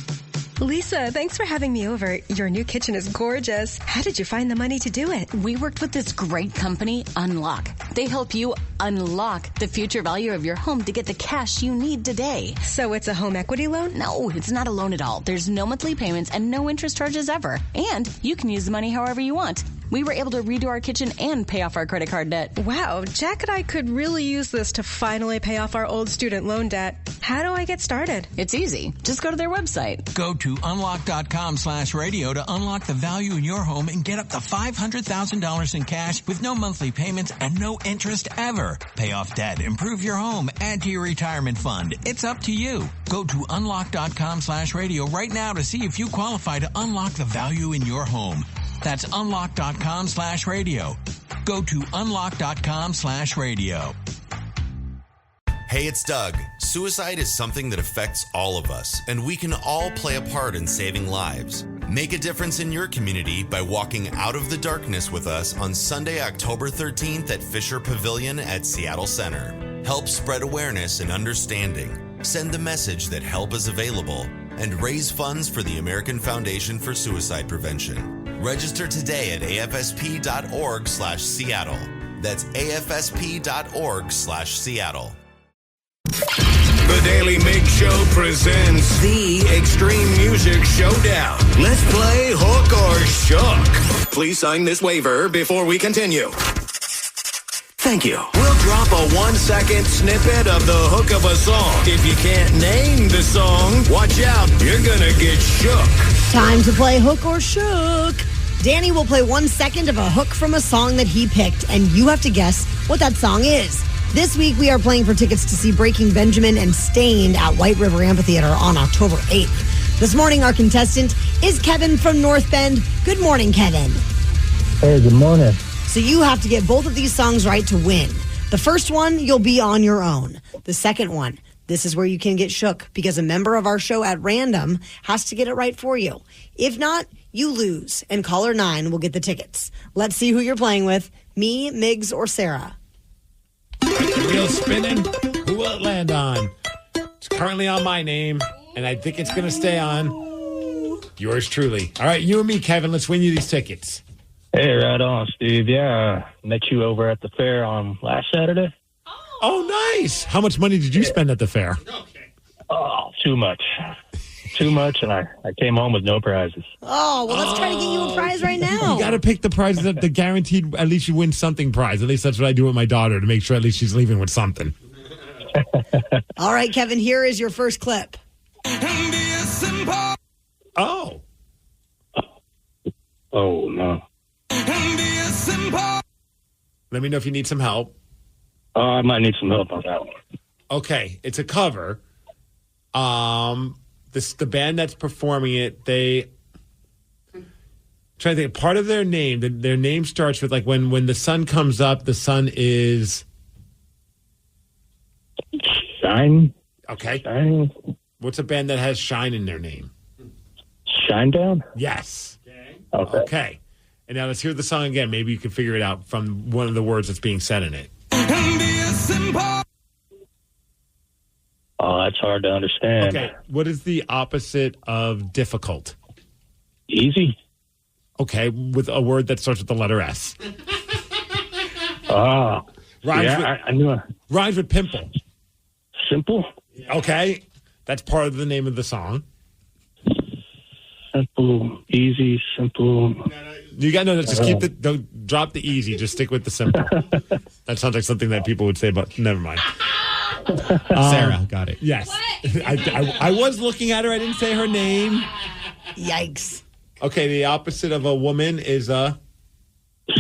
Lisa, thanks for having me over. Your new kitchen is gorgeous. How did you find the money to do it? We worked with this great company, Unlock. They help you unlock the future value of your home to get the cash you need today. So it's a home equity loan? No, it's not a loan at all. There's no monthly payments and no interest charges ever. And you can use the money however you want. We were able to redo our kitchen and pay off our credit card debt. Wow, Jack and I could really use this to finally pay off our old student loan debt. How do I get started? It's easy. Just go to their website. Go to unlock.com/radio to unlock the value in your home and get up to $500,000 in cash with no monthly payments and no interest ever. Pay off debt, improve your home, add to your retirement fund. It's up to you. Go to unlock.com/radio right now to see if you qualify to unlock the value in your home. That's unlock.com/radio. Go to unlock.com/radio. Hey, it's Doug. Suicide is something that affects all of us, and we can all play a part in saving lives. Make a difference in your community by walking out of the darkness with us on Sunday, October 13th at Fisher Pavilion at Seattle Center. Help spread awareness and understanding. Send the message that help is available and raise funds for the American Foundation for Suicide Prevention. Register today at afsp.org/Seattle. That's afsp.org/Seattle. The Daily Migs Show presents the Extreme Music Showdown. Let's play Hook or Shook. Please sign this waiver before we continue. Thank you. We'll drop a 1-second snippet of the hook of a song. If you can't name the song, watch out. You're gonna get shook. Time to play Hook or Shook. Danny will play 1 second of a hook from a song that he picked, and you have to guess what that song is. This week, we are playing for tickets to see Breaking Benjamin and Stained at White River Amphitheater on October 8th. This morning, our contestant is Kevin from North Bend. Good morning, Kevin. Hey, good morning. So you have to get both of these songs right to win. The first one, you'll be on your own. The second one, this is where you can get shook because a member of our show at random has to get it right for you. If not, you lose, and caller 9 will get the tickets. Let's see who you're playing with, me, Migs, or Sarah. Wheel spinning. Who will it land on? It's currently on my name, and I think it's going to stay on yours truly. All right, you and me, Kevin, let's win you these tickets. Hey, right on, Steve. Yeah, met you over at the fair on last Saturday. Oh, nice. How much money did you spend at the fair? Oh, too much. Too much, and I came home with no prizes. Oh, well, let's try to get you a prize right now. You got to pick the prize that the guaranteed, at least you win something prize. At least that's what I do with my daughter to make sure at least she's leaving with something. All right, Kevin, here is your first clip. Oh. Oh, no. Let me know if you need some help. I might need some help on that one. Okay, it's a cover. The band that's performing it, they try to think. Part of their name, their name starts with like when the sun comes up, the sun is Shine. Okay. Shine. What's a band that has shine in their name? Shinedown? Yes. Okay. Okay. And now let's hear the song again. Maybe you can figure it out from one of the words that's being said in it. Oh, that's hard to understand. Okay. What is the opposite of difficult? Easy. Okay. With a word that starts with the letter S. Oh. I knew it. Rhymes with pimple. Simple? Okay. That's part of the name of the song. Simple, easy, simple. You got to know that. Just keep it. Don't drop the easy. Just stick with the simple. That sounds like something that people would say, but never mind. Sarah got it. Yes. I was looking at her. I didn't say her name. Yikes. Okay, the opposite of a woman is a...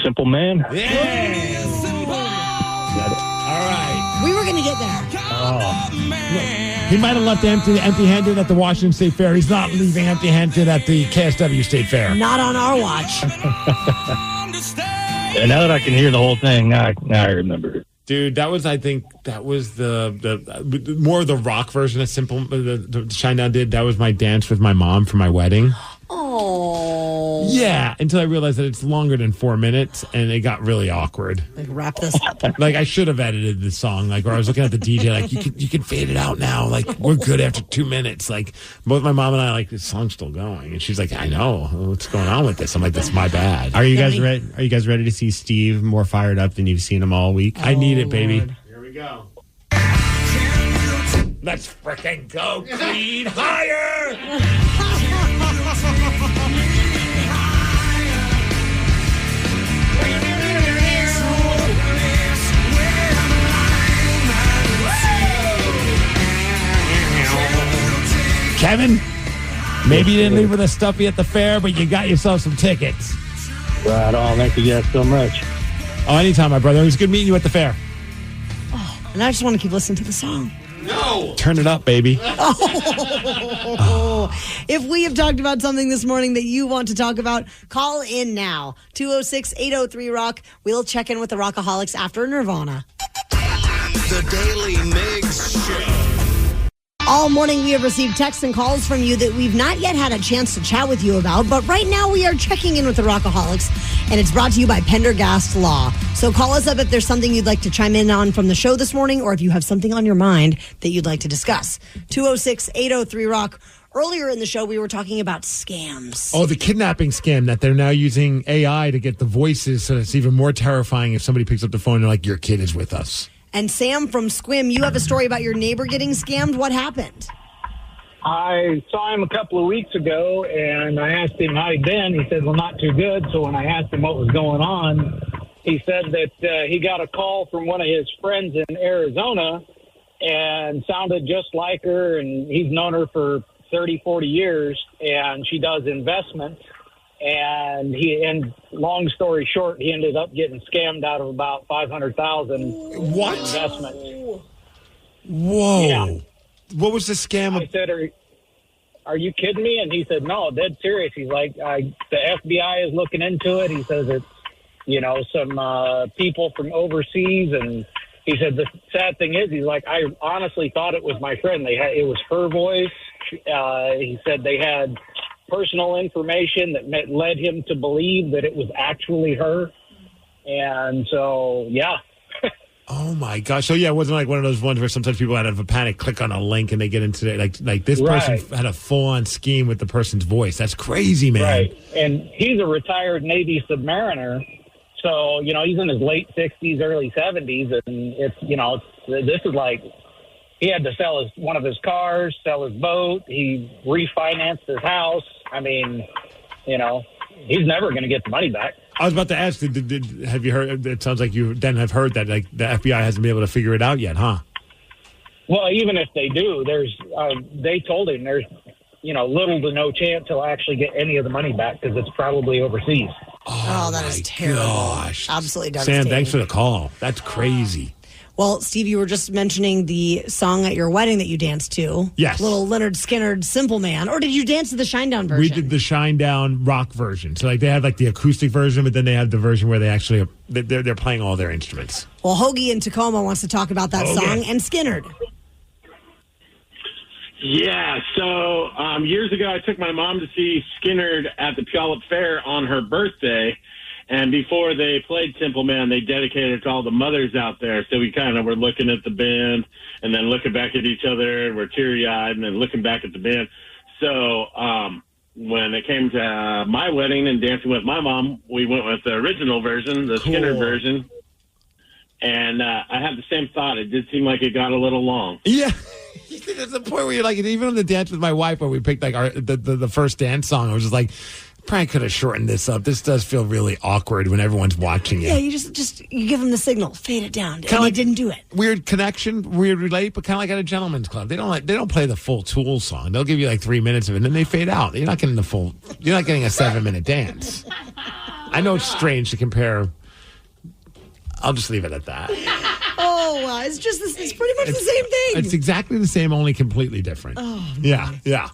simple man. Yeah. All right. We were going to get there. Oh. He might have left empty-handed at the Washington State Fair. He's not leaving empty-handed at the KSW State Fair. Not on our watch. And now that I can hear the whole thing, now I remember. Dude, I think that was the more of the rock version of Simple. The Shinedown did. That was my dance with my mom for my wedding. Oh. That's something like something that people would say, but never mind. Oh. All right. You got to know that. Just keep it. Don't drop the easy. Just stick with the simple. That sounds like something that people would say, but never mind. Oh. Oh. Yeah, until I realized that it's longer than 4 minutes, and it got really awkward. Like, wrap this up. Like, I should have edited the song. Like, or I was looking at the DJ, like, you can fade it out now. Like, we're good after 2 minutes. Like, both my mom and I, like, this song's still going. And she's like, I know. What's going on with this? I'm like, that's my bad. Are you guys ready? Are you guys ready to see Steve more fired up than you've seen him all week? I need it, baby. Lord. Here we go. Let's frickin' go, Creed, higher! Kevin, maybe you didn't leave with a stuffy at the fair, but you got yourself some tickets. Right on. Thank you guys so much. Oh, anytime, my brother. It was good meeting you at the fair. Oh, and I just want to keep listening to the song. No. Turn it up, baby. Oh. If we have talked about something this morning that you want to talk about, call in now. 206-803-ROCK. We'll check in with the Rockaholics after Nirvana. The Daily Migs Show. All morning we have received texts and calls from you that we've not yet had a chance to chat with you about, but right now we are checking in with the Rockaholics, and it's brought to you by Pendergast Law. So call us up if there's something you'd like to chime in on from the show this morning, or if you have something on your mind that you'd like to discuss. 206-803-ROCK. Earlier in the show, we were talking about scams. Oh, the kidnapping scam that they're now using AI to get the voices, so it's even more terrifying if somebody picks up the phone and they're like, your kid is with us. And Sam from Squim, you have a story about your neighbor getting scammed. What happened? I saw him a couple of weeks ago, and I asked him how he'd been. He said, well, not too good. So when I asked him what was going on, he said that he got a call from one of his friends in Arizona and sounded just like her, and he's known her for 30, 40 years, and she does investments. And long story short, he ended up getting scammed out of about $500,000 What? investment. Whoa. Yeah. What was the scam? I said, are you kidding me? And he said, no, dead serious. He's like, the FBI is looking into it. He says it's, some people from overseas. And he said, the sad thing is, he's like, I honestly thought it was my friend. It was her voice. He said they had personal information that led him to believe that it was actually her. And so, yeah. Oh, my gosh. So, yeah, it wasn't like one of those ones where sometimes people out of a panic click on a link and they get into it. Like this person had a full-on scheme with the person's voice. That's crazy, man. Right. And he's a retired Navy submariner. So, he's in his late 60s, early 70s. And it's, this is like, he had to sell one of his cars, sell his boat. He refinanced his house. I mean, he's never going to get the money back. I was about to ask, have you heard? It sounds like you then have heard that like the FBI hasn't been able to figure it out yet, huh? Well, even if they do, they told him there's, little to no chance he'll actually get any of the money back because it's probably overseas. Oh, that is terrible. Gosh. Absolutely devastating. Sam, thanks for the call. That's crazy. Well, Steve, you were just mentioning the song at your wedding that you danced to. Yes. Little Leonard Skinner, Simple Man. Or did you dance to the Shinedown version? We did the Shinedown rock version. So, like, they had, like, the acoustic version, but then they have the version where they actually, they're playing all their instruments. Well, Hoagie in Tacoma wants to talk about that song and Skinnerd. Yeah, so years ago, I took my mom to see Skinnerd at the Puyallup Fair on her birthday. And before they played Simple Man, they dedicated it to all the mothers out there. So we kind of were looking at the band and then looking back at each other. We're teary-eyed and then looking back at the band. So when it came to my wedding and dancing with my mom, we went with the original version, the Skinner version. And I had the same thought. It did seem like it got a little long. Yeah. There's a point where you're like, even on the dance with my wife, where we picked like the first dance song, I was just like, probably could have shortened this up. This does feel really awkward when everyone's watching you. Yeah, you just you give them the signal, fade it down. And I didn't do it. Weird connection, weird relate, but kind of like at a gentleman's club. They don't play the full Tool song. They'll give you like 3 minutes of it, and then they fade out. You're not getting a 7-minute dance. I know it's strange to compare. I'll just leave it at that. Oh, it's pretty much the same thing. It's exactly the same, only completely different. Oh, yeah.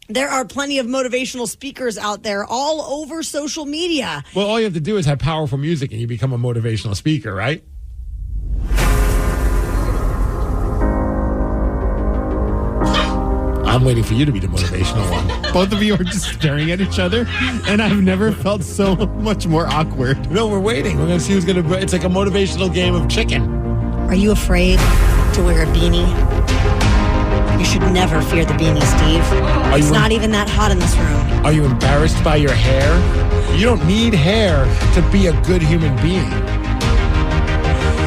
There are plenty of motivational speakers out there all over social media. Well, all you have to do is have powerful music and you become a motivational speaker, right? I'm waiting for you to be the motivational one. Both of you are just staring at each other, and I've never felt so much more awkward. No, we're waiting. We're going to see who's going to... It's like a motivational game of chicken. Are you afraid to wear a beanie? You should never fear the beanie, Steve. It's not even that hot in this room. Are you embarrassed by your hair? You don't need hair to be a good human being.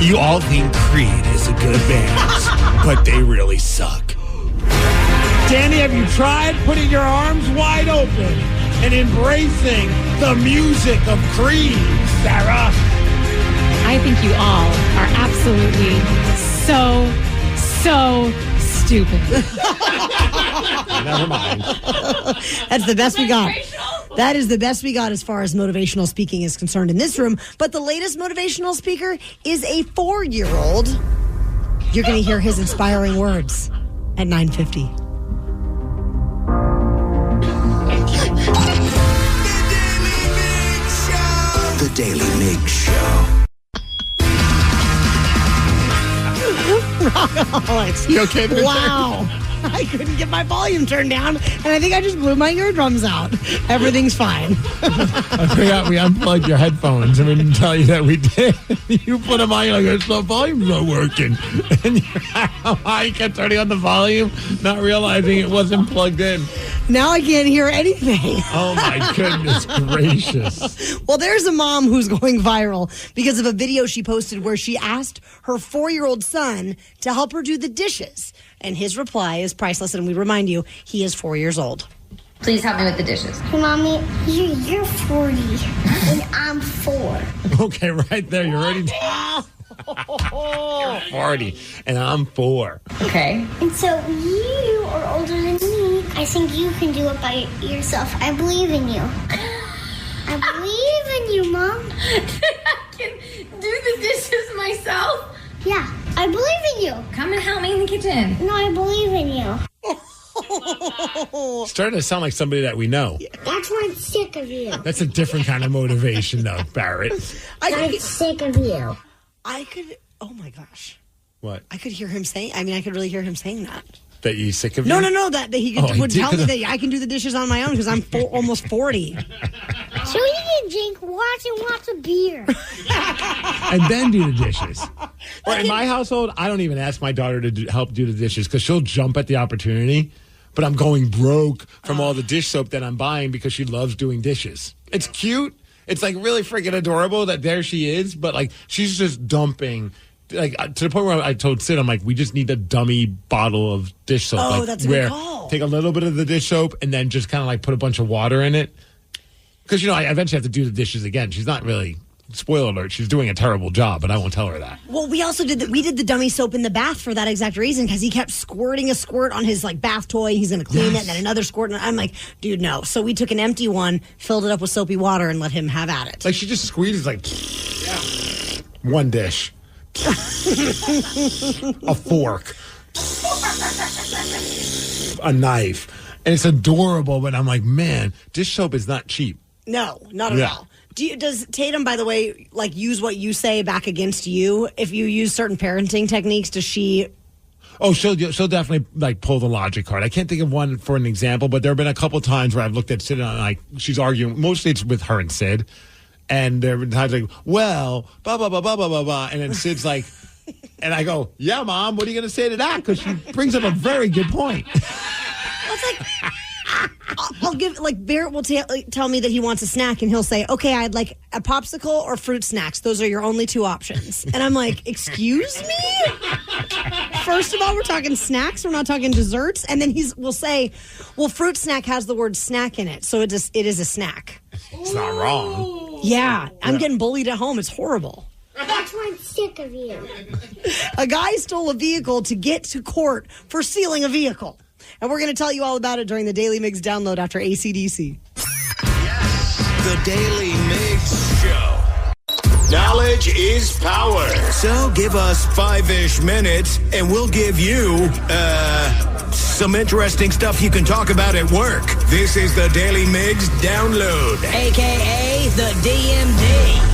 You all think Creed is a good band, but they really suck. Danny, have you tried putting your arms wide open and embracing the music of Creed, Sarah? I think you all are absolutely so stupid. Never mind. That's the best we got. That is the best we got as far as motivational speaking is concerned in this room. But the latest motivational speaker is a 4-year-old. You're going to hear his inspiring words at 9:50. The Daily Migs Show. Rockaholics. You okay there? Wow. I couldn't get my volume turned down, and I think I just blew my eardrums out. Everything's fine. I forgot we unplugged your headphones and we didn't tell you that we did. You put them on, you're like, the volume's not working. And you kept turning on the volume, not realizing it wasn't plugged in. Now I can't hear anything. Oh, my goodness gracious. Well, there's a mom who's going viral because of a video she posted where she asked her 4-year-old son to help her do the dishes. And his reply is priceless, and we remind you, he is 4 years old. Please help me with the dishes. Hey, Mommy, you're 40, and I'm 4. Okay, right there. You're already... You're 40, and I'm 4. Okay. And so you are older than me. I think you can do it by yourself. I believe in you. I believe in you, Mom. I can do the dishes myself? Yeah, I believe in you. Come and help me in the kitchen. No, I believe in you. Starting to sound like somebody that we know. That's why I'm sick of you. That's a different kind of motivation, though, Barrett. I'm sick of you. I could, oh my gosh. What? I could hear him saying, I could really hear him saying that. That you're sick of No, you? that he would tell me that I can do the dishes on my own because I'm almost 40. So you can drink lots of beer. And then do the dishes. Or in my household, I don't even ask my daughter to help do the dishes because she'll jump at the opportunity. But I'm going broke from all the dish soap that I'm buying because she loves doing dishes. It's cute. It's like really freaking adorable that there she is. But like she's just dumping. Like to the point where I told Sid, I'm like, we just need a dummy bottle of dish soap. Oh, like, that's a good call. Take a little bit of the dish soap and then just kind of like put a bunch of water in it. Because, I eventually have to do the dishes again. She's not really, spoiler alert, she's doing a terrible job, but I won't tell her that. Well, we also did the dummy soap in the bath for that exact reason because he kept squirting a squirt on his like bath toy. He's going to clean it and then another squirt. And I'm like, dude, no. So we took an empty one, filled it up with soapy water and let him have at it. Like she just squeezes like one dish. A fork. A knife. And it's adorable, but I'm like, man, dish soap is not cheap. No, not at all. Does Tatum, by the way, like use what you say back against you? If you use certain parenting techniques, does she? Oh, she'll definitely like pull the logic card. I can't think of one for an example, but there have been a couple times where I've looked at Sid and like she's arguing. Mostly it's with her and Sid. And there have been times like, well, blah, blah, blah, blah, blah, blah, blah. And then Sid's like, and I go, yeah, Mom, what are you going to say to that? Because she brings up a very good point. It's like, I'll give, like, Barrett will tell me that he wants a snack, and he'll say, okay, I'd like a popsicle or fruit snacks. Those are your only 2 options. And I'm like, excuse me? First of all, we're talking snacks. We're not talking desserts. And then we'll say, well, fruit snack has the word snack in it. So it is a snack. It's not wrong. Yeah. I'm getting bullied at home. It's horrible. That's why I'm sick of you. A guy stole a vehicle to get to court for stealing a vehicle. And we're going to tell you all about it during the Daily Migs download after AC/DC. Yes, the Daily Migs Show. Knowledge is power. So give us 5-ish minutes, and we'll give you, some interesting stuff you can talk about at work. This is the Daily Migs download. A.K.A. the DMD.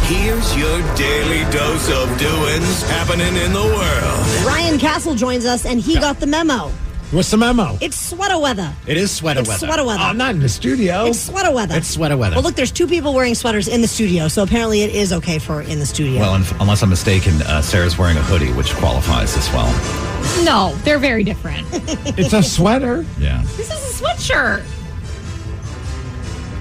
Here's your daily dose of doings happening in the world. Ryan Castle joins us, and he got the memo. What's the memo? It's sweater weather. It is sweater It's weather. sweater weather. Oh, not in the studio. It's sweater weather. It's sweater weather. Well, look, there's 2 people wearing sweaters in the studio, so apparently it is okay for in the studio. Well, unless I'm mistaken, Sarah's wearing a hoodie, which qualifies as well. No, they're very different. It's a sweater. Yeah. This is a sweatshirt.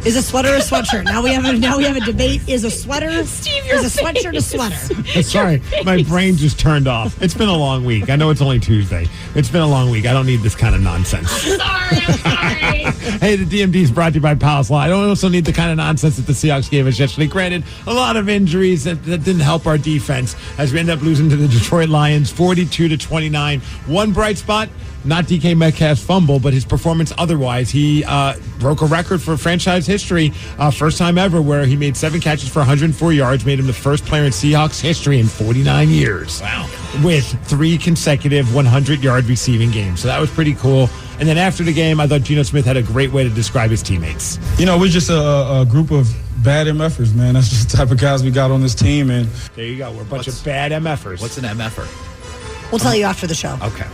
Is a sweater a sweatshirt? Now we have a debate. Is a sweater? Steve, your is a sweatshirt a sweater? Sorry, my brain just turned off. It's been a long week. I know it's only Tuesday. It's been a long week. I don't need this kind of nonsense. I'm sorry. Hey, the DMD is brought to you by Palace Law. I don't also need the kind of nonsense that the Seahawks gave us yesterday. Granted, a lot of injuries that didn't help our defense as we end up losing to the Detroit Lions 42-29. One bright spot. Not DK Metcalf's fumble, but his performance otherwise. He broke a record for franchise history, first time ever, where he made 7 catches for 104 yards, made him the first player in Seahawks history in 49 years. Wow. With 3 consecutive 100-yard receiving games. So that was pretty cool. And then after the game, I thought Geno Smith had a great way to describe his teammates. You know, we're just a group of bad MFers, man. That's just the type of guys we got on this team. And there you go. We're a bunch of bad MFers. What's an MFer? We'll tell you after the show. Okay.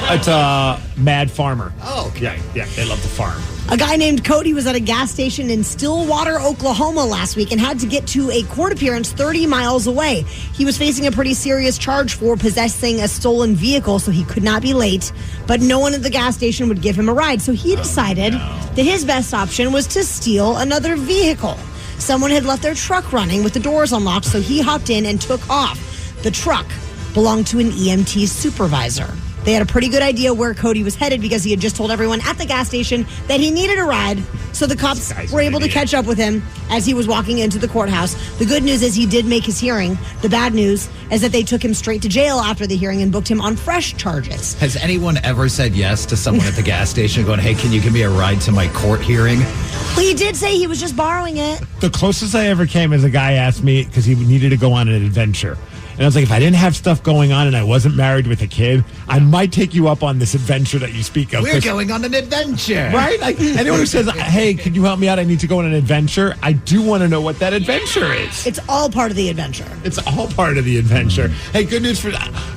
It's a mad farmer. Oh, okay. Yeah, they love to farm. A guy named Cody was at a gas station in Stillwater, Oklahoma last week and had to get to a court appearance 30 miles away. He was facing a pretty serious charge for possessing a stolen vehicle, so he could not be late. But no one at the gas station would give him a ride, so he decided that his best option was to steal another vehicle. Someone had left their truck running with the doors unlocked, so he hopped in and took off. The truck belonged to an EMT supervisor. They had a pretty good idea where Cody was headed because he had just told everyone at the gas station that he needed a ride. So the cops were able to catch up with him as he was walking into the courthouse. The good news is he did make his hearing. The bad news is that they took him straight to jail after the hearing and booked him on fresh charges. Has anyone ever said yes to someone at the gas station going, hey, can you give me a ride to my court hearing? Well, he did say he was just borrowing it. The closest I ever came is a guy asked me because he needed to go on an adventure. And I was like, if I didn't have stuff going on and I wasn't married with a kid, I might take you up on this adventure that you speak of. We're going on an adventure. Right? Like anyone who says, hey, could you help me out? I need to go on an adventure. I do want to know what that adventure is. It's all part of the adventure. It's all part of the adventure. Hey, good news for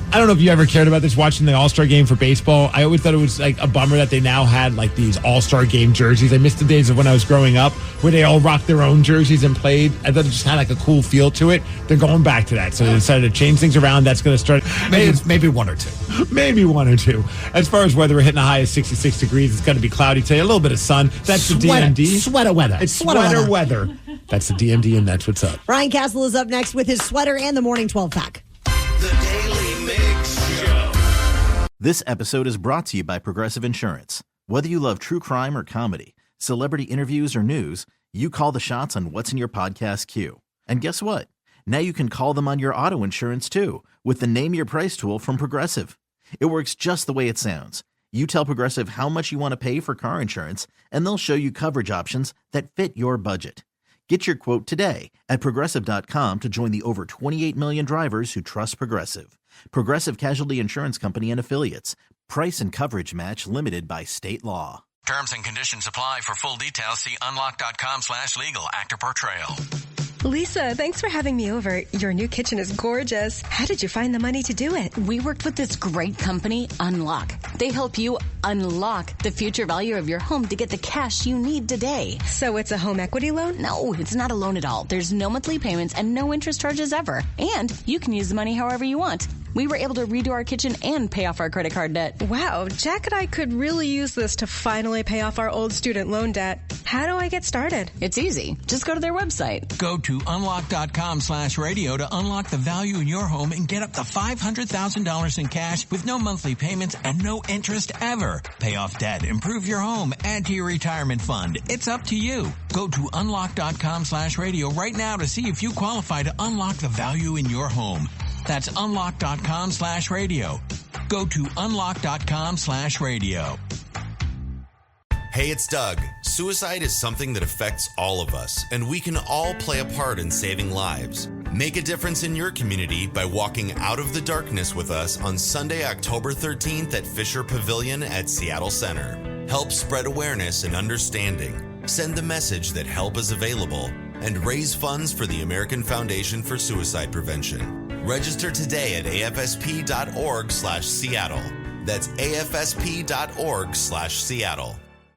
I don't know if you ever cared about this watching the All-Star game for baseball. I always thought it was like a bummer that they now had like these All-Star game jerseys. I missed the days of when I was growing up where they all rocked their own jerseys and played. I thought it just had like a cool feel to it. They're going back to that. So they decided to change things around. That's going to start. Maybe 1 or 2. Maybe 1 or 2. As far as weather, we're hitting a high of 66 degrees. It's going to be cloudy today. A little bit of sun. That's the DMD. Sweater weather. It's sweater weather. That's the DMD, and that's what's up. Ryan Castle is up next with his sweater and the morning 12 pack. The Daily Migs Show. This episode is brought to you by Progressive Insurance. Whether you love true crime or comedy, celebrity interviews or news, you call the shots on what's in your podcast queue. And guess what? Now you can call them on your auto insurance too with the Name Your Price tool from Progressive. It works just the way it sounds. You tell Progressive how much you want to pay for car insurance, and they'll show you coverage options that fit your budget. Get your quote today at Progressive.com to join the over 28 million drivers who trust Progressive. Progressive Casualty Insurance Company and Affiliates. Price and coverage match limited by state law. Terms and conditions apply. For full details, see unlock.com/legal. Actor portrayal. Lisa, thanks for having me over. Your new kitchen is gorgeous. How did you find the money to do it? We worked with this great company, Unlock. They help you unlock the future value of your home to get the cash you need today. So it's a home equity loan? No, it's not a loan at all. There's no monthly payments and no interest charges ever. And you can use the money however you want. We were able to redo our kitchen and pay off our credit card debt. Wow, Jack and I could really use this to finally pay off our old student loan debt. How do I get started? It's easy. Just go to their website. Go to unlock.com/radio to unlock the value in your home and get up to $500,000 in cash with no monthly payments and no interest ever. Pay off debt, improve your home, add to your retirement fund. It's up to you. Go to unlock.com/radio right now to see if you qualify to unlock the value in your home. That's unlock.com/radio. Go to unlock.com/radio. Hey, it's Doug. Suicide is something that affects all of us, and we can all play a part in saving lives. Make a difference in your community by walking out of the darkness with us on Sunday, October 13th at Fisher Pavilion at Seattle Center. Help spread awareness and understanding. Send the message that help is available and raise funds for the American Foundation for Suicide Prevention. Register today at afsp.org/Seattle. That's afsp.org/Seattle.